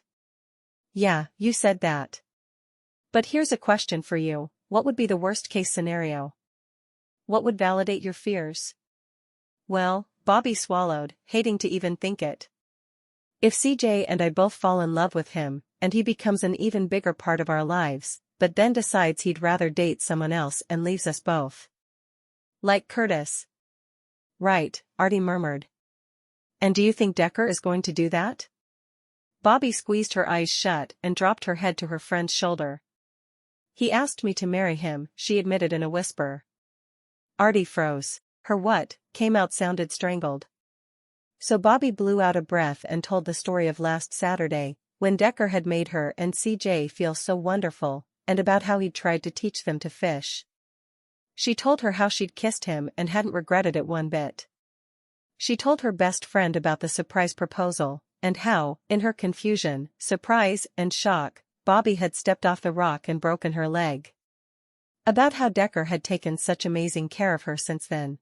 Yeah, you said that. But here's a question for you, what would be the worst-case scenario? What would validate your fears? Well, Bobbi swallowed, hating to even think it. If CJ and I both fall in love with him, and he becomes an even bigger part of our lives, but then decides he'd rather date someone else and leaves us both. Like Curtis. Right, Artie murmured. And do you think Decker is going to do that? Bobbi squeezed her eyes shut and dropped her head to her friend's shoulder. He asked me to marry him, she admitted in a whisper. Artie froze. Her what came out sounded strangled. So Bobbi blew out a breath and told the story of last Saturday, when Decker had made her and CJ feel so wonderful, and about how he'd tried to teach them to fish. She told her how she'd kissed him and hadn't regretted it one bit. She told her best friend about the surprise proposal, and how, in her confusion, surprise, and shock, Bobbi had stepped off the rock and broken her leg. About how Decker had taken such amazing care of her since then.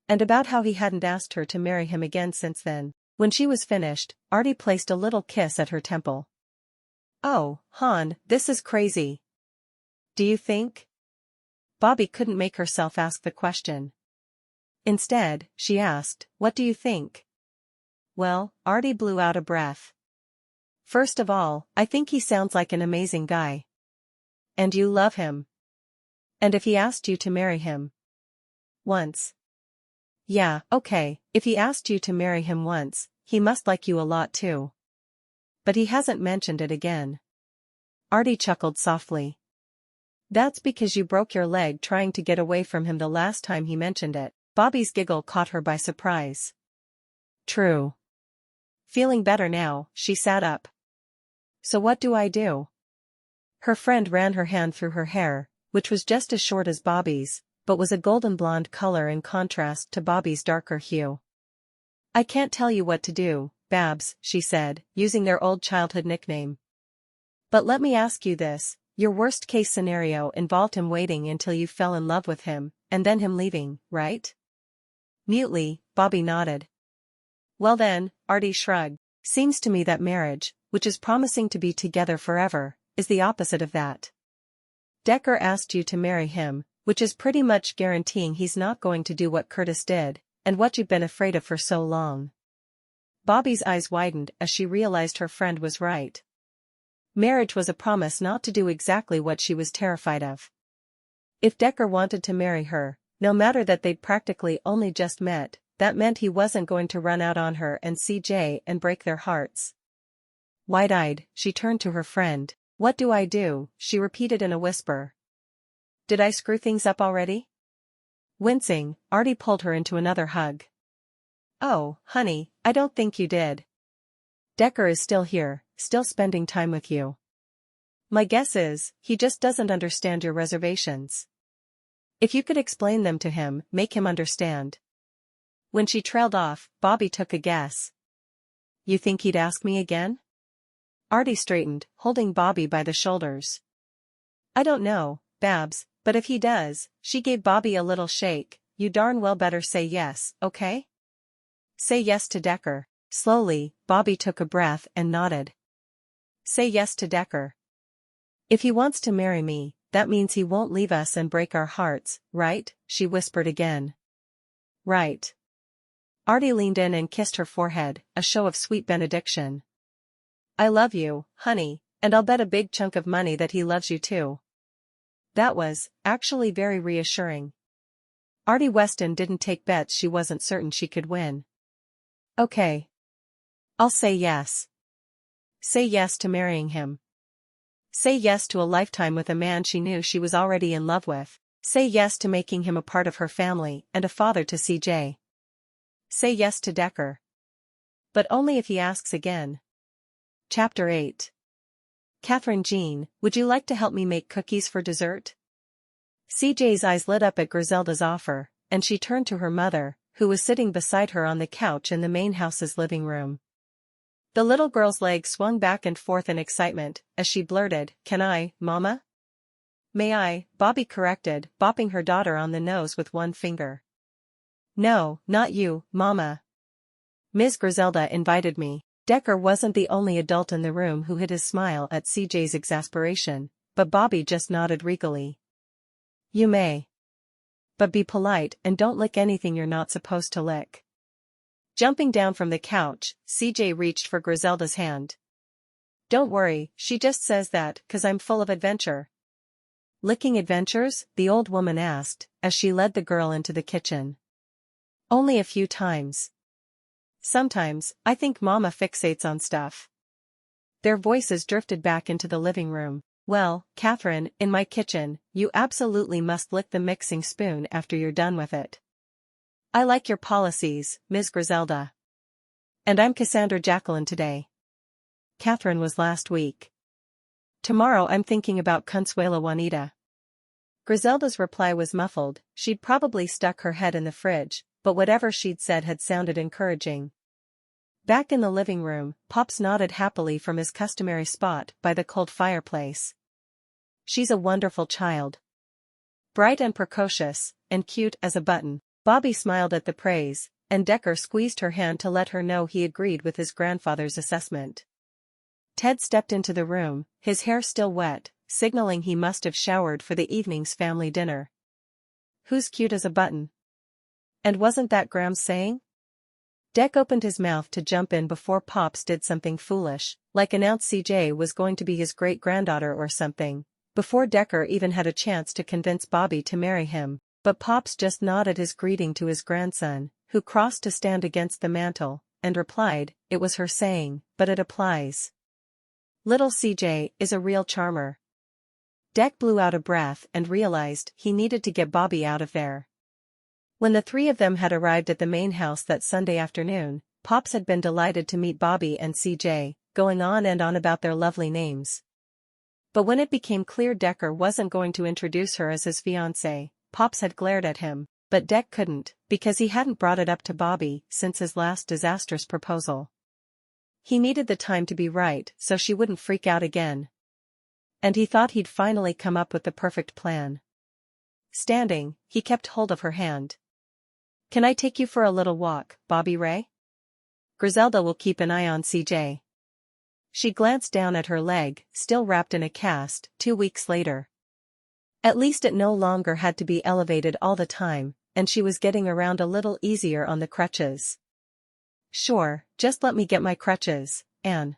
And about how he hadn't asked her to marry him again since then. When she was finished, Artie placed a little kiss at her temple. Oh, hon, this is crazy. Do you think? Bobbi couldn't make herself ask the question. Instead, she asked, what do you think? Well, Artie blew out a breath. First of all, I think he sounds like an amazing guy. And you love him. And if he asked you to marry him? Once. Yeah, okay, if he asked you to marry him once, he must like you a lot too. But he hasn't mentioned it again. Artie chuckled softly. That's because you broke your leg trying to get away from him the last time he mentioned it. Bobbi's giggle caught her by surprise. True. Feeling better now, she sat up. So what do I do? Her friend ran her hand through her hair, which was just as short as Bobbi's, but was a golden blonde color in contrast to Bobbi's darker hue. I can't tell you what to do, Babs, she said, using their old childhood nickname. But let me ask you this, your worst-case scenario involved him waiting until you fell in love with him, and then him leaving, right? Mutely, Bobbi nodded. Well then, Artie shrugged, seems to me that marriage, which is promising to be together forever, is the opposite of that. Decker asked you to marry him, which is pretty much guaranteeing he's not going to do what Curtis did, and what you've been afraid of for so long. Bobbi's eyes widened as she realized her friend was right. Marriage was a promise not to do exactly what she was terrified of. If Decker wanted to marry her, no matter that they'd practically only just met, that meant he wasn't going to run out on her and CJ and break their hearts. Wide-eyed, she turned to her friend. "What do I do?" she repeated in a whisper. "Did I screw things up already?" Wincing, Artie pulled her into another hug. "Oh, honey, I don't think you did. Decker is still here, still spending time with you. My guess is, he just doesn't understand your reservations. If you could explain them to him, make him understand." When she trailed off, Bobbi took a guess. "You think he'd ask me again?" Artie straightened, holding Bobbi by the shoulders. "I don't know, Babs, but if he does," she gave Bobbi a little shake, "you darn well better say yes, okay? Say yes to Decker." Slowly, Bobbi took a breath and nodded. "Say yes to Decker. If he wants to marry me, that means he won't leave us and break our hearts, right?" she whispered again. "Right." Artie leaned in and kissed her forehead, a show of sweet benediction. "I love you, honey, and I'll bet a big chunk of money that he loves you too." That was, actually very reassuring. Artie Weston didn't take bets she wasn't certain she could win. "Okay. I'll say yes. Say yes to marrying him. Say yes to a lifetime with a man she knew she was already in love with. Say yes to making him a part of her family and a father to CJ. Say yes to Decker. But only if he asks again." Chapter 8. "Catherine Jean, would you like to help me make cookies for dessert?" CJ's eyes lit up at Griselda's offer, and she turned to her mother, who was sitting beside her on the couch in the main house's living room. The little girl's legs swung back and forth in excitement, as she blurted, "Can I, Mama?" "May I?" Bobbi corrected, bopping her daughter on the nose with one finger. "No, not you, Mama. Ms. Griselda invited me." Decker wasn't the only adult in the room who hid his smile at CJ's exasperation, but Bobbi just nodded regally. "You may. But be polite and don't lick anything you're not supposed to lick." Jumping down from the couch, CJ reached for Griselda's hand. "Don't worry, she just says that 'cause I'm full of adventure." "Licking adventures?" the old woman asked, as she led the girl into the kitchen. "Only a few times. Sometimes, I think Mama fixates on stuff." Their voices drifted back into the living room. "Well, Catherine, in my kitchen, you absolutely must lick the mixing spoon after you're done with it." "I like your policies, Ms. Griselda. And I'm Cassandra Jacqueline today. Catherine was last week. Tomorrow I'm thinking about Consuelo Juanita." Griselda's reply was muffled. She'd probably stuck her head in the fridge, but whatever she'd said had sounded encouraging. Back in the living room, Pops nodded happily from his customary spot by the cold fireplace. "She's a wonderful child. Bright and precocious, and cute as a button." Bobbi smiled at the praise, and Decker squeezed her hand to let her know he agreed with his grandfather's assessment. Ted stepped into the room, his hair still wet, signaling he must have showered for the evening's family dinner. "Who's cute as a button? And wasn't that Graham's saying?" Deck opened his mouth to jump in before Pops did something foolish, like announce CJ was going to be his great-granddaughter or something, before Decker even had a chance to convince Bobbi to marry him, but Pops just nodded his greeting to his grandson, who crossed to stand against the mantel, and replied, "It was her saying, but it applies. Little CJ is a real charmer." Deck blew out a breath and realized he needed to get Bobbi out of there. When the three of them had arrived at the main house that Sunday afternoon, Pops had been delighted to meet Bobbi and CJ, going on and on about their lovely names. But when it became clear Decker wasn't going to introduce her as his fiancée, Pops had glared at him, but Deck couldn't, because he hadn't brought it up to Bobbi since his last disastrous proposal. He needed the time to be right so she wouldn't freak out again. And he thought he'd finally come up with the perfect plan. Standing, he kept hold of her hand. "Can I take you for a little walk, Bobbi Rae? Griselda will keep an eye on CJ." She glanced down at her leg, still wrapped in a cast, 2 weeks later. At least it no longer had to be elevated all the time, and she was getting around a little easier on the crutches. Sure, just let me get my crutches, Anne.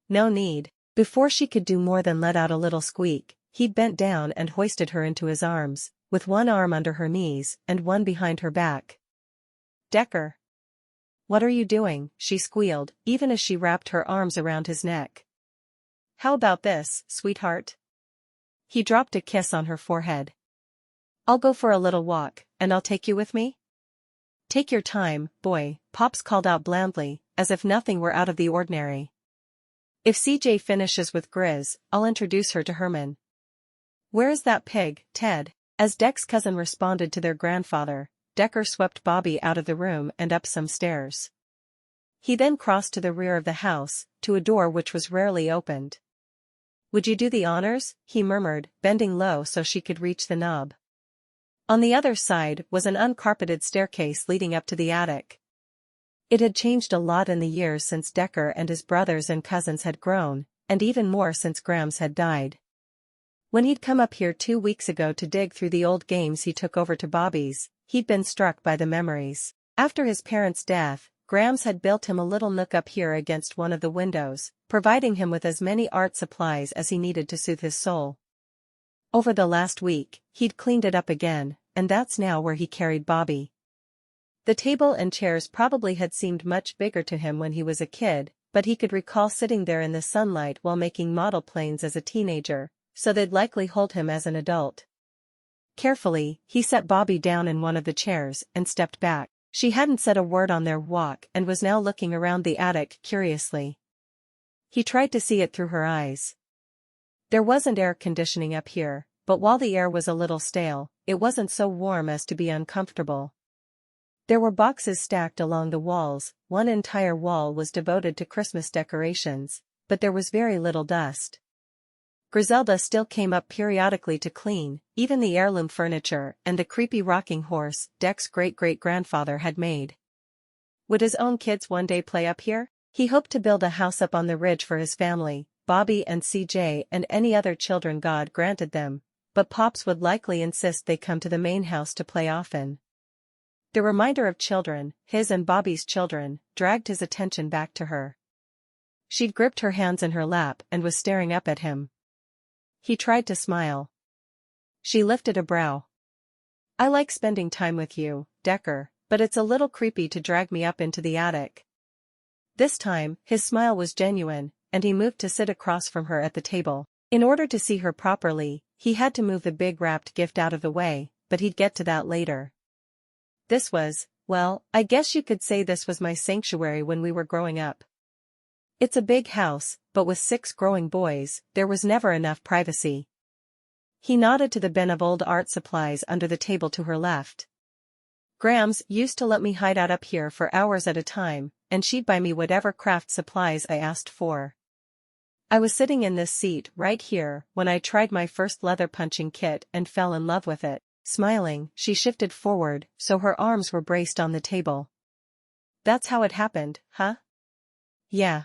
No need. Before she could do more than let out a little squeak, he'd bent down and hoisted her into his arms, with one arm under her knees and one behind her back. Decker. What are you doing? She squealed, even as she wrapped her arms around his neck. How about this, sweetheart? He dropped a kiss on her forehead. I'll go for a little walk, and I'll take you with me? Take your time, boy, Pops called out blandly, as if nothing were out of the ordinary. If CJ finishes with Grizz, I'll introduce her to Herman. Where is that pig, Ted? As Deck's cousin responded to their grandfather, Decker swept Bobbi out of the room and up some stairs. He then crossed to the rear of the house, to a door which was rarely opened. Would you do the honors? He murmured, bending low so she could reach the knob. On the other side was an uncarpeted staircase leading up to the attic. It had changed a lot in the years since Decker and his brothers and cousins had grown, and even more since Grams had died. When he'd come up here 2 weeks ago to dig through the old games he took over to Bobbi's, he'd been struck by the memories. After his parents' death, Grams had built him a little nook up here against one of the windows, providing him with as many art supplies as he needed to soothe his soul. Over the last week, he'd cleaned it up again, and that's now where he carried Bobbi. The table and chairs probably had seemed much bigger to him when he was a kid, but he could recall sitting there in the sunlight while making model planes as a teenager, so they'd likely hold him as an adult. Carefully, he set Bobbi down in one of the chairs and stepped back. She hadn't said a word on their walk and was now looking around the attic curiously. He tried to see it through her eyes. There wasn't air conditioning up here, but while the air was a little stale, it wasn't so warm as to be uncomfortable. There were boxes stacked along the walls, one entire wall was devoted to Christmas decorations, but there was very little dust. Griselda still came up periodically to clean, even the heirloom furniture and the creepy rocking horse Deck's great-great-grandfather had made. Would his own kids one day play up here? He hoped to build a house up on the ridge for his family, Bobbi and CJ and any other children God granted them, but Pops would likely insist they come to the main house to play often. The reminder of children, his and Bobbi's children, dragged his attention back to her. She'd gripped her hands in her lap and was staring up at him. He tried to smile. She lifted a brow. I like spending time with you, Decker, but it's a little creepy to drag me up into the attic. This time, his smile was genuine, and he moved to sit across from her at the table. In order to see her properly, he had to move the big wrapped gift out of the way, but he'd get to that later. This was, well, I guess you could say this was my sanctuary when we were growing up. It's a big house, but with 6 growing boys, there was never enough privacy. He nodded to the bin of old art supplies under the table to her left. Grams used to let me hide out up here for hours at a time, and she'd buy me whatever craft supplies I asked for. I was sitting in this seat right here when I tried my first leather punching kit and fell in love with it. Smiling, she shifted forward, so her arms were braced on the table. That's how it happened, huh? Yeah.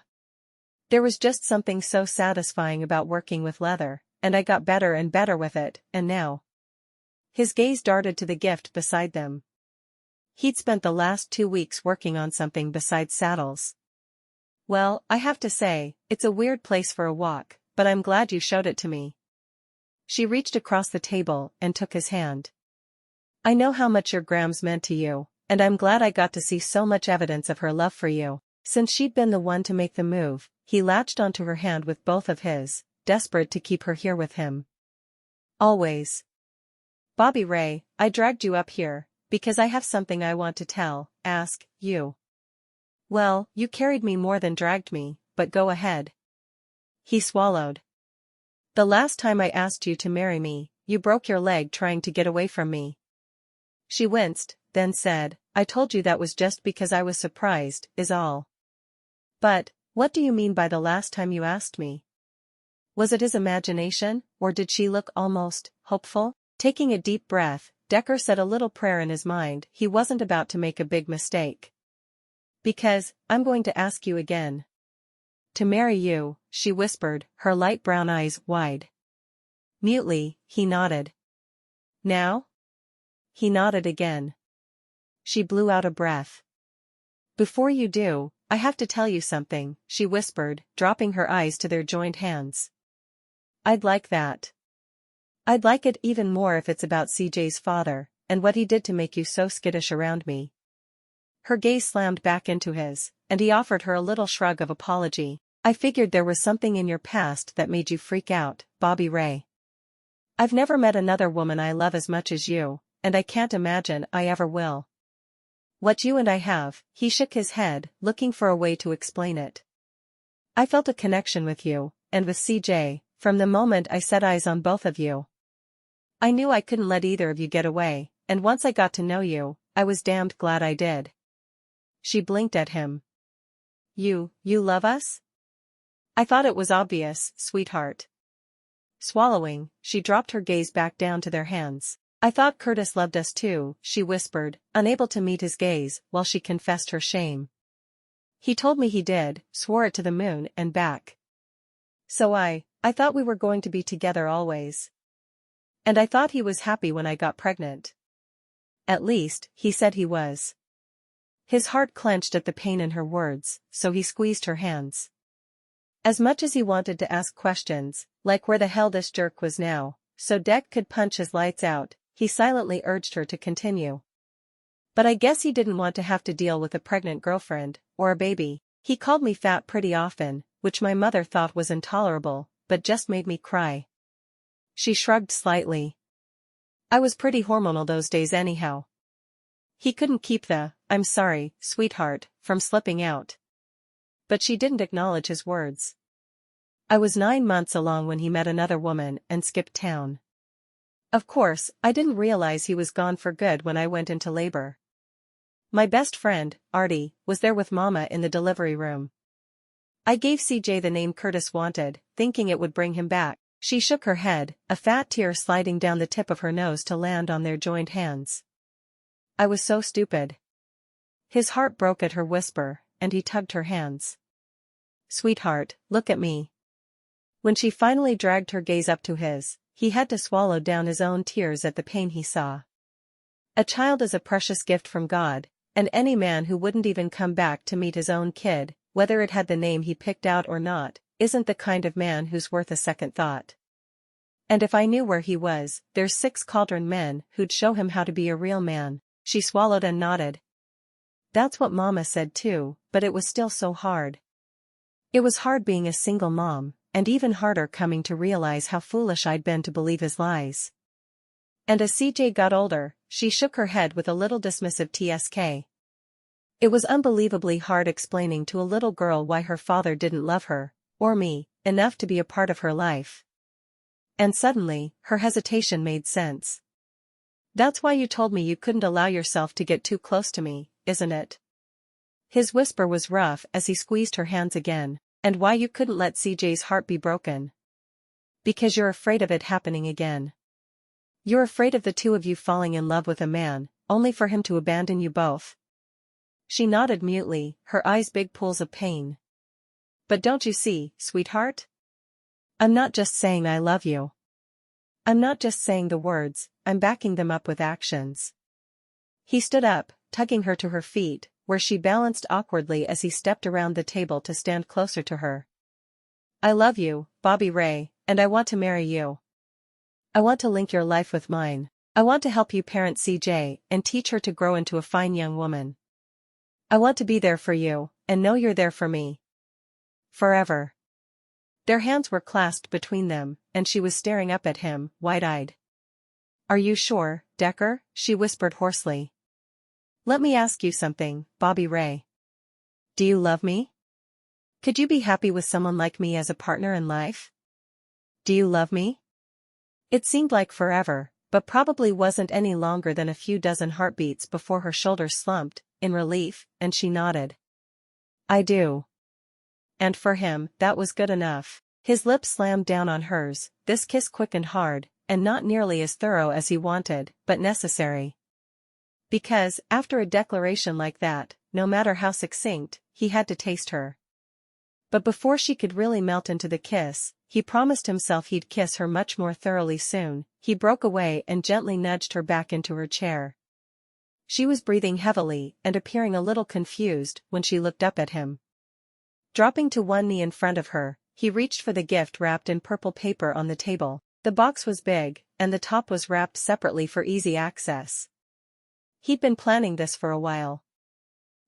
There was just something so satisfying about working with leather, and I got better and better with it, and now. His gaze darted to the gift beside them. He'd spent the last 2 weeks working on something besides saddles. Well, I have to say, it's a weird place for a walk, but I'm glad you showed it to me. She reached across the table and took his hand. I know how much your Grams meant to you, and I'm glad I got to see so much evidence of her love for you. Since she'd been the one to make the move, he latched onto her hand with both of his, desperate to keep her here with him. Always. Bobbi Rae, I dragged you up here, because I have something I want to ask you. Well, you carried me more than dragged me, but go ahead. He swallowed. The last time I asked you to marry me, you broke your leg trying to get away from me. She winced, then said, I told you that was just because I was surprised, is all. But, what do you mean by the last time you asked me? Was it his imagination, or did she look almost hopeful? Taking a deep breath, Decker said a little prayer in his mind. He wasn't about to make a big mistake. Because, I'm going to ask you again. To marry you, she whispered, her light brown eyes wide. Mutely, he nodded. Now? He nodded again. She blew out a breath. Before you do, I have to tell you something, she whispered, dropping her eyes to their joined hands. I'd like that. I'd like it even more if it's about CJ's father, and what he did to make you so skittish around me. Her gaze slammed back into his, and he offered her a little shrug of apology. I figured there was something in your past that made you freak out, Bobbi Rae. I've never met another woman I love as much as you, and I can't imagine I ever will. What you and I have, he shook his head, looking for a way to explain it. I felt a connection with you, and with CJ, from the moment I set eyes on both of you. I knew I couldn't let either of you get away, and once I got to know you, I was damned glad I did. She blinked at him. You love us? I thought it was obvious, sweetheart. Swallowing, she dropped her gaze back down to their hands. I thought Curtis loved us too, she whispered, unable to meet his gaze, while she confessed her shame. He told me he did, swore it to the moon and back. So I thought we were going to be together always. And I thought he was happy when I got pregnant. At least, he said he was. His heart clenched at the pain in her words, so he squeezed her hands. As much as he wanted to ask questions, like where the hell this jerk was now, so Deck could punch his lights out, he silently urged her to continue. But I guess he didn't want to have to deal with a pregnant girlfriend, or a baby. He called me fat pretty often, which my mother thought was intolerable, but just made me cry. She shrugged slightly. I was pretty hormonal those days anyhow. He couldn't keep the, I'm sorry, sweetheart, from slipping out. But she didn't acknowledge his words. I was 9 months along when he met another woman and skipped town. Of course, I didn't realize he was gone for good when I went into labor. My best friend, Artie, was there with Mama in the delivery room. I gave CJ the name Curtis wanted, thinking it would bring him back. She shook her head, a fat tear sliding down the tip of her nose to land on their joined hands. I was so stupid. His heart broke at her whisper, and he tugged her hands. Sweetheart, look at me. When she finally dragged her gaze up to his, he had to swallow down his own tears at the pain he saw. A child is a precious gift from God, and any man who wouldn't even come back to meet his own kid, whether it had the name he picked out or not, isn't the kind of man who's worth a second thought. And if I knew where he was, there's 6 Cauldron men who'd show him how to be a real man. She swallowed and nodded. That's what Mama said too, but it was still so hard. It was hard being a single mom, and even harder coming to realize how foolish I'd been to believe his lies. And as CJ got older, she shook her head with a little dismissive tsk. It was unbelievably hard explaining to a little girl why her father didn't love her, or me, enough to be a part of her life. And suddenly, her hesitation made sense. That's why you told me you couldn't allow yourself to get too close to me, isn't it? His whisper was rough as he squeezed her hands again. And why you couldn't let CJ's heart be broken? Because you're afraid of it happening again. You're afraid of the two of you falling in love with a man, only for him to abandon you both. She nodded mutely, her eyes big pools of pain. But don't you see, sweetheart? I'm not just saying I love you. I'm not just saying the words, I'm backing them up with actions. He stood up, tugging her to her feet, where she balanced awkwardly as he stepped around the table to stand closer to her. I love you, Bobbi Rae, and I want to marry you. I want to link your life with mine. I want to help you parent CJ and teach her to grow into a fine young woman. I want to be there for you, and know you're there for me. Forever. Their hands were clasped between them, and she was staring up at him, wide-eyed. Are you sure, Decker? She whispered hoarsely. Let me ask you something, Bobbi Rae. Do you love me? Could you be happy with someone like me as a partner in life? Do you love me? It seemed like forever, but probably wasn't any longer than a few dozen heartbeats before her shoulders slumped, in relief, and she nodded. I do. And for him, that was good enough. His lips slammed down on hers, this kiss quick and hard, and not nearly as thorough as he wanted, but necessary. Because, after a declaration like that, no matter how succinct, he had to taste her. But before she could really melt into the kiss, he promised himself he'd kiss her much more thoroughly soon. He broke away and gently nudged her back into her chair. She was breathing heavily and appearing a little confused when she looked up at him. Dropping to one knee in front of her, he reached for the gift wrapped in purple paper on the table. The box was big, and the top was wrapped separately for easy access. He'd been planning this for a while.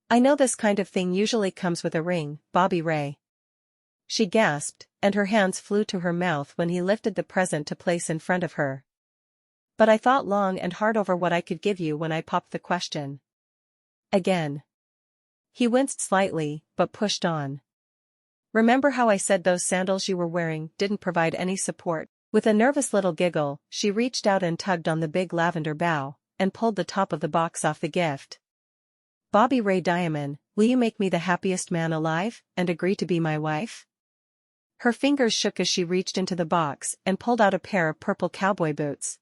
"I know this kind of thing usually comes with a ring, Bobbi Rae." She gasped, and her hands flew to her mouth when he lifted the present to place in front of her. "But I thought long and hard over what I could give you when I popped the question." Again. He winced slightly, but pushed on. "Remember how I said those sandals you were wearing didn't provide any support?" With a nervous little giggle, she reached out and tugged on the big lavender bow, and pulled the top of the box off the gift. "Bobbi Rae Diamon, will you make me the happiest man alive, and agree to be my wife?" Her fingers shook as she reached into the box and pulled out a pair of purple cowboy boots.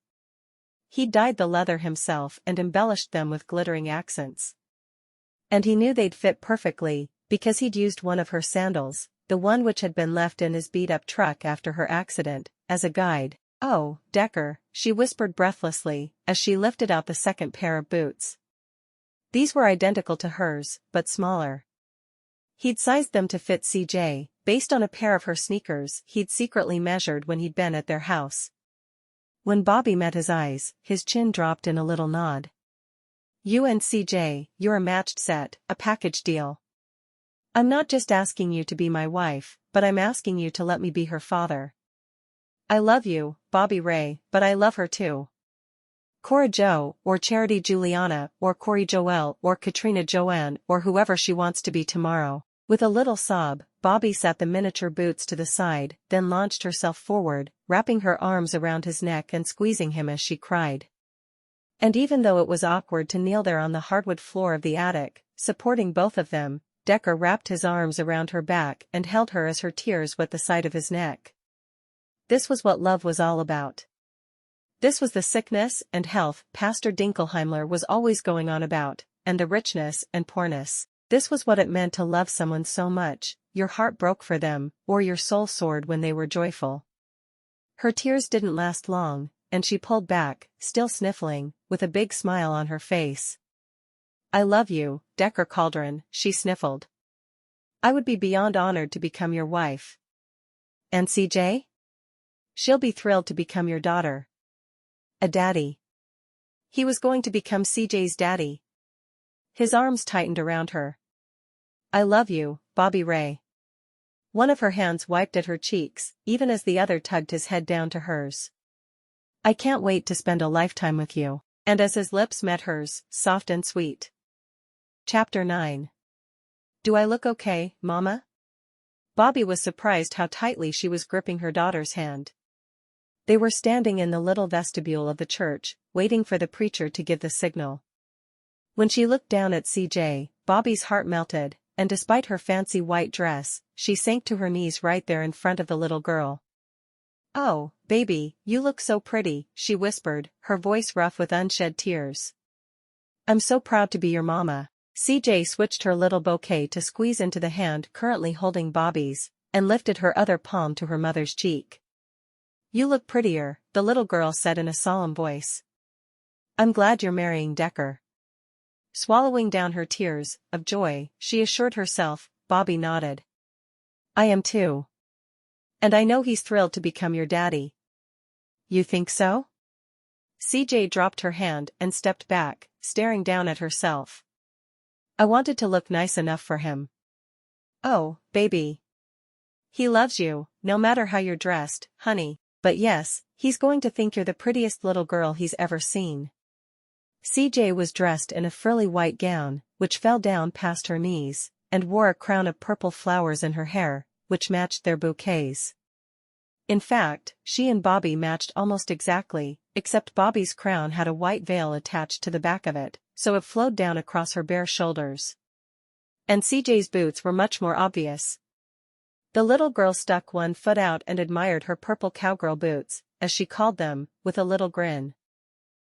He'd dyed the leather himself and embellished them with glittering accents. And he knew they'd fit perfectly, because he'd used one of her sandals, the one which had been left in his beat-up truck after her accident, as a guide. "Oh, Decker," she whispered breathlessly, as she lifted out the second pair of boots. These were identical to hers, but smaller. He'd sized them to fit CJ, based on a pair of her sneakers he'd secretly measured when he'd been at their house. When Bobby met his eyes, his chin dropped in a little nod. "You and CJ, you're a matched set, a package deal. I'm not just asking you to be my wife, but I'm asking you to let me be her father. I love you, Bobbi Rae, but I love her too. Cora Jo, or Charity Juliana, or Corey Joelle, or Katrina Joanne, or whoever she wants to be tomorrow." With a little sob, Bobbi sat the miniature boots to the side, then launched herself forward, wrapping her arms around his neck and squeezing him as she cried. And even though it was awkward to kneel there on the hardwood floor of the attic, supporting both of them, Decker wrapped his arms around her back and held her as her tears wet the side of his neck. This was what love was all about. This was the sickness and health Pastor Dinkelheimler was always going on about, and the richness and poorness. This was what it meant to love someone so much, your heart broke for them, or your soul soared when they were joyful. Her tears didn't last long, and she pulled back, still sniffling, with a big smile on her face. "I love you, Decker Cauldron," she sniffled. "I would be beyond honored to become your wife." "And CJ?" "She'll be thrilled to become your daughter." A daddy. He was going to become CJ's daddy. His arms tightened around her. "I love you, Bobbi Rae." One of her hands wiped at her cheeks, even as the other tugged his head down to hers. "I can't wait to spend a lifetime with you." And as his lips met hers, soft and sweet. Chapter 9. "Do I look okay, Mama?" Bobbi was surprised how tightly she was gripping her daughter's hand. They were standing in the little vestibule of the church, waiting for the preacher to give the signal. When she looked down at CJ, Bobbi's heart melted, and despite her fancy white dress, she sank to her knees right there in front of the little girl. "Oh, baby, you look so pretty," she whispered, her voice rough with unshed tears. "I'm so proud to be your mama." CJ switched her little bouquet to squeeze into the hand currently holding Bobbi's, and lifted her other palm to her mother's cheek. "You look prettier," the little girl said in a solemn voice. "I'm glad you're marrying Decker." Swallowing down her tears of joy, she assured herself. Bobbi nodded. "I am too. And I know he's thrilled to become your daddy." "You think so?" CJ dropped her hand and stepped back, staring down at herself. "I wanted to look nice enough for him." "Oh, baby. He loves you, no matter how you're dressed, honey, but yes, he's going to think you're the prettiest little girl he's ever seen." CJ was dressed in a frilly white gown, which fell down past her knees, and wore a crown of purple flowers in her hair, which matched their bouquets. In fact, she and Bobbi matched almost exactly, except Bobbi's crown had a white veil attached to the back of it, so it flowed down across her bare shoulders. And CJ's boots were much more obvious. The little girl stuck one foot out and admired her purple cowgirl boots, as she called them, with a little grin.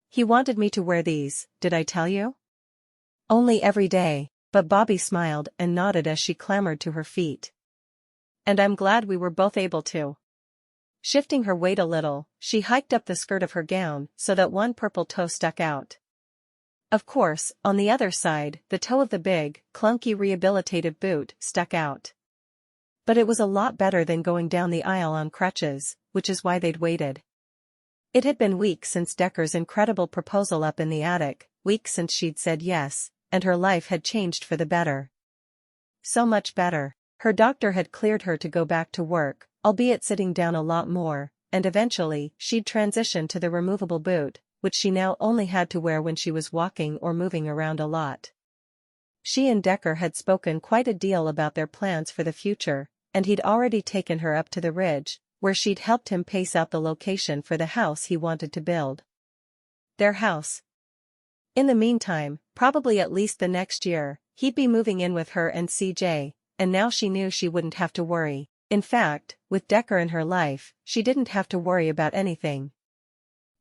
"He wanted me to wear these, did I tell you? Only every day," but Bobbi smiled and nodded as she clambered to her feet. And I'm glad we were both able to. Shifting her weight a little, she hiked up the skirt of her gown so that one purple toe stuck out. Of course, on the other side, the toe of the big, clunky rehabilitative boot stuck out. But it was a lot better than going down the aisle on crutches, which is why they'd waited. It had been weeks since Decker's incredible proposal up in the attic, weeks since she'd said yes, and her life had changed for the better. So much better. Her doctor had cleared her to go back to work, albeit sitting down a lot more, and eventually she'd transition to the removable boot, which she now only had to wear when she was walking or moving around a lot. She and Decker had spoken quite a deal about their plans for the future, and he'd already taken her up to the ridge, where she'd helped him pace out the location for the house he wanted to build. Their house. In the meantime, probably at least the next year, he'd be moving in with her and CJ, and now she knew she wouldn't have to worry. In fact, with Decker in her life, she didn't have to worry about anything.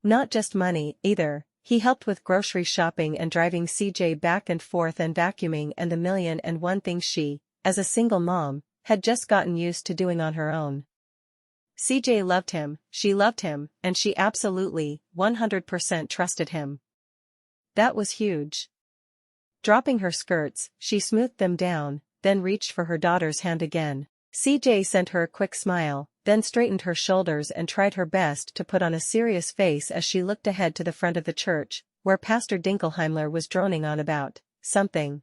Not just money, either. He helped with grocery shopping and driving CJ back and forth and vacuuming and the million and one things she, as a single mom, had just gotten used to doing on her own. CJ loved him, and she absolutely, 100% trusted him. That was huge. Dropping her skirts, she smoothed them down, then reached for her daughter's hand again. CJ sent her a quick smile, then straightened her shoulders and tried her best to put on a serious face as she looked ahead to the front of the church, where Pastor Dinkelheimler was droning on about something.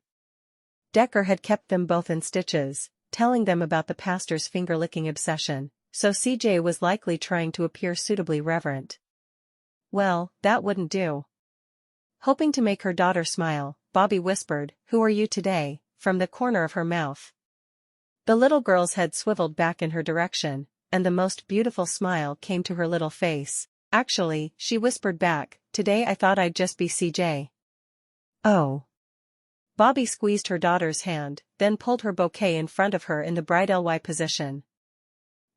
Decker had kept them both in stitches, telling them about the pastor's finger-licking obsession, so CJ was likely trying to appear suitably reverent. Well, that wouldn't do. Hoping to make her daughter smile, Bobbi whispered, "Who are you today?" from the corner of her mouth. The little girl's head swiveled back in her direction, and the most beautiful smile came to her little face. "Actually," she whispered back, "today I thought I'd just be CJ." "Oh." Bobbi squeezed her daughter's hand, then pulled her bouquet in front of her in the bride LY position.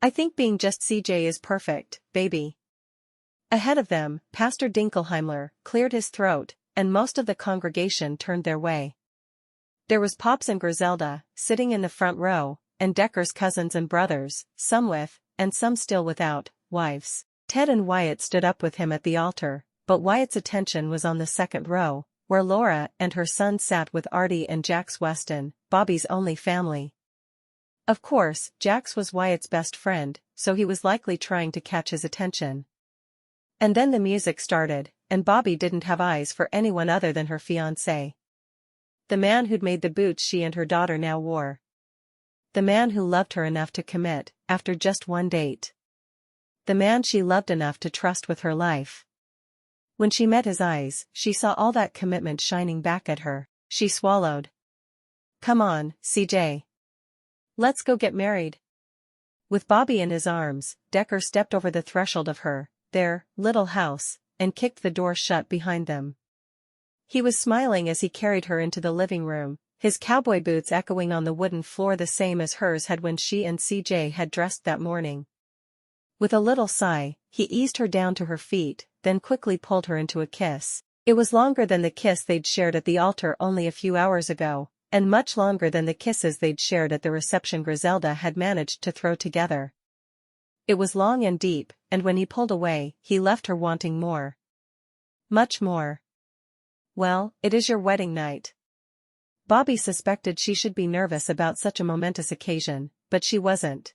"I think being just CJ is perfect, baby." Ahead of them, Pastor Dinkelheimler cleared his throat, and most of the congregation turned their way. There was Pops and Griselda, sitting in the front row, and Decker's cousins and brothers, some with, and some still without, wives. Ted and Wyatt stood up with him at the altar, but Wyatt's attention was on the second row, where Laura and her son sat with Artie and Jax Weston, Bobby's only family. Of course, Jax was Wyatt's best friend, so he was likely trying to catch his attention. And then the music started, and Bobbi didn't have eyes for anyone other than her fiancé. The man who'd made the boots she and her daughter now wore. The man who loved her enough to commit, after just one date. The man she loved enough to trust with her life. When she met his eyes, she saw all that commitment shining back at her. She swallowed. "Come on, CJ. Let's go get married." With Bobbi in his arms, Decker stepped over the threshold of their little house, and kicked the door shut behind them. He was smiling as he carried her into the living room, his cowboy boots echoing on the wooden floor the same as hers had when she and CJ had dressed that morning. With a little sigh, he eased her down to her feet, then quickly pulled her into a kiss. It was longer than the kiss they'd shared at the altar only a few hours ago, and much longer than the kisses they'd shared at the reception Griselda had managed to throw together. It was long and deep, and when he pulled away, he left her wanting more. Much more. "Well, it is your wedding night." Bobbi suspected she should be nervous about such a momentous occasion, but she wasn't.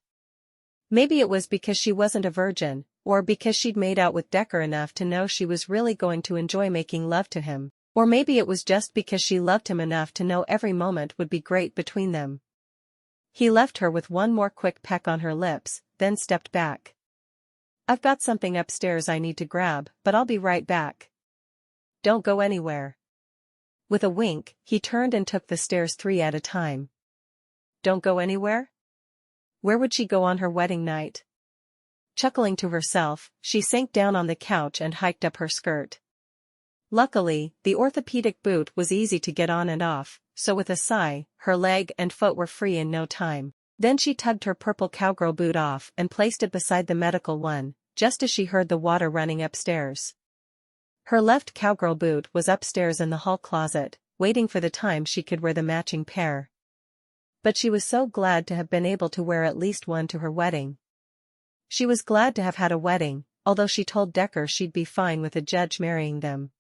Maybe it was because she wasn't a virgin, or because she'd made out with Decker enough to know she was really going to enjoy making love to him, or maybe it was just because she loved him enough to know every moment would be great between them. He left her with one more quick peck on her lips, then stepped back. "I've got something upstairs I need to grab, but I'll be right back." "Don't go anywhere." With a wink, he turned and took the stairs 3 at a time. Don't go anywhere? Where would she go on her wedding night? Chuckling to herself, she sank down on the couch and hiked up her skirt. Luckily, the orthopedic boot was easy to get on and off, so with a sigh, her leg and foot were free in no time. Then she tugged her purple cowgirl boot off and placed it beside the medical one, just as she heard the water running upstairs. Her left cowgirl boot was upstairs in the hall closet, waiting for the time she could wear the matching pair. But she was so glad to have been able to wear at least one to her wedding. She was glad to have had a wedding, although she told Decker she'd be fine with a judge marrying them.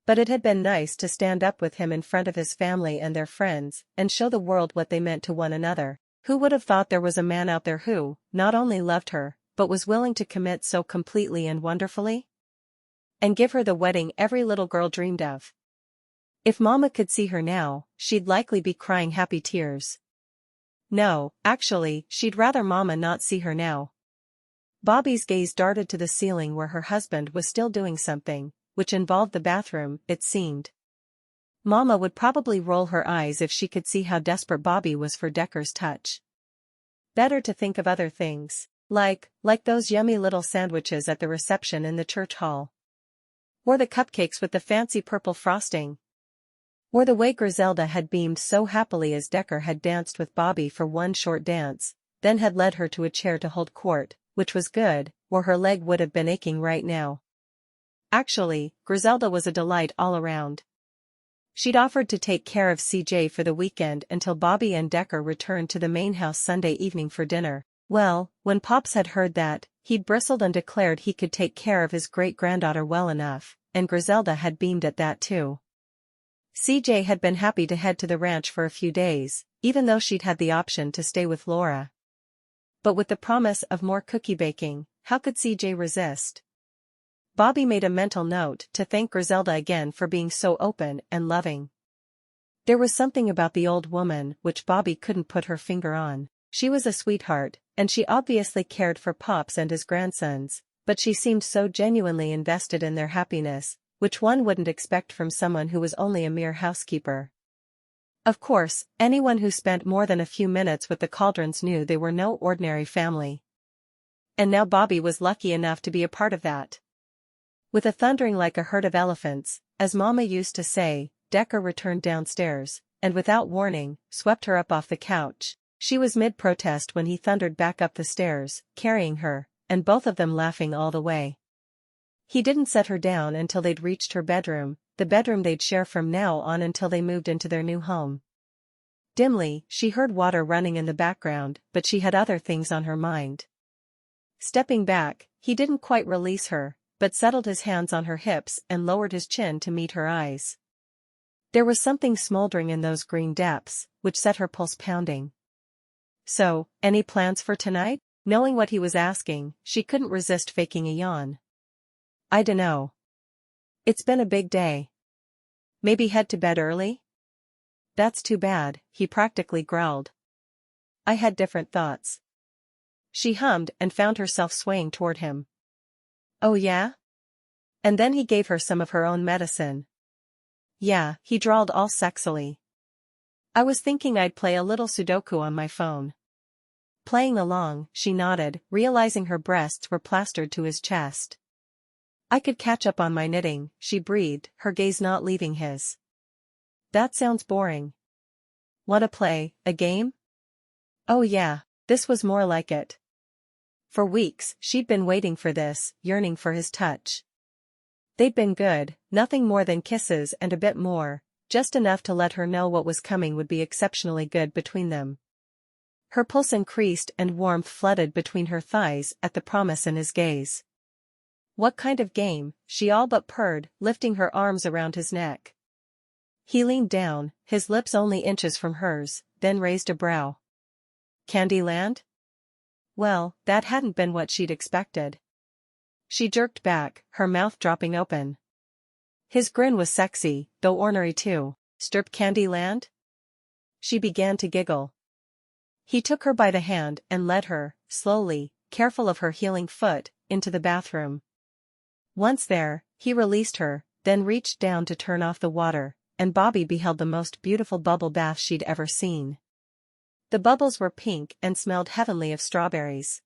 But it had been nice to stand up with him in front of his family and their friends, and show the world what they meant to one another. Who would have thought there was a man out there who, not only loved her, but was willing to commit so completely and wonderfully? And give her the wedding every little girl dreamed of. If Mama could see her now, she'd likely be crying happy tears. No, actually, she'd rather Mama not see her now. Bobbi's gaze darted to the ceiling where her husband was still doing something, which involved the bathroom, it seemed. Mama would probably roll her eyes if she could see how desperate Bobbi was for Decker's touch. Better to think of other things, like those yummy little sandwiches at the reception in the church hall. Or the cupcakes with the fancy purple frosting. Or the way Griselda had beamed so happily as Decker had danced with Bobbi for one short dance, then had led her to a chair to hold court, which was good, or her leg would have been aching right now. Actually, Griselda was a delight all around. She'd offered to take care of CJ for the weekend until Bobbi and Decker returned to the main house Sunday evening for dinner. Well, when Pops had heard that, he'd bristled and declared he could take care of his great-granddaughter well enough, and Griselda had beamed at that too. CJ had been happy to head to the ranch for a few days, even though she'd had the option to stay with Laura. But with the promise of more cookie baking, how could CJ resist? Bobbi made a mental note to thank Griselda again for being so open and loving. There was something about the old woman which Bobbi couldn't put her finger on. She was a sweetheart, and she obviously cared for Pops and his grandsons, but she seemed so genuinely invested in their happiness, which one wouldn't expect from someone who was only a mere housekeeper. Of course, anyone who spent more than a few minutes with the Cauldrons knew they were no ordinary family. And now Bobbi was lucky enough to be a part of that. With a thundering like a herd of elephants, as Mama used to say, Decker returned downstairs, and without warning, swept her up off the couch. She was mid-protest when he thundered back up the stairs, carrying her, and both of them laughing all the way. He didn't set her down until they'd reached her bedroom, the bedroom they'd share from now on until they moved into their new home. Dimly, she heard water running in the background, but she had other things on her mind. Stepping back, he didn't quite release her, but settled his hands on her hips and lowered his chin to meet her eyes. There was something smoldering in those green depths, which set her pulse pounding. So, any plans for tonight? Knowing what he was asking, she couldn't resist faking a yawn. I dunno. It's been a big day. Maybe head to bed early? That's too bad, he practically growled. I had different thoughts. She hummed and found herself swaying toward him. Oh yeah? And then he gave her some of her own medicine. Yeah, he drawled all sexily. I was thinking I'd play a little Sudoku on my phone. Playing along, she nodded, realizing her breasts were plastered to his chest. I could catch up on my knitting, she breathed, her gaze not leaving his. That sounds boring. Want to play a game? Oh yeah, this was more like it. For weeks, she'd been waiting for this, yearning for his touch. They'd been good, nothing more than kisses and a bit more, just enough to let her know what was coming would be exceptionally good between them. Her pulse increased and warmth flooded between her thighs at the promise in his gaze. What kind of game? She all but purred, lifting her arms around his neck. He leaned down, his lips only inches from hers, then raised a brow. Candyland? Well, that hadn't been what she'd expected. She jerked back, her mouth dropping open. His grin was sexy, though ornery too. Strip Candyland? She began to giggle. He took her by the hand and led her, slowly, careful of her healing foot, into the bathroom. Once there, he released her, then reached down to turn off the water, and Bobbi beheld the most beautiful bubble bath she'd ever seen. The bubbles were pink and smelled heavenly of strawberries.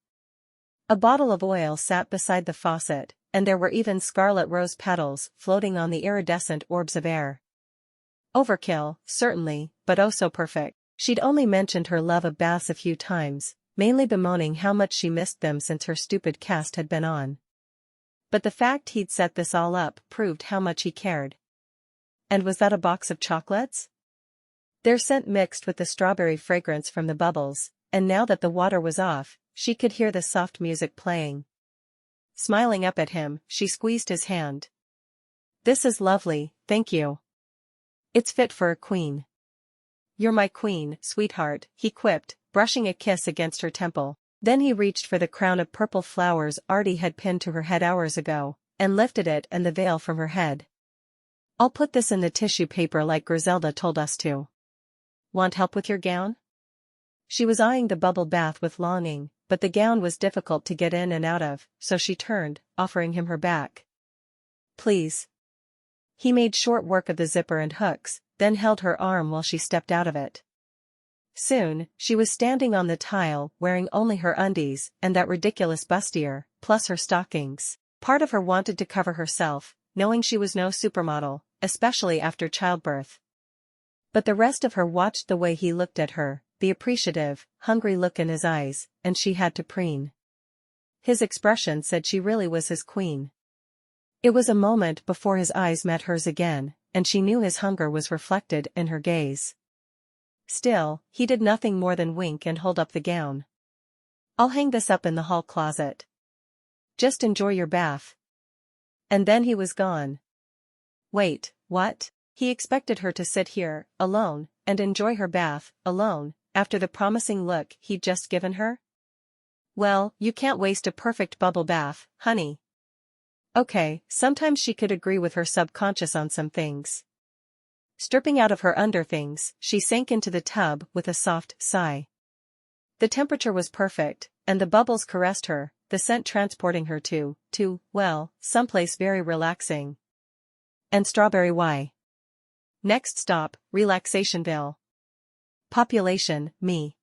A bottle of oil sat beside the faucet, and there were even scarlet rose petals floating on the iridescent orbs of air. Overkill, certainly, but oh so perfect. She'd only mentioned her love of baths a few times, mainly bemoaning how much she missed them since her stupid cast had been on. But the fact he'd set this all up proved how much he cared. And was that a box of chocolates? Their scent mixed with the strawberry fragrance from the bubbles, and now that the water was off, she could hear the soft music playing. Smiling up at him, she squeezed his hand. "This is lovely, thank you. It's fit for a queen." "You're my queen, sweetheart," he quipped, brushing a kiss against her temple. Then he reached for the crown of purple flowers Artie had pinned to her head hours ago, and lifted it and the veil from her head. "I'll put this in the tissue paper like Griselda told us to. Want help with your gown?" She was eyeing the bubble bath with longing, but the gown was difficult to get in and out of, so she turned, offering him her back. "Please." He made short work of the zipper and hooks, then held her arm while she stepped out of it. Soon, she was standing on the tile wearing only her undies and that ridiculous bustier, plus her stockings. Part of her wanted to cover herself, knowing she was no supermodel, especially after childbirth. But the rest of her watched the way he looked at her, the appreciative, hungry look in his eyes, and she had to preen. His expression said she really was his queen. It was a moment before his eyes met hers again, and she knew his hunger was reflected in her gaze. Still, he did nothing more than wink and hold up the gown. "I'll hang this up in the hall closet. Just enjoy your bath." And then he was gone. Wait, what? He expected her to sit here, alone, and enjoy her bath, alone, after the promising look he'd just given her? Well, you can't waste a perfect bubble bath, honey. Okay, sometimes she could agree with her subconscious on some things. Stripping out of her underthings, she sank into the tub with a soft sigh. The temperature was perfect, and the bubbles caressed her, the scent transporting her to, well, someplace very relaxing. And Strawberry Y. Next stop, Relaxationville. Population, me.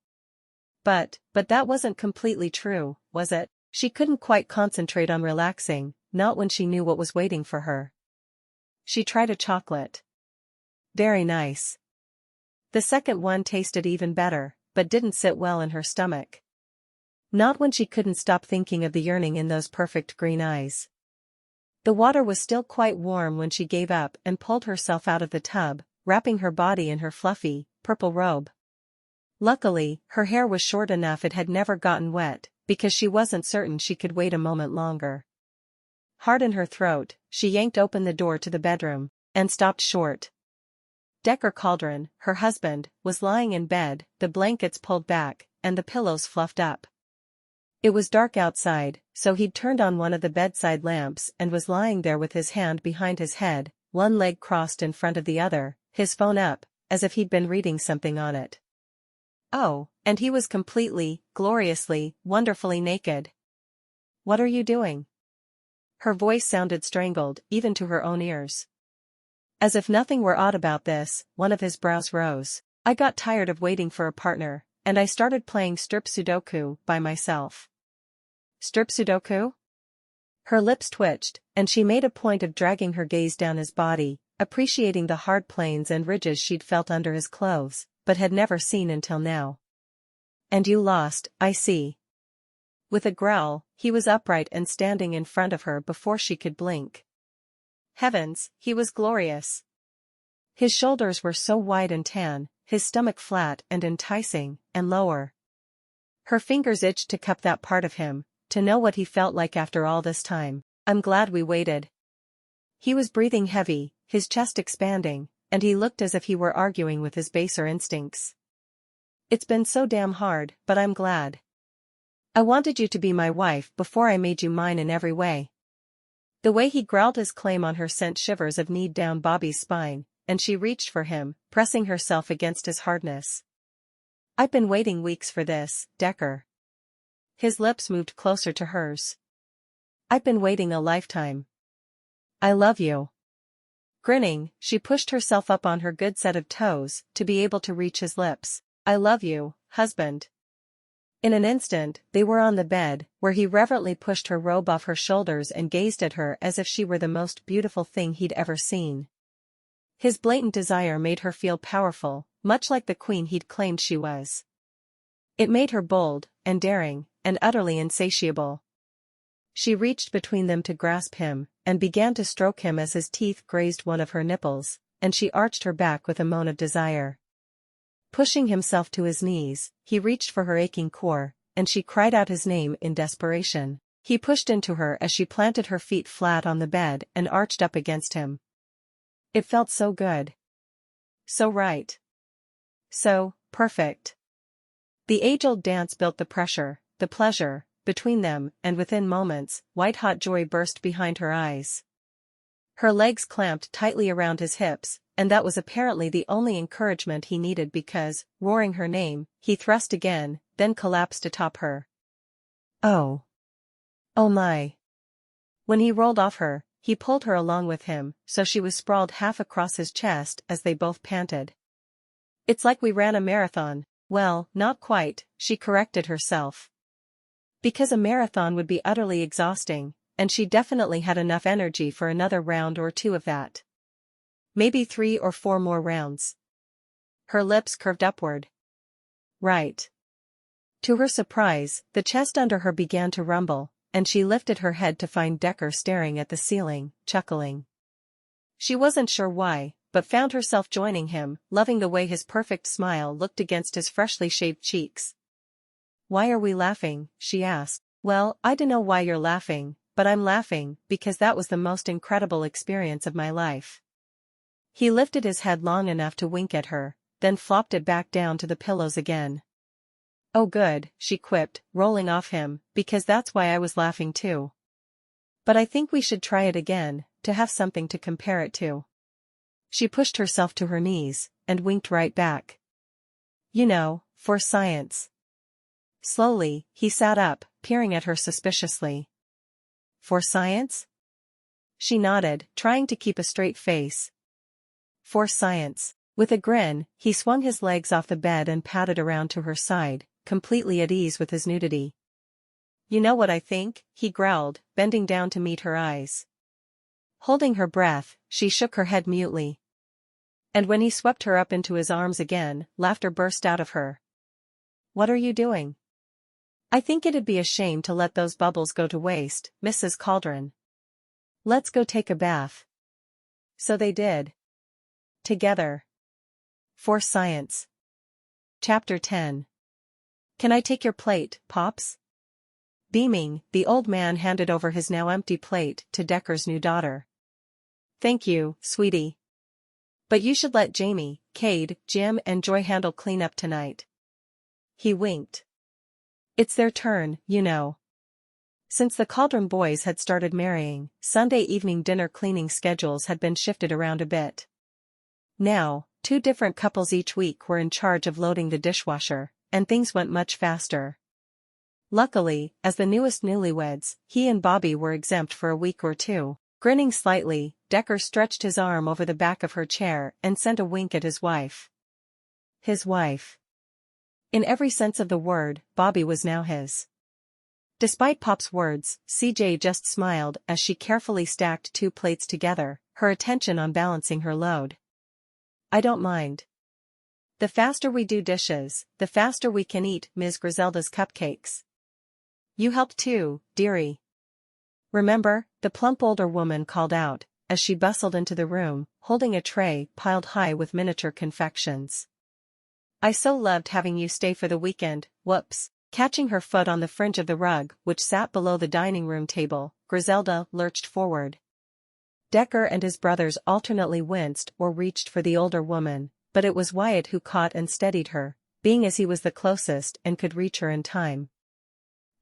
But that wasn't completely true, was it? She couldn't quite concentrate on relaxing, not when she knew what was waiting for her. She tried a chocolate. Very nice. The second one tasted even better, but didn't sit well in her stomach. Not when she couldn't stop thinking of the yearning in those perfect green eyes. The water was still quite warm when she gave up and pulled herself out of the tub, wrapping her body in her fluffy, purple robe. Luckily, her hair was short enough it had never gotten wet, because she wasn't certain she could wait a moment longer. Hard in her throat, she yanked open the door to the bedroom, and stopped short. Decker Cauldron, her husband, was lying in bed, the blankets pulled back, and the pillows fluffed up. It was dark outside, so he'd turned on one of the bedside lamps and was lying there with his hand behind his head, one leg crossed in front of the other, his phone up, as if he'd been reading something on it. Oh, and he was completely, gloriously, wonderfully naked. "What are you doing?" Her voice sounded strangled, even to her own ears. As if nothing were odd about this, one of his brows rose. "I got tired of waiting for a partner, and I started playing strip Sudoku by myself." Strip Sudoku? Her lips twitched, and she made a point of dragging her gaze down his body, appreciating the hard planes and ridges she'd felt under his clothes, but had never seen until now. "And you lost, I see." With a growl, he was upright and standing in front of her before she could blink. Heavens, he was glorious. His shoulders were so wide and tan, his stomach flat and enticing, and lower. Her fingers itched to cup that part of him, to know what he felt like after all this time. "I'm glad we waited." He was breathing heavy, his chest expanding, and he looked as if he were arguing with his baser instincts. "It's been so damn hard, but I'm glad. I wanted you to be my wife before I made you mine in every way." The way he growled his claim on her sent shivers of need down Bobbi's spine, and she reached for him, pressing herself against his hardness. "I've been waiting weeks for this, Decker." His lips moved closer to hers. "I've been waiting a lifetime. I love you." Grinning, she pushed herself up on her good set of toes, to be able to reach his lips. "I love you, husband." In an instant, they were on the bed, where he reverently pushed her robe off her shoulders and gazed at her as if she were the most beautiful thing he'd ever seen. His blatant desire made her feel powerful, much like the queen he'd claimed she was. It made her bold, and daring, and utterly insatiable. She reached between them to grasp him, and began to stroke him as his teeth grazed one of her nipples, and she arched her back with a moan of desire. Pushing himself to his knees, he reached for her aching core, and she cried out his name in desperation. He pushed into her as she planted her feet flat on the bed and arched up against him. It felt so good. So right. So perfect. The age-old dance built the pressure, the pleasure, between them, and within moments, white-hot joy burst behind her eyes. Her legs clamped tightly around his hips, and that was apparently the only encouragement he needed because, roaring her name, he thrust again, then collapsed atop her. Oh. Oh my. When he rolled off her, he pulled her along with him, so she was sprawled half across his chest as they both panted. It's like we ran a marathon. Well, not quite, she corrected herself. Because a marathon would be utterly exhausting, and she definitely had enough energy for another round or two of that. Maybe 3 or 4 more rounds. Her lips curved upward. Right. To her surprise, the chest under her began to rumble, and she lifted her head to find Decker staring at the ceiling, chuckling. She wasn't sure why, but found herself joining him, loving the way his perfect smile looked against his freshly shaved cheeks. Why are we laughing? She asked. Well, I dunno why you're laughing, but I'm laughing because that was the most incredible experience of my life. He lifted his head long enough to wink at her, then flopped it back down to the pillows again. Oh good, she quipped, rolling off him, because that's why I was laughing too. But I think we should try it again, to have something to compare it to. She pushed herself to her knees, and winked right back. You know, for science. Slowly, he sat up, peering at her suspiciously. For science? She nodded, trying to keep a straight face. For science. With a grin, he swung his legs off the bed and padded around to her side, completely at ease with his nudity. You know what I think? He growled, bending down to meet her eyes. Holding her breath, she shook her head mutely. And when he swept her up into his arms again, laughter burst out of her. What are you doing? I think it'd be a shame to let those bubbles go to waste, Mrs. Cauldron. Let's go take a bath. So they did. Together. For science. Chapter 10. Can I take your plate, Pops? Beaming, the old man handed over his now empty plate to Decker's new daughter. Thank you, sweetie. But you should let Jamie, Cade, Jim and Joy handle cleanup tonight. He winked. It's their turn, you know. Since the Cauldron boys had started marrying, Sunday evening dinner cleaning schedules had been shifted around a bit. Now, 2 different couples each week were in charge of loading the dishwasher, and things went much faster. Luckily, as the newest newlyweds, he and Bobbi were exempt for a week or 2. Grinning slightly, Decker stretched his arm over the back of her chair and sent a wink at his wife. His wife. In every sense of the word, Bobbi was now his. Despite Pop's words, CJ just smiled as she carefully stacked 2 plates together, her attention on balancing her load. I don't mind. The faster we do dishes, the faster we can eat Ms. Griselda's cupcakes. You helped too, dearie. Remember, the plump older woman called out, as she bustled into the room, holding a tray piled high with miniature confections. I so loved having you stay for the weekend. Whoops. Catching her foot on the fringe of the rug, which sat below the dining room table, Griselda lurched forward. Decker and his brothers alternately winced or reached for the older woman, but it was Wyatt who caught and steadied her, being as he was the closest and could reach her in time.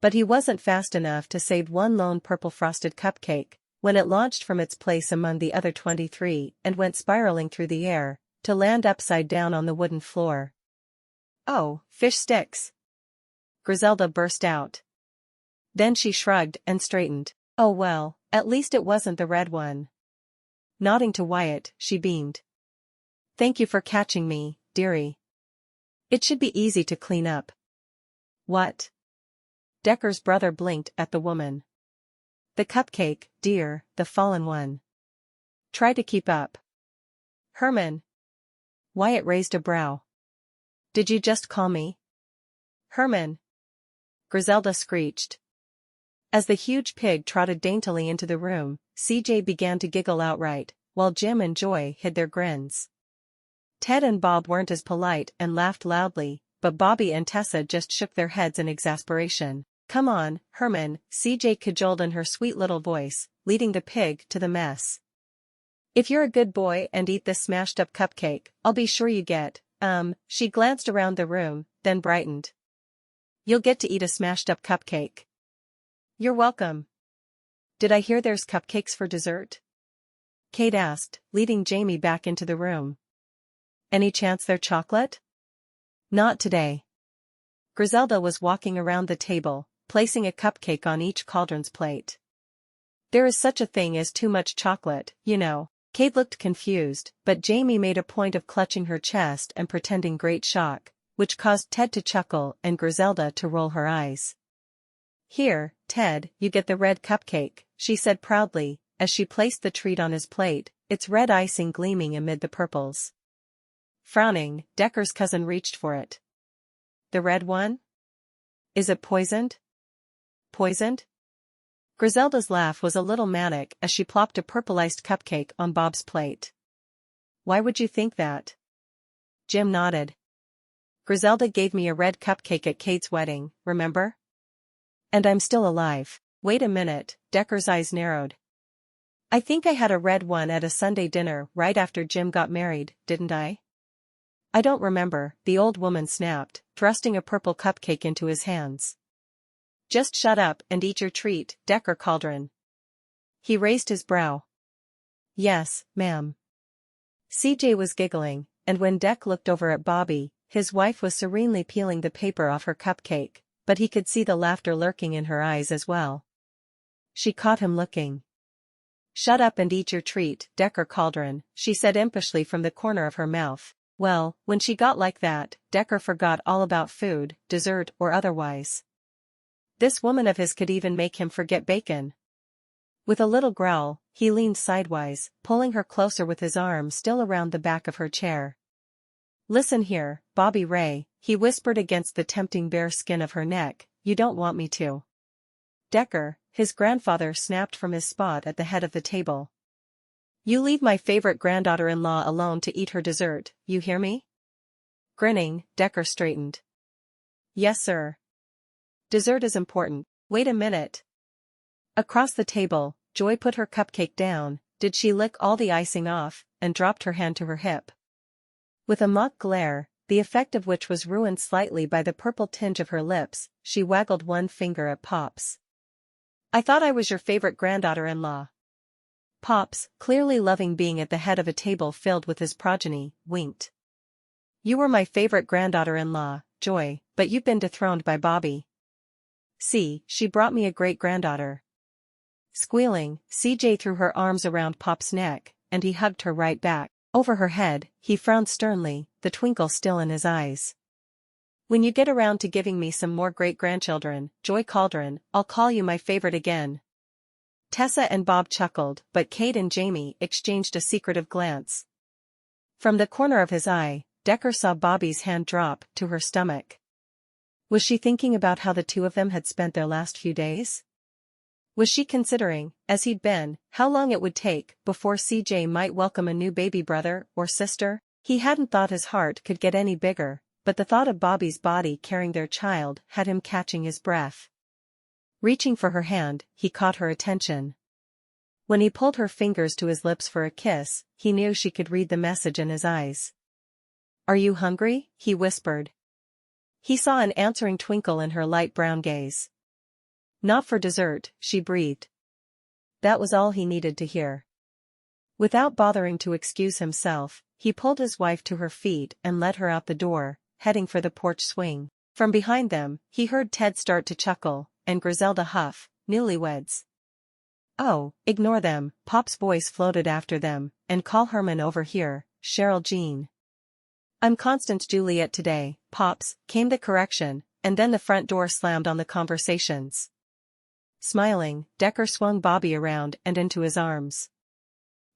But he wasn't fast enough to save one lone purple frosted cupcake, when it launched from its place among the other 23 and went spiraling through the air, to land upside down on the wooden floor. Oh, fish sticks! Griselda burst out. Then she shrugged and straightened. Oh well, at least it wasn't the red one. Nodding to Wyatt, she beamed. Thank you for catching me, dearie. It should be easy to clean up. What? Decker's brother blinked at the woman. The cupcake, dear, the fallen one. Try to keep up. Herman. Wyatt raised a brow. Did you just call me Herman? Griselda screeched. As the huge pig trotted daintily into the room, CJ began to giggle outright, while Jim and Joy hid their grins. Ted and Bob weren't as polite and laughed loudly, but Bobbi and Tessa just shook their heads in exasperation. "Come on, Herman," CJ cajoled in her sweet little voice, leading the pig to the mess. "If you're a good boy and eat this smashed-up cupcake, I'll be sure you get, she glanced around the room, then brightened. "You'll get to eat a smashed-up cupcake." "You're welcome." "Did I hear there's cupcakes for dessert?" Kate asked, leading Jamie back into the room. "Any chance they're chocolate?" "Not today." Griselda was walking around the table, placing a cupcake on each cauldron's plate. "There is such a thing as too much chocolate, you know." Kate looked confused, but Jamie made a point of clutching her chest and pretending great shock, which caused Ted to chuckle and Griselda to roll her eyes. "Here, Ted, you get the red cupcake," she said proudly, as she placed the treat on his plate, its red icing gleaming amid the purples. Frowning, Decker's cousin reached for it. "The red one? Is it poisoned?" "Poisoned?" Griselda's laugh was a little manic as she plopped a purple-iced cupcake on Bob's plate. "Why would you think that?" Jim nodded. "Griselda gave me a red cupcake at Kate's wedding, remember? And I'm still alive." "Wait a minute," Decker's eyes narrowed. "I think I had a red one at a Sunday dinner right after Jim got married, didn't I?" "I don't remember," the old woman snapped, thrusting a purple cupcake into his hands. "Just shut up and eat your treat, Decker Cauldron." He raised his brow. "Yes, ma'am." CJ was giggling, and when Deck looked over at Bobbi, his wife was serenely peeling the paper off her cupcake, but he could see the laughter lurking in her eyes as well. She caught him looking. "Shut up and eat your treat, Decker Cauldron," she said impishly from the corner of her mouth. Well, when she got like that, Decker forgot all about food, dessert or otherwise. This woman of his could even make him forget bacon. With a little growl, he leaned sidewise, pulling her closer with his arm still around the back of her chair. "Listen here, Bobbi Rae," he whispered against the tempting bare skin of her neck, "you don't want me to." Decker, his grandfather, snapped from his spot at the head of the table. "You leave my favorite granddaughter-in-law alone to eat her dessert, you hear me?" Grinning, Decker straightened. "Yes, sir. Dessert is important." "Wait a minute." Across the table, Joy put her cupcake down, did she lick all the icing off, and dropped her hand to her hip. With a mock glare, the effect of which was ruined slightly by the purple tinge of her lips, she waggled one finger at Pops. "I thought I was your favorite granddaughter-in-law." Pops, clearly loving being at the head of a table filled with his progeny, winked. "You were my favorite granddaughter-in-law, Joy, but you've been dethroned by Bobbi. See, she brought me a great-granddaughter." Squealing, CJ threw her arms around Pop's neck, and he hugged her right back. Over her head, he frowned sternly, the twinkle still in his eyes. "When you get around to giving me some more great-grandchildren, Joy Cauldron, I'll call you my favorite again." Tessa and Bob chuckled, but Kate and Jamie exchanged a secretive glance. From the corner of his eye, Decker saw Bobbi's hand drop to her stomach. Was she thinking about how the two of them had spent their last few days? Was she considering, as he'd been, how long it would take before CJ might welcome a new baby brother or sister? He hadn't thought his heart could get any bigger, but the thought of Bobbi's body carrying their child had him catching his breath. Reaching for her hand, he caught her attention. When he pulled her fingers to his lips for a kiss, he knew she could read the message in his eyes. "Are you hungry?" he whispered. He saw an answering twinkle in her light brown gaze. "Not for dessert," she breathed. That was all he needed to hear. Without bothering to excuse himself, he pulled his wife to her feet and led her out the door, heading for the porch swing. From behind them, he heard Ted start to chuckle, and Griselda huff, "Newlyweds." "Oh, ignore them," Pop's voice floated after them, "and call Herman over here, Cheryl Jean." "I'm Constance Juliet today, Pops," came the correction, and then the front door slammed on the conversations. Smiling, Decker swung Bobbi around and into his arms.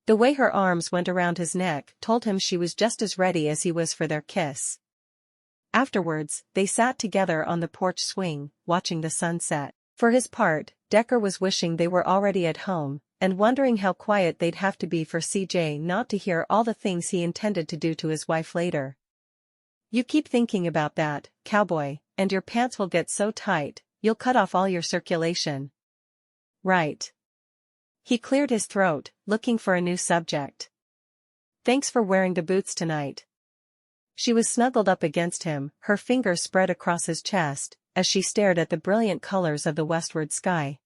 The way her arms went around his neck told him she was just as ready as he was for their kiss. Afterwards, they sat together on the porch swing, watching the sunset. For his part, Decker was wishing they were already at home, and wondering how quiet they'd have to be for CJ not to hear all the things he intended to do to his wife later. "You keep thinking about that, cowboy, and your pants will get so tight, you'll cut off all your circulation." "Right." He cleared his throat, looking for a new subject. "Thanks for wearing the boots tonight." She was snuggled up against him, her fingers spread across his chest, as she stared at the brilliant colors of the westward sky.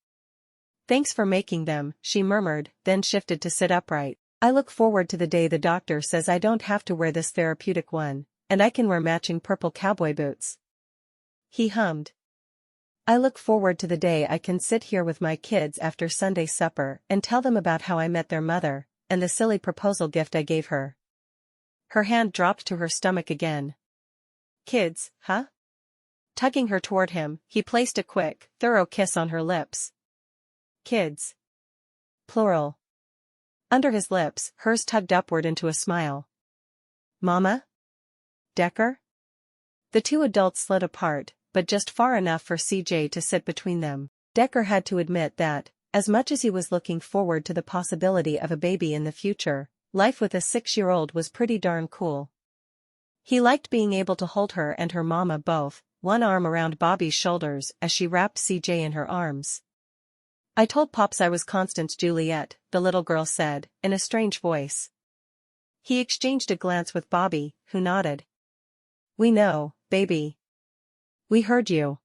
"Thanks for making them," she murmured, then shifted to sit upright. "I look forward to the day the doctor says I don't have to wear this therapeutic one, and I can wear matching purple cowboy boots." He hummed. "I look forward to the day I can sit here with my kids after Sunday supper and tell them about how I met their mother, and the silly proposal gift I gave her." Her hand dropped to her stomach again. "Kids, huh?" Tugging her toward him, he placed a quick, thorough kiss on her lips. "Kids." Plural. Under his lips, hers tugged upward into a smile. "Mama? Decker?" The two adults slid apart, but just far enough for CJ to sit between them. Decker had to admit that, as much as he was looking forward to the possibility of a baby in the future, life with a 6-year-old was pretty darn cool. He liked being able to hold her and her mama both, one arm around Bobbi's shoulders as she wrapped CJ in her arms. "I told Pops I was Constance Juliet," the little girl said, in a strange voice. He exchanged a glance with Bobbi, who nodded. "We know, baby. We heard you."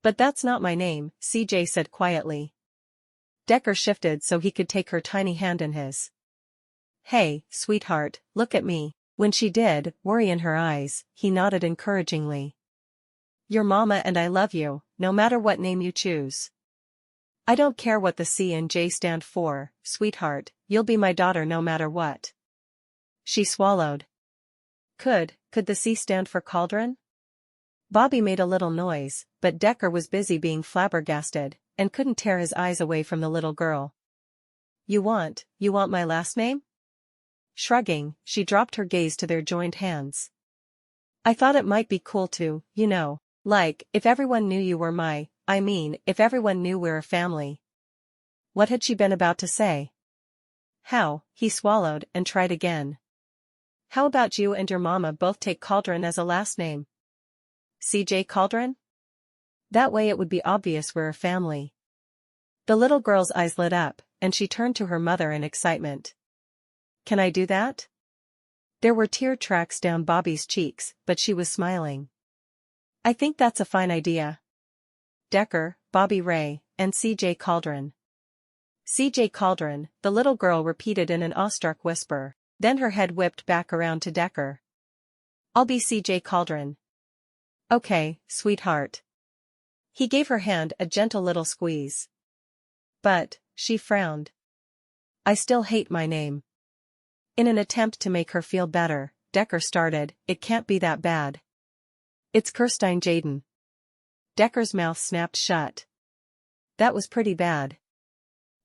"But that's not my name," CJ said quietly. Decker shifted so he could take her tiny hand in his. "Hey, sweetheart, look at me." When she did, worry in her eyes, he nodded encouragingly. "You're Mama and I love you, no matter what name you choose. I don't care what the C and J stand for, sweetheart, you'll be my daughter no matter what." She swallowed. Could the C stand for cauldron? Bobbi made a little noise, but Decker was busy being flabbergasted, and couldn't tear his eyes away from the little girl. You want my last name?" Shrugging, she dropped her gaze to their joined hands. "I thought it might be cool to, like, if everyone knew you were if everyone knew we're a family." What had she been about to say? "How?" He swallowed and tried again. "How about you and your mama both take Cauldron as a last name? CJ Cauldron? That way it would be obvious we're a family." The little girl's eyes lit up, and she turned to her mother in excitement. "Can I do that?" There were tear tracks down Bobbi's cheeks, but she was smiling. "I think that's a fine idea. Decker, Bobbi Rae, and CJ Cauldron." "CJ Cauldron," the little girl repeated in an awestruck whisper, then her head whipped back around to Decker. "I'll be CJ Cauldron." "Okay, sweetheart." He gave her hand a gentle little squeeze. "But," she frowned. "I still hate my name." In an attempt to make her feel better, Decker started, "It can't be that bad. It's Kirstein Jaden." Decker's mouth snapped shut. That was pretty bad.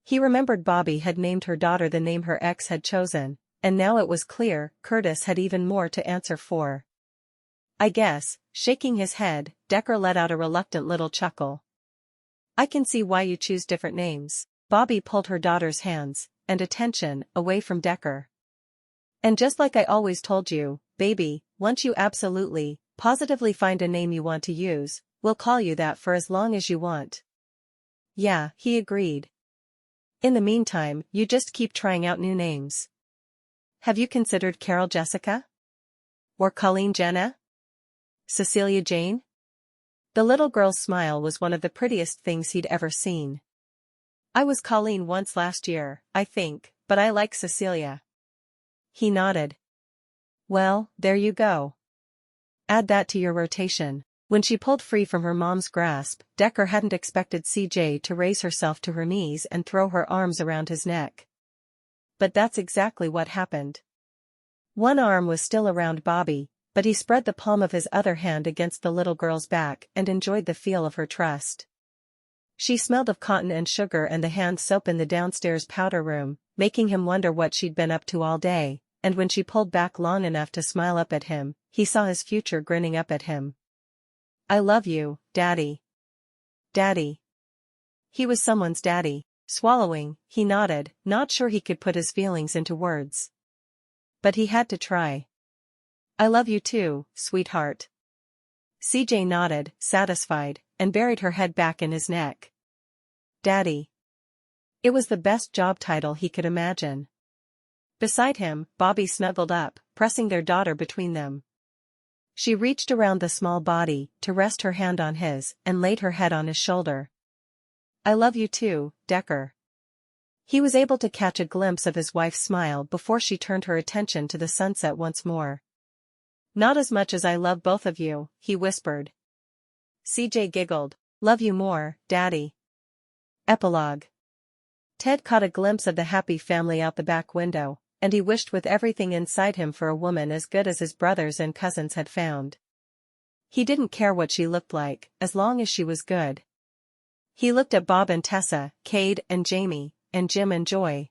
He remembered Bobbi had named her daughter the name her ex had chosen, and now it was clear Curtis had even more to answer for. "I guess," shaking his head, Decker let out a reluctant little chuckle. "I can see why you choose different names." Bobbi pulled her daughter's hands and attention away from Decker. "And just like I always told you, baby, once you absolutely, positively find a name you want to use, we'll call you that for as long as you want." "Yeah," he agreed. "In the meantime, you just keep trying out new names. Have you considered Carol Jessica? Or Colleen Jenna? Cecilia Jane?" The little girl's smile was one of the prettiest things he'd ever seen. "I was Colleen once last year, I think, but I like Cecilia." He nodded. "Well, there you go. Add that to your rotation." When she pulled free from her mom's grasp, Decker hadn't expected CJ to raise herself to her knees and throw her arms around his neck. But that's exactly what happened. One arm was still around Bobbi, but he spread the palm of his other hand against the little girl's back and enjoyed the feel of her trust. She smelled of cotton and sugar and the hand soap in the downstairs powder room, making him wonder what she'd been up to all day, and when she pulled back long enough to smile up at him, he saw his future grinning up at him. "I love you, Daddy." Daddy. He was someone's daddy. Swallowing, he nodded, not sure he could put his feelings into words. But he had to try. I love you too, sweetheart. CJ nodded, satisfied, and buried her head back in his neck. Daddy. It was the best job title he could imagine. Beside him, Bobbi snuggled up, pressing their daughter between them. She reached around the small body, to rest her hand on his, and laid her head on his shoulder. I love you too, Decker. He was able to catch a glimpse of his wife's smile before she turned her attention to the sunset once more. Not as much as I love both of you, he whispered. CJ giggled. Love you more, Daddy. Epilogue. Ted caught a glimpse of the happy family out the back window, and he wished with everything inside him for a woman as good as his brothers and cousins had found. He didn't care what she looked like, as long as she was good. He looked at Bob and Tessa, Cade and Jamie, and Jim and Joy.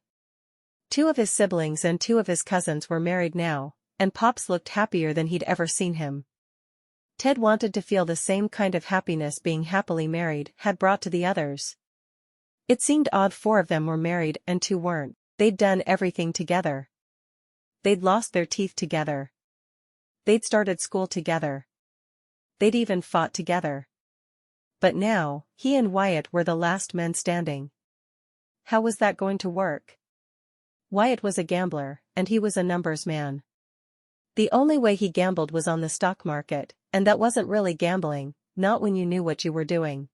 2 of his siblings and 2 of his cousins were married now, and Pops looked happier than he'd ever seen him. Ted wanted to feel the same kind of happiness being happily married had brought to the others. It seemed odd 4 of them were married and 2 weren't. They'd done everything together. They'd lost their teeth together. They'd started school together. They'd even fought together. But now, he and Wyatt were the last men standing. How was that going to work? Wyatt was a gambler, and he was a numbers man. The only way he gambled was on the stock market, and that wasn't really gambling, not when you knew what you were doing.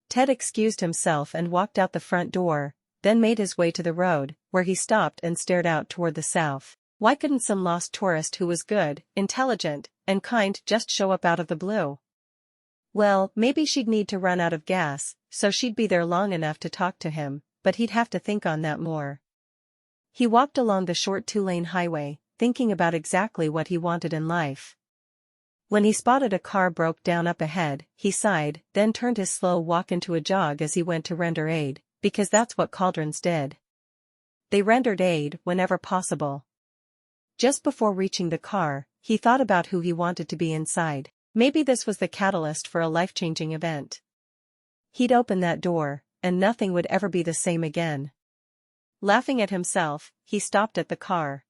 Ted excused himself and walked out the front door, then made his way to the road, where he stopped and stared out toward the south. Why couldn't some lost tourist who was good, intelligent, and kind just show up out of the blue? Well, maybe she'd need to run out of gas, so she'd be there long enough to talk to him, but he'd have to think on that more. He walked along the short 2-lane highway, thinking about exactly what he wanted in life. When he spotted a car broke down up ahead, he sighed, then turned his slow walk into a jog as he went to render aid, because that's what cauldrons did. They rendered aid whenever possible. Just before reaching the car, he thought about who he wanted to be inside. Maybe this was the catalyst for a life-changing event. He'd open that door, and nothing would ever be the same again. Laughing at himself, he stopped at the car.